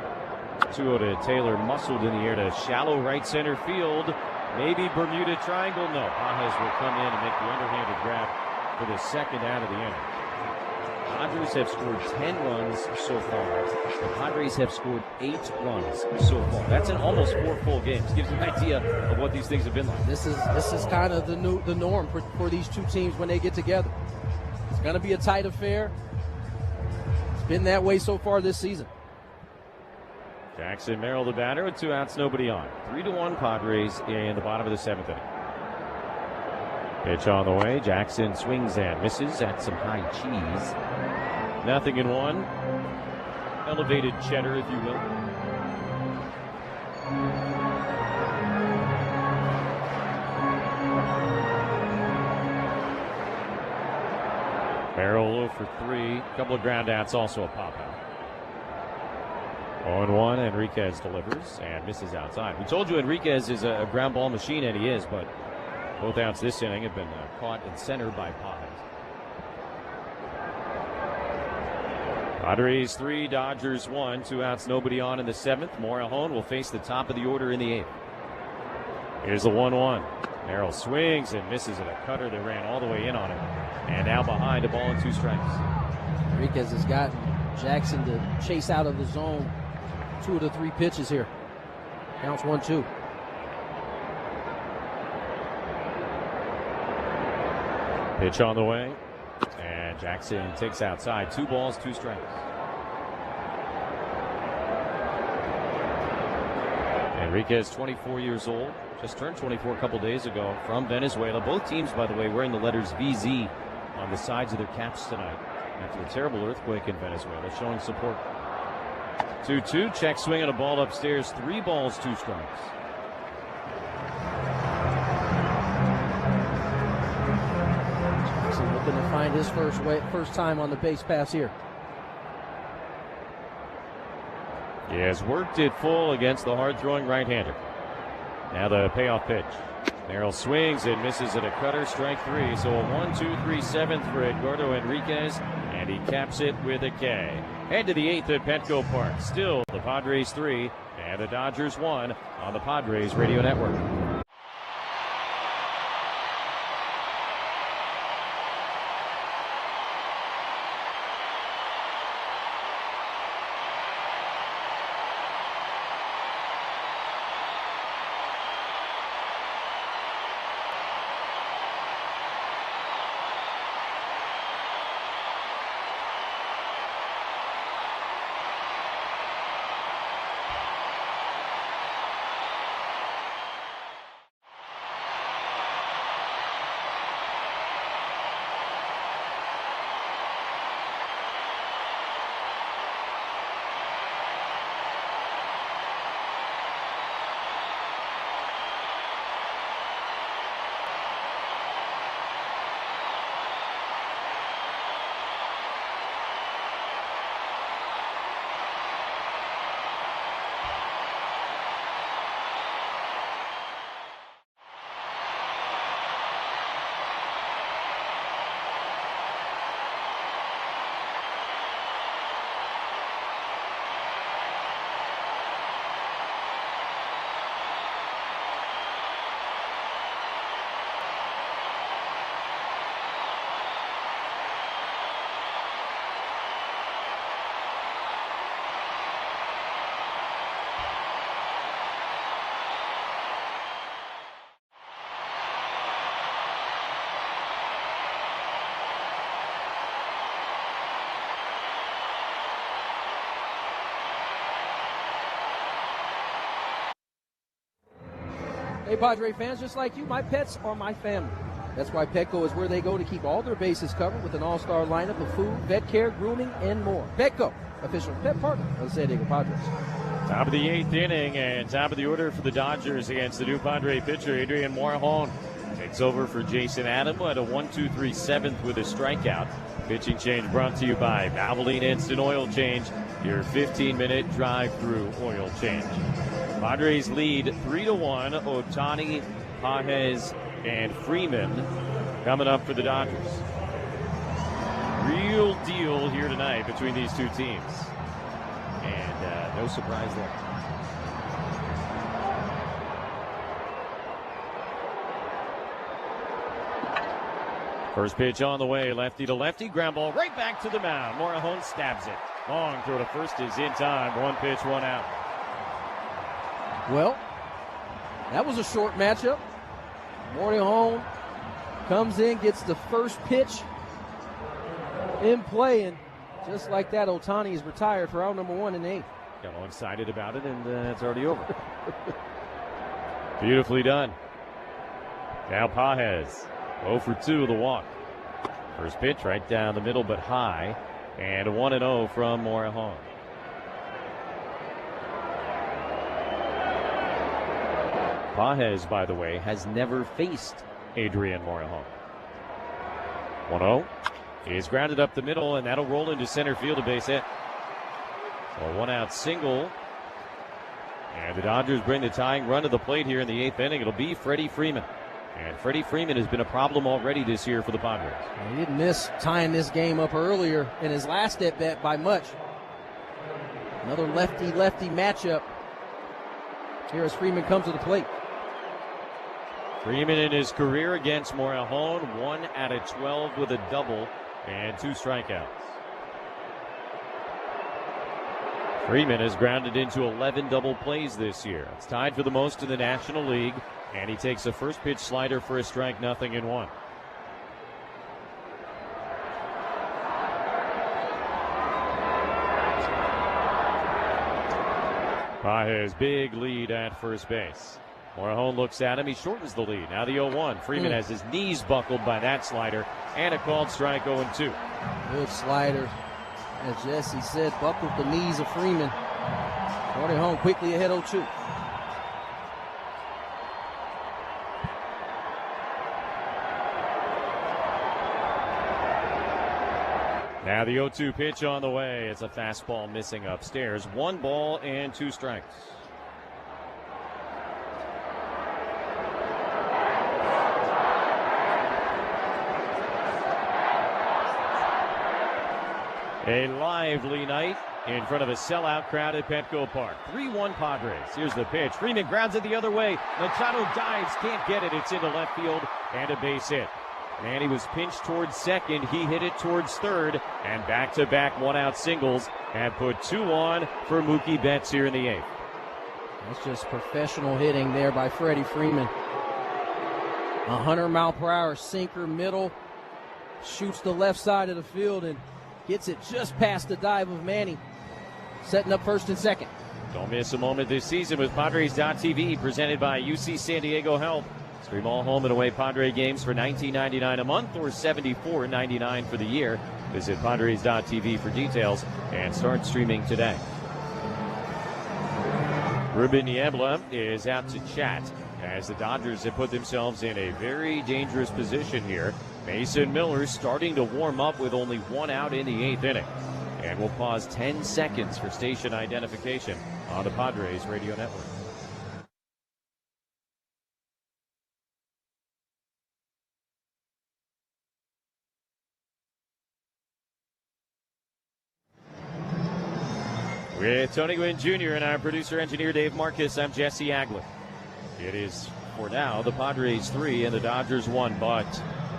2-0 to Taylor, muscled in the air to shallow right center field. Maybe Bermuda Triangle. No, Pages will come in and make the underhanded grab for the second out of the inning. Dodgers have scored 10 runs so far. The Padres have scored 8 runs so far. That's in almost 4 full games. Gives you an idea of what these things have been like. This is kind of the norm for these two teams when they get together. It's going to be a tight affair. It's been that way so far this season. Jackson Merrill the batter with 2 outs, nobody on. 3-1 Padres in the bottom of the 7th inning. Pitch on the way. Jackson swings and misses at some high cheese. 0-1. Elevated cheddar, if you will. Merrill 0 for 3. Couple of ground outs, also a pop out. 0-1. Enriquez delivers and misses outside. We told you Enriquez is a ground ball machine, and he is, but both outs this inning have been caught in center by Pages. Padres 3, Dodgers 1. 2 outs, nobody on in the 7th. Morelhone will face the top of the order in the 8th. Here's the 1-1. Merrill swings and misses at a cutter that ran all the way in on him. And now behind, a ball and 2 strikes. Enriquez has gotten Jackson to chase out of the zone 2 of the 3 pitches here. Counts 1-2. Pitch on the way. And Jackson takes outside. 2 balls, 2 strikes. Enriquez, 24 years old. Just turned 24 a couple days ago from Venezuela. Both teams, by the way, wearing the letters VZ on the sides of their caps tonight after a terrible earthquake in Venezuela, showing support. 2-2. Check swing on a ball upstairs. 3 balls, 2 strikes. Jackson looking to find his first time on the base pass here. He has worked it full against the hard-throwing right-hander. Now the payoff pitch. Merrill swings and misses at a cutter, strike 3. So a 1-2-3 7th for Edgardo Enriquez, and he caps it with a K. Head to the 8th at Petco Park. Still the Padres 3 and the Dodgers 1 on the Padres Radio Network. Padre fans, just like you, my pets are my family. That's why Petco is where they go to keep all their bases covered with an all-star lineup of food, vet care, grooming, and more. Petco, official pet partner of the San Diego Padres. Top of the 8th inning and top of the order for the Dodgers against the new Padre pitcher, Adrian Morejon. Takes over for Jason Adam at a 1-2-3 7th with a strikeout. Pitching change brought to you by Valvoline Instant Oil Change, your 15-minute drive-through oil change. Padres lead 3-1. Ohtani, Pages, and Freeman coming up for the Dodgers. Real deal here tonight between these two teams. And no surprise there. First pitch on the way, lefty to lefty, ground ball right back to the mound. Morejon stabs it. Long throw to first is in time. 1 pitch, 1 out. Well, that was a short matchup. Morejon comes in, gets the first pitch in play, and just like that, Ohtani is retired for out number 1 in the 8th. Got all excited about it, and it's already over. Beautifully done. Now Pages, 0 for 2 of the walk. First pitch right down the middle, but high, and a 1-0 from Morejon. Pages, by the way, has never faced Adrian Morejon. 1-0. He's grounded up the middle, and that'll roll into center field, a base hit. So a 1-out single. And the Dodgers bring the tying run to the plate here in the 8th inning. It'll be Freddie Freeman. And Freddie Freeman has been a problem already this year for the Padres. He didn't miss tying this game up earlier in his last at-bat by much. Another lefty-lefty matchup. Here as Freeman comes to the plate. Freeman in his career against Morejon, 1 out of 12 with a double and 2 strikeouts. Freeman has grounded into 11 double plays this year. It's tied for the most in the National League, and he takes a first pitch slider for a strike, 0-1. Pages, big lead at first base. Morejon looks at him. He shortens the lead. Now the 0-1. Freeman has his knees buckled by that slider and a called strike, 0-2. Good slider. As Jesse said, buckled the knees of Freeman. Morejon quickly ahead 0-2. Now the 0-2 pitch on the way. It's a fastball missing upstairs. 1 ball and 2 strikes. A lively night in front of a sellout crowd at Petco Park. 3-1 Padres. Here's the pitch. Freeman grounds it the other way. Machado dives, can't get it. It's into left field and a base hit. And he was pinched towards second. He hit it towards third. And back-to-back 1-out singles have put 2 on for Mookie Betts here in the 8th. That's just professional hitting there by Freddie Freeman. 100-mile-per-hour sinker, middle. Shoots the left side of the field and gets it just past the dive of Manny. Setting up first and second. Don't miss a moment this season with Padres.TV, presented by UC San Diego Health. Stream all home and away Padre games for $19.99 a month or $74.99 for the year. Visit Padres.TV for details and start streaming today. Ruben Niebla is out to chat as the Dodgers have put themselves in a very dangerous position here. Mason Miller starting to warm up with only 1 out in the 8th inning. And we'll pause 10 seconds for station identification on the Padres Radio Network. With Tony Gwynn Jr. and our producer-engineer Dave Marcus, I'm Jesse Aglin. It is, for now, the Padres 3 and the Dodgers 1, but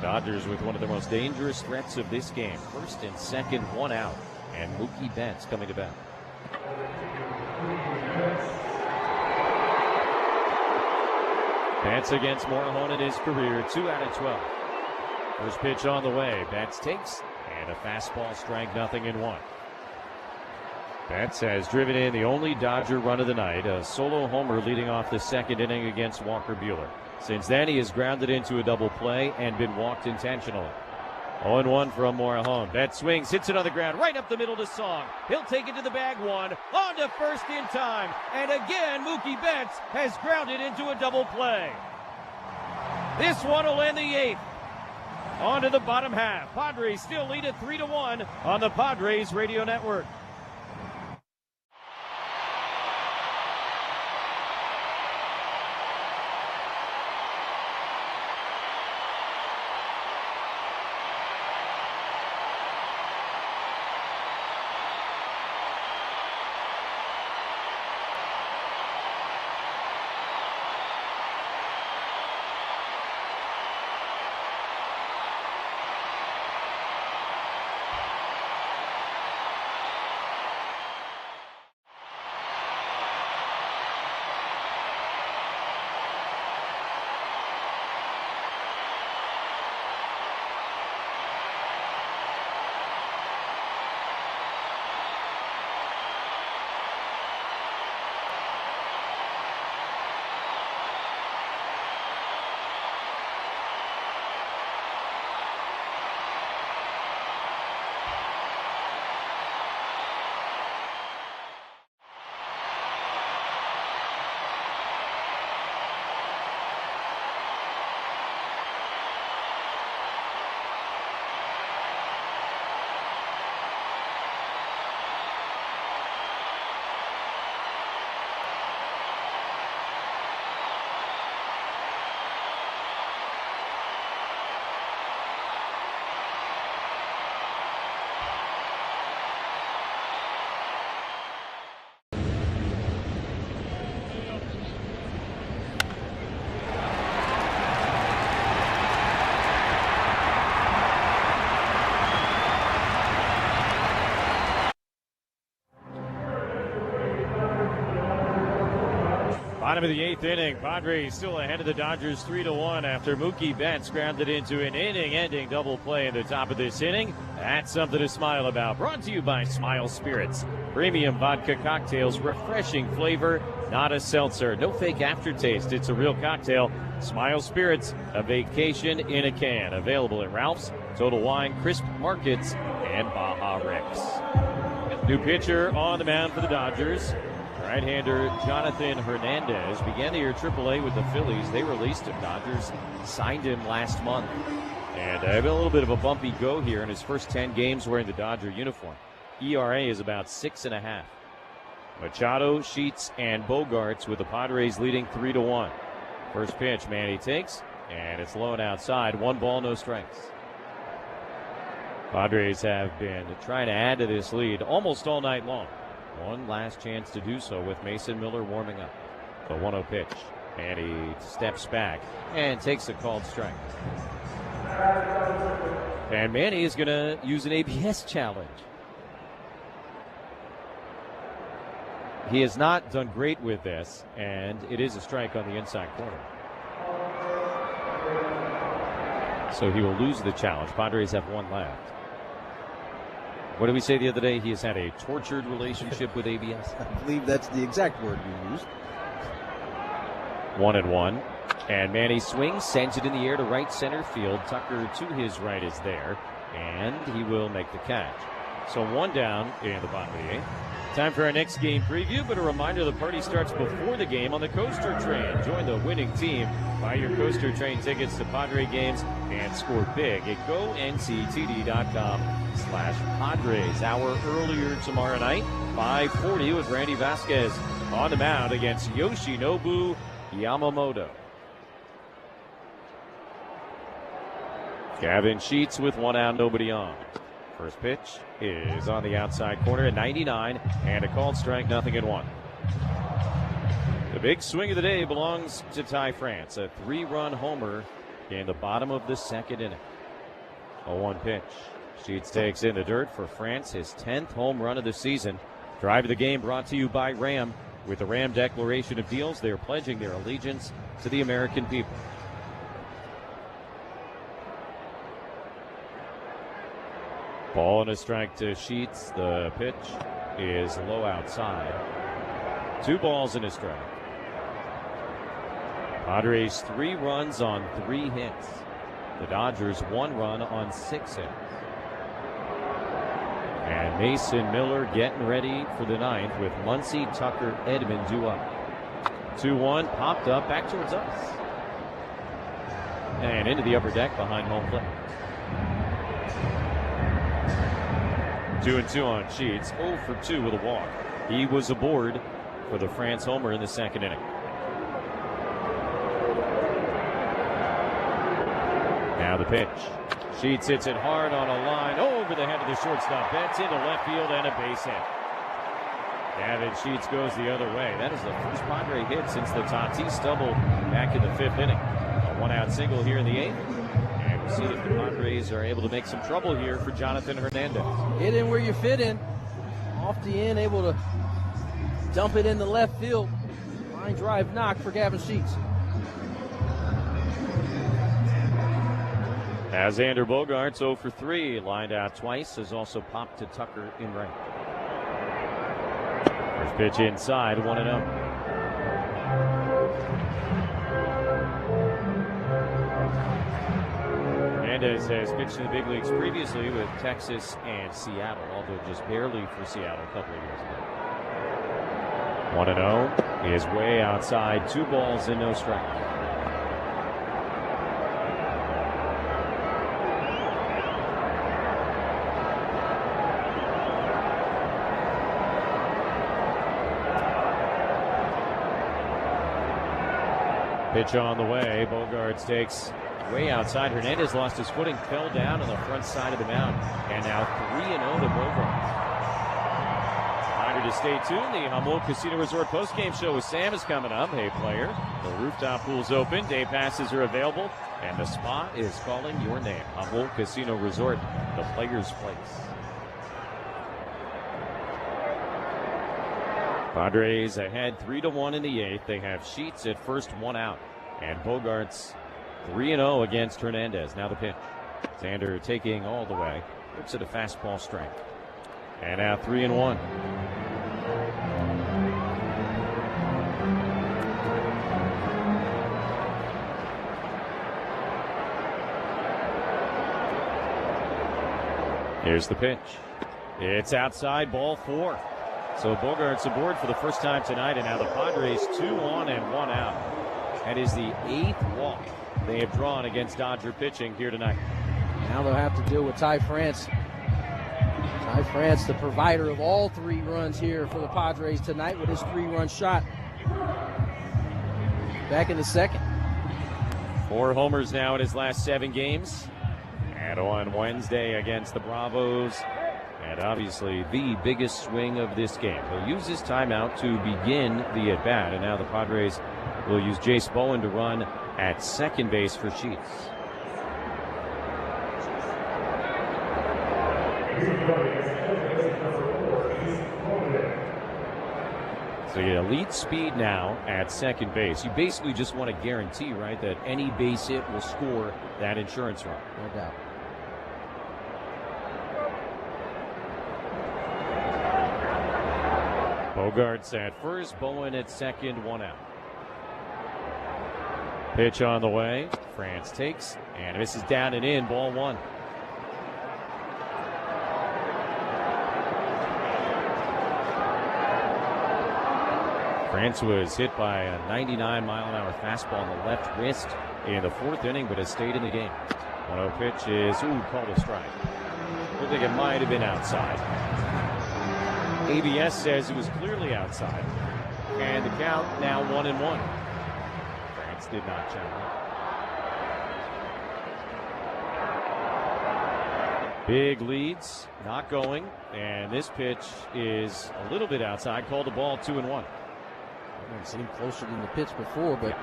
Dodgers with one of the most dangerous threats of this game. First and second, 1 out, and Mookie Betts coming to bat. Betts against Morejon in his career, 2 out of 12. First pitch on the way. Betts takes, and a fastball strike, 0-1. Betts has driven in the only Dodger run of the night, a solo homer leading off the second inning against Walker Buehler. Since then, he has grounded into a double play and been walked intentionally. 0-1 from Morejon. Betts swings, hits it on the ground, right up the middle to Song. He'll take it to the bag one, on to first in time. And again, Mookie Betts has grounded into a double play. This one will end the 8th. On to the bottom half. Padres still lead at 3-1 on the Padres Radio Network. Bottom of the 8th inning, Padres still ahead of the Dodgers 3-1 after Mookie Betts grounded into an inning-ending double play in the top of this inning. That's something to smile about. Brought to you by Smile Spirits. Premium vodka cocktails, refreshing flavor, not a seltzer. No fake aftertaste, it's a real cocktail. Smile Spirits, a vacation in a can. Available at Ralph's, Total Wine, Crisp Markets, and Baja Rex. New pitcher on the mound for the Dodgers. Right-hander Jonathan Hernandez began the year AAA with the Phillies. They released him. Dodgers signed him last month. And a little bit of a bumpy go here in his first 10 games wearing the Dodger uniform. ERA is about 6.5. Machado, Sheets, and Bogarts with the Padres leading 3-1. First pitch, Manny takes, and it's low and outside. 1 ball, no strikes. Padres have been trying to add to this lead almost all night long. One last chance to do so with Mason Miller warming up. The 1-0 pitch. And he steps back and takes a called strike. And Manny is going to use an ABS challenge. He has not done great with this, and it is a strike on the inside corner. So he will lose the challenge. Padres have 1 left. What did we say the other day? He has had a tortured relationship with ABS. I believe that's the exact word you used. 1-1. And Manny swings, sends it in the air to right center field. Tucker to his right is there, and he will make the catch. So 1 down in the bottom of the 8th. Time for our next game preview, but a reminder the party starts before the game on the Coaster Train. Join the winning team. Buy your Coaster Train tickets to Padre games and score big at GoNCTD.com/Padres. Hour earlier tomorrow night, 5:40 with Randy Vasquez on the mound against Yoshinobu Yamamoto. Gavin Sheets with 1 out, nobody on. First pitch is on the outside corner at 99, and a called strike, 0-1. The big swing of the day belongs to Ty France, a 3-run homer in the bottom of the 2nd inning. A 1 pitch. Sheets takes in the dirt for France, his 10th home run of the season. Drive of the game brought to you by Ram. With the Ram Declaration of Deals, they're pledging their allegiance to the American people. Ball and a strike to Sheets. The pitch is low outside. 2 balls and a strike. Padres 3 runs on 3 hits. The Dodgers 1 run on 6 hits. And Mason Miller getting ready for the 9th with Muncy, Tucker, Edman due up. 2-1, popped up, back towards us. And into the upper deck behind home plate. 2-2 on Sheets, 0 for 2 with a walk. He was aboard for the France homer in the 2nd inning. Now the pitch. Sheets hits it hard on a line over the head of the shortstop. Betts into left field and a base hit. Gavin Sheets goes the other way. That is the first Padre hit since the Tatis double back in the 5th inning. A 1-out single here in the 8th. And we'll see if the Padres are able to make some trouble here for Jonathan Hernandez. Get in where you fit in. Off the end, able to dump it in the left field. Line drive knock for Gavin Sheets. Xander Bogaerts 0 for 3, lined out twice, has also popped to Tucker in right. First pitch inside, 1-0. Hernandez has pitched in the big leagues previously with Texas and Seattle, although just barely for Seattle a couple of years ago. 1-0 is way outside, 2 balls and no strikes. Pitch on the way. Bogaerts takes way outside. Hernandez lost his footing, fell down on the front side of the mound. And now 3-0 to Bogaerts. Reminder to stay tuned. The Humboldt Casino Resort postgame show with Sam is coming up. Hey, player. The rooftop pool's open. Day passes are available. And the spot is calling your name. Humboldt Casino Resort, the player's place. Padres ahead 3-1 in the 8th. They have Sheets at first, 1 out. And Bogaerts 3-0 against Hernandez. Now the pitch. Xander taking all the way. Looks at a fastball strike. And now 3-1. Here's the pitch. It's outside, ball 4. So Bogaerts aboard for the first time tonight, and now the Padres 2 on and 1 out. That is the 8th walk they have drawn against Dodger pitching here tonight. Now they'll have to deal with Ty France. Ty France, the provider of all 3 runs here for the Padres tonight with his 3-run shot. Back in the 2nd. 4 homers now in his last 7 games. And on Wednesday against the Bravos. And obviously the biggest swing of this game. He'll use his timeout to begin the at-bat. And now the Padres will use Jace Bowen to run at second base for Sheets. So you get elite speed now at second base. You basically just want to guarantee, right, that any base hit will score that insurance run. No doubt. Bogaerts at first, Bowen at second, 1 out. Pitch on the way. France takes, and this is down and in, ball 1. France was hit by a 99-mile-an-hour fastball on the left wrist in the 4th inning, but has stayed in the game. 1-0 pitch is, called a strike. I think it might have been outside. ABS says it was clearly outside. And the count now 1-1. France did not challenge. Big leads, not going. And this pitch is a little bit outside. Called the ball 2-1. It seemed closer than the pitch before, but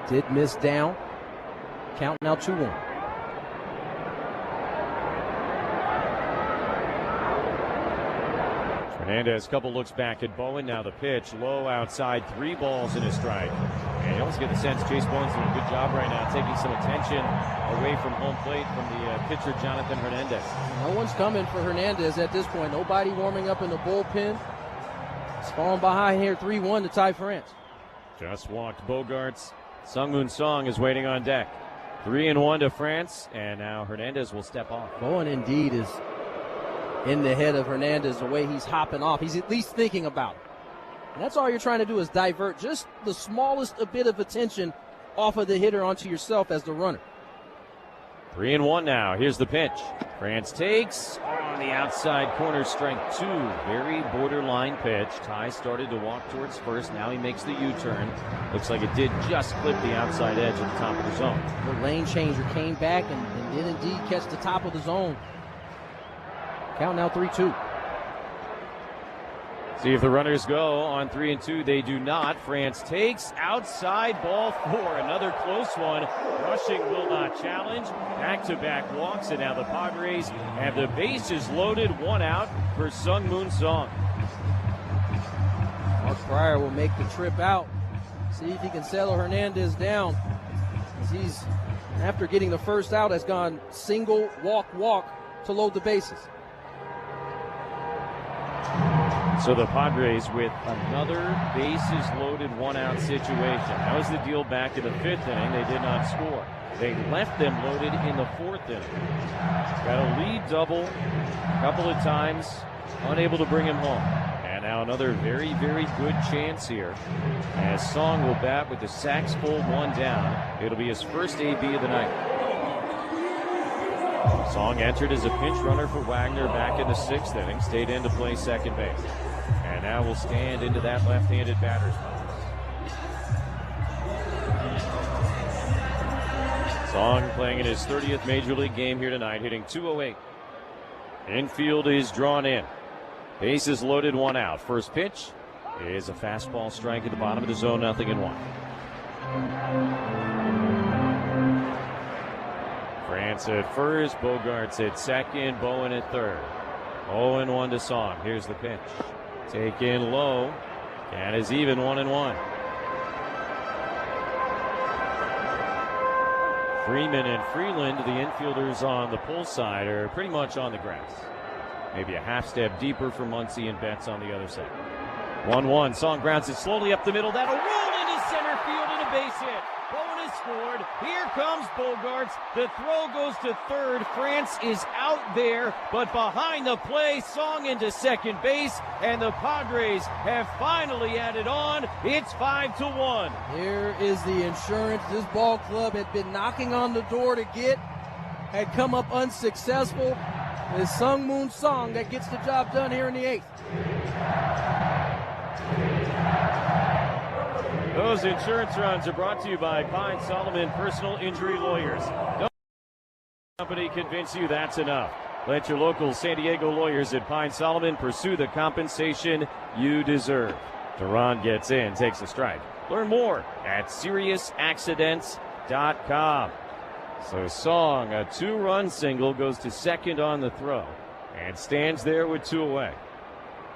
did miss down. Count now 2-1. Hernandez, couple looks back at Bowen. Now the pitch, low outside, 3 balls and a strike. And he almost get the sense Chase Bowen's doing a good job right now, taking some attention away from home plate from the pitcher, Jonathan Hernandez. No one's coming for Hernandez at this point. Nobody warming up in the bullpen. It's falling behind here 3-1 to Ty France. Just walked Bogarts. Sungmoon Song is waiting on deck. 3-1 to France, and now Hernandez will step off. Bowen indeed is in the head of Hernandez, the way he's hopping off. He's at least thinking about it. And that's all you're trying to do is divert just the smallest a bit of attention off of the hitter onto yourself as the runner. 3-1 now. Here's the pitch. France takes on the outside corner, strike 2. Very borderline pitch. Ty started to walk towards first. Now he makes the U-turn. Looks like it did just clip the outside edge at the top of the zone. The lane changer came back and did indeed catch the top of the zone. Count now 3-2. See if the runners go on 3-2. They do not. France takes outside, ball 4. Another close one. Rushing will not challenge. Back-to-back walks, and now the Padres have the bases loaded. 1 out for Sungmoon Song. Mark Pryor will make the trip out. See if he can settle Hernandez down. As he's, after getting the first out, has gone single, walk to load the bases. So the Padres with another bases-loaded 1-out situation. That was the deal back in the 5th inning. They did not score. They left them loaded in the 4th inning. Got a lead double a couple of times, unable to bring him home. And now another very, very good chance here as Song will bat with the sacks full, 1 down. It'll be his first AB of the night. Song entered as a pinch runner for Wagner back in the 6th inning, stayed in to play second base. And now will stand into that left-handed batter's box. Song playing in his 30th Major League game here tonight, hitting .208. Infield is drawn in. Bases loaded, 1 out. First pitch is a fastball strike at the bottom of the zone, 0-1. France at first, Bogarts at second, Bowen at third. 0-1 to Song. Here's the pitch. Taken low, and is even 1-1. Freeman and Freeland, the infielders on the pull side, are pretty much on the grass. Maybe a half step deeper for Muncy and Betts on the other side. 1-1. Song grounds it slowly up the middle. That'll roll into center field and a base hit. Bowen has scored. Here comes Bogarts. The throw goes to third. France is out there, but behind the play, Song into second base, and the Padres have finally added on. It's 5-1. Here is the insurance this ball club had been knocking on the door to get, had come up unsuccessful. It's Sungmoon Song that gets the job done here in the 8th. Those insurance runs are brought to you by Pine Solomon Personal Injury Lawyers. Don't let the company convince you that's enough. Let your local San Diego lawyers at Pine Solomon pursue the compensation you deserve. Duran gets in, takes a strike. Learn more at SiriusAccidents.com. So Song, a 2-run single, goes to second on the throw and stands there with 2 away.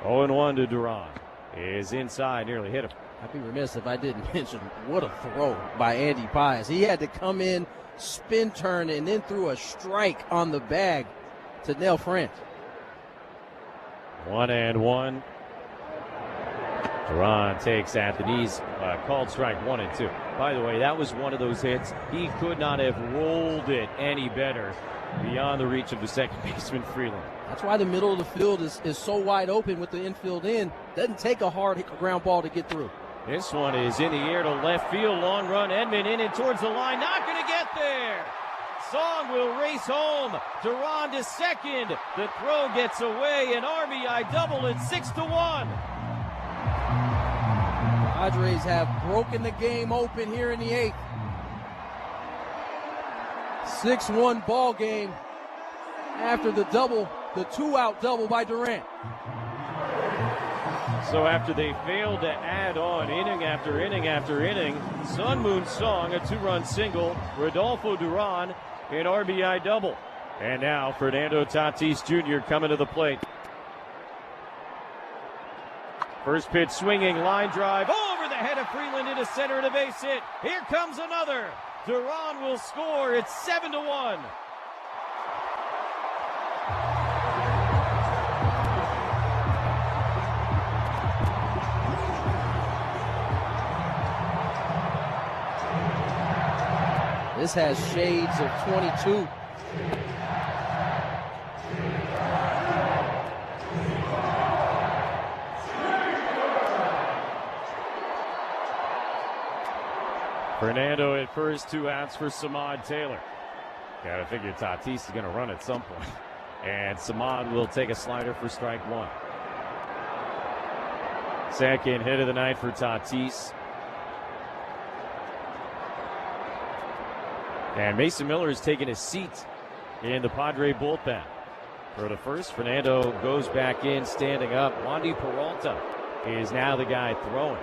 0-1 to Duran. Is inside, nearly hit him. I'd be remiss if I didn't mention what a throw by Andy Pius. He had to come in, spin turn, and then threw a strike on the bag to nail France. 1-1. Duran takes at the knees, called strike 1 and 2. By the way, that was one of those hits. He could not have rolled it any better beyond the reach of the second baseman, Freeland. That's why the middle of the field is so wide open with the infield in. Doesn't take a hard ground ball to get through. This one is in the air to left field. Long run. Edmund in and towards the line. Not going to get there. Song will race home. Duran to second. The throw gets away. An RBI double at 6-1. Padres have broken the game open here in the 8th. 6-1 ball game after the double, the 2-out double by Durant. So after they failed to add on inning after inning after inning, Sungmoon Song, a 2-run single, Rodolfo Duran, an RBI double. And now Fernando Tatis Jr. coming to the plate. First pitch swinging, line drive, over the ahead of Freeland into center and a base hit. Here comes another. Duran will score. It's 7-1. This has shades of 22. Fernando at first, 2 outs for Samad Taylor. Gotta figure Tatis is gonna run at some point. And Samad will take a slider for strike 1. Second hit of the night for Tatis. And Mason Miller has taken his seat in the Padre bullpen. For the first, Fernando goes back in, standing up. Wandy Peralta is now the guy throwing.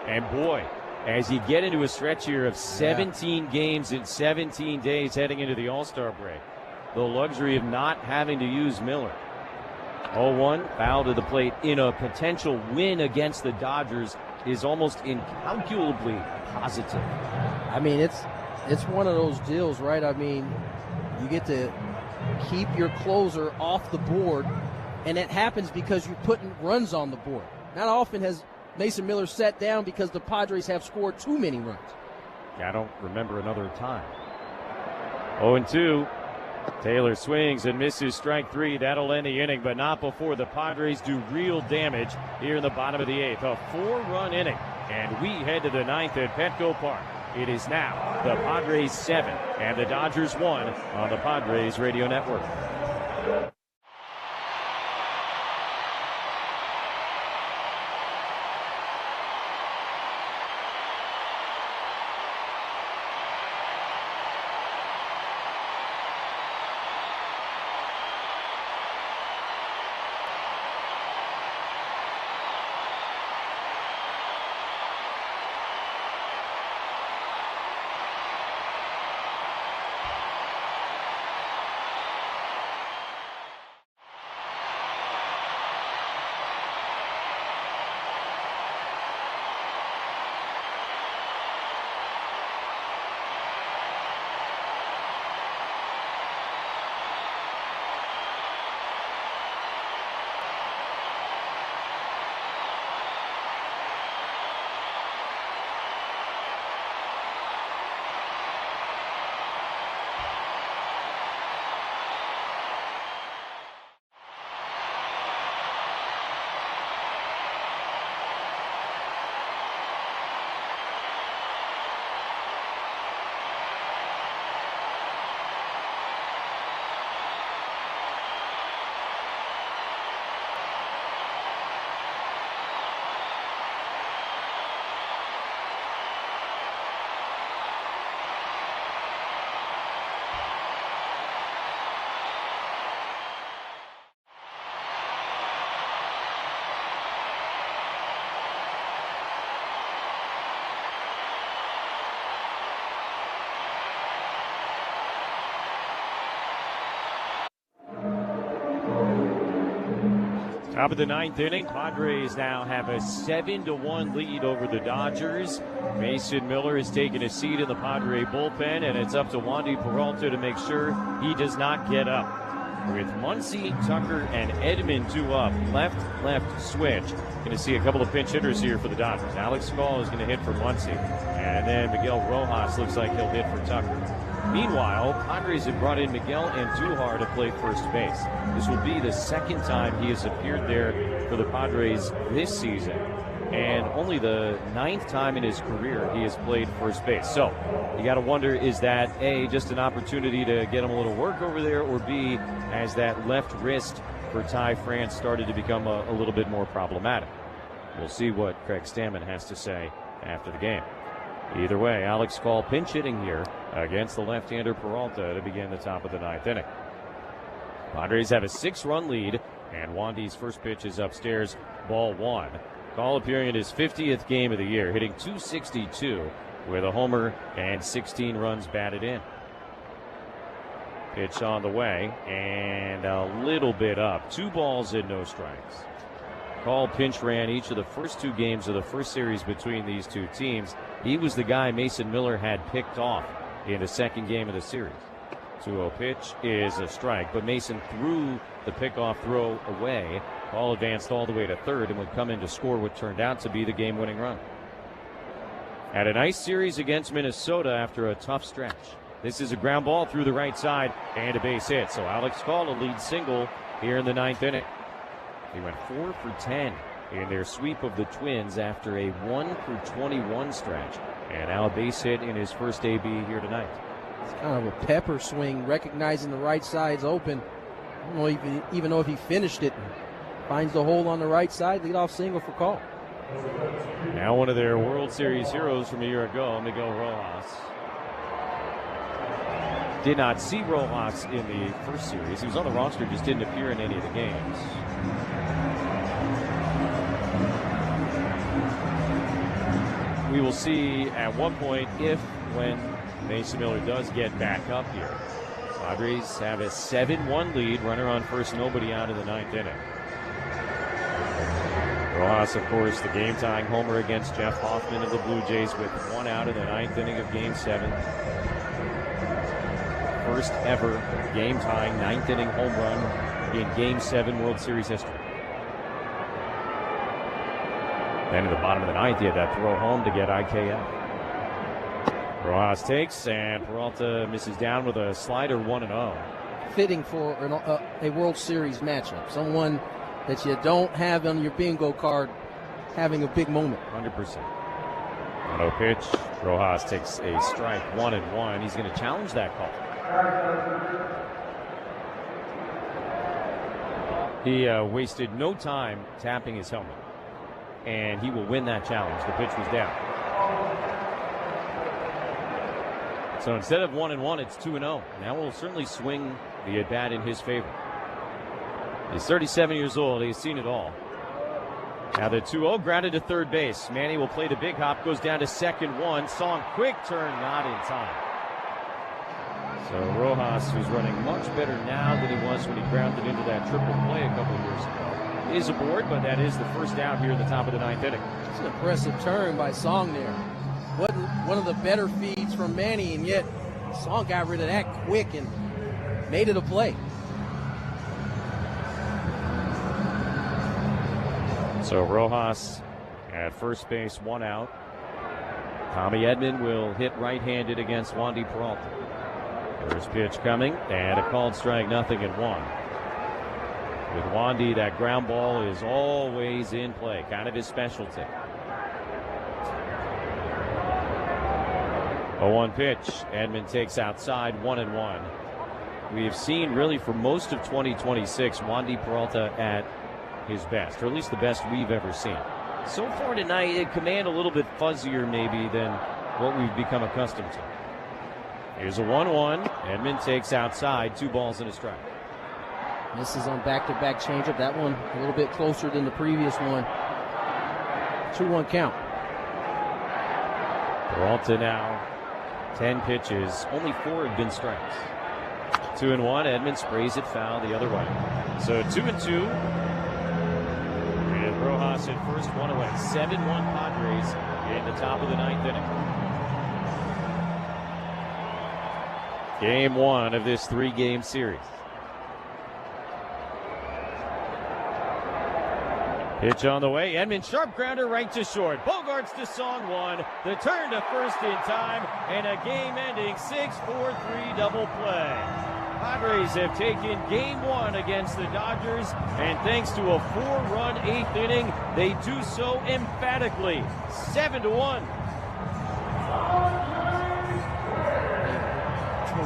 And boy, as you get into a stretch here of 17 games in 17 days heading into the All-Star break, the luxury of not having to use Miller. 0-1, foul to the plate in a potential win against the Dodgers is almost incalculably positive. I mean, it's one of those deals, right? I mean, you get to keep your closer off the board, and it happens because you're putting runs on the board. Not often has Mason Miller sat down because the Padres have scored too many runs. Yeah, I don't remember another time. 0-2. Taylor swings and misses strike 3. That'll end the inning, but not before the Padres do real damage here in the bottom of the 8th. A 4-run inning, and we head to the 9th at Petco Park. It is now the Padres 7 and the Dodgers 1 on the Padres Radio Network. Top of the 9th inning, Padres now have a 7-1 lead over the Dodgers. Mason Miller has taken a seat in the Padre bullpen, and it's up to Wandy Peralta to make sure he does not get up. With Muncy, Tucker, and Edman 2 up, left switch. Going to see a couple of pinch hitters here for the Dodgers. Alex Call is going to hit for Muncy, and then Miguel Rojas looks like he'll hit for Tucker. Meanwhile, Padres have brought in Miguel Andujar to play first base. This will be the second time he has appeared there for the Padres this season, and only the 9th time in his career he has played first base. So you got to wonder, is that A, just an opportunity to get him a little work over there, or B, has that left wrist for Ty France started to become a little bit more problematic? We'll see what Craig Stammen has to say after the game. Either way, Alex Call pinch hitting here against the left-hander Peralta to begin the top of the 9th inning. Padres have a 6-run lead, and Wandy's first pitch is upstairs, ball 1. Call appearing in his 50th game of the year, hitting .262 with a homer and 16 runs batted in. Pitch on the way, and a little bit up. 2 balls and no strikes. Call pinch ran each of the first 2 games of the first series between these two teams. He was the guy Mason Miller had picked off in the second game of the series. 2-0 pitch is a strike, but Mason threw the pickoff throw away. Ball advanced all the way to third and would come in to score what turned out to be the game-winning run. Had a nice series against Minnesota after a tough stretch. This is a ground ball through the right side and a base hit. So Alex Call, a lead single here in the 9th inning. He went 4 for 10 in their sweep of the Twins after a 1 for 21 stretch. And now a base hit in his first AB here tonight. It's kind of a pepper swing, recognizing the right side's open. I don't know even know if he finished it. Finds the hole on the right side, leadoff single for Call. Now one of their World Series heroes from a year ago, Miguel Rojas. Did not see Rojas in the first series. He was on the roster, just didn't appear in any of the games. We will see at one point if, when Mason Miller does get back up here. Padres have a 7-1 lead, runner on first, nobody out in the 9th inning. Rojas, of course, the game-tying homer against Jeff Hoffman of the Blue Jays with 1 out in the 9th inning of Game 7. First ever game-tying 9th inning home run in Game 7 World Series history. Then in the bottom of the 9th, he had that throw home to get IKF. Rojas takes, and Peralta misses down with a slider, 1-0. Fitting for a World Series matchup. Someone that you don't have on your bingo card having a big moment. 100%. 1-0 pitch. Rojas takes a strike, 1-1. He's going to challenge that call. He wasted no time tapping his helmet, and he will win that challenge. The pitch was down. So instead of 1-1, it's 2-0. Now we'll certainly swing the at-bat in his favor. He's 37 years old. He's seen it all. Now the 2-0 grounded to third base. Manny will play the big hop, goes down to second, 1. Song, quick turn, not in time. So Rojas, who's running much better now than he was when he grounded into that triple play a couple of years ago, is aboard, but that is the first out here at the top of the 9th inning. It's an impressive turn by Song there. One of the better feeds from Manny, and yet Song got rid of that quick and made it a play. So Rojas at first base, 1 out. Tommy Edman will hit right-handed against Wandy Peralta. First pitch coming, and a called strike, 0-1. With Wandy, that ground ball is always in play, kind of his specialty. 0-1 pitch. Edman takes outside, 1-1. We have seen really for most of 2026 Wandy Peralta at his best, or at least the best we've ever seen. So far tonight, it command a little bit fuzzier maybe than what we've become accustomed to. Here's a 1-1. Edman takes outside, 2 balls and a strike. Misses on back-to-back changeup. That one a little bit closer than the previous one. 2-1 count. Peralta now 10 pitches. Only 4 have been strikes. 2-1. Edman sprays it foul the other way. So 2-2. And Rojas at first, 1 away. 7-1 Padres in the top of the 9th inning. Game 1 of this 3-game series. Pitch on the way. Edman, sharp grounder right to short. Bogarts to Song, 1. The turn to first in time, and a game-ending 6-4-3 double play. Padres have taken Game 1 against the Dodgers, and thanks to a 4-run 8th inning, they do so emphatically. 7-1.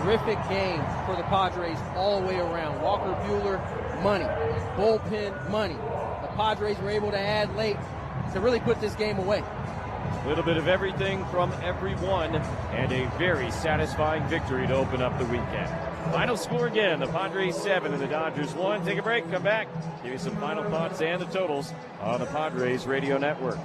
Terrific game for the Padres all the way around. Walker Buehler, money. Bullpen, money. The Padres were able to add late to really put this game away. A little bit of everything from everyone, and a very satisfying victory to open up the weekend. Final score again, the Padres 7 and the Dodgers 1. Take a break, come back, give you some final thoughts and the totals on the Padres Radio Network.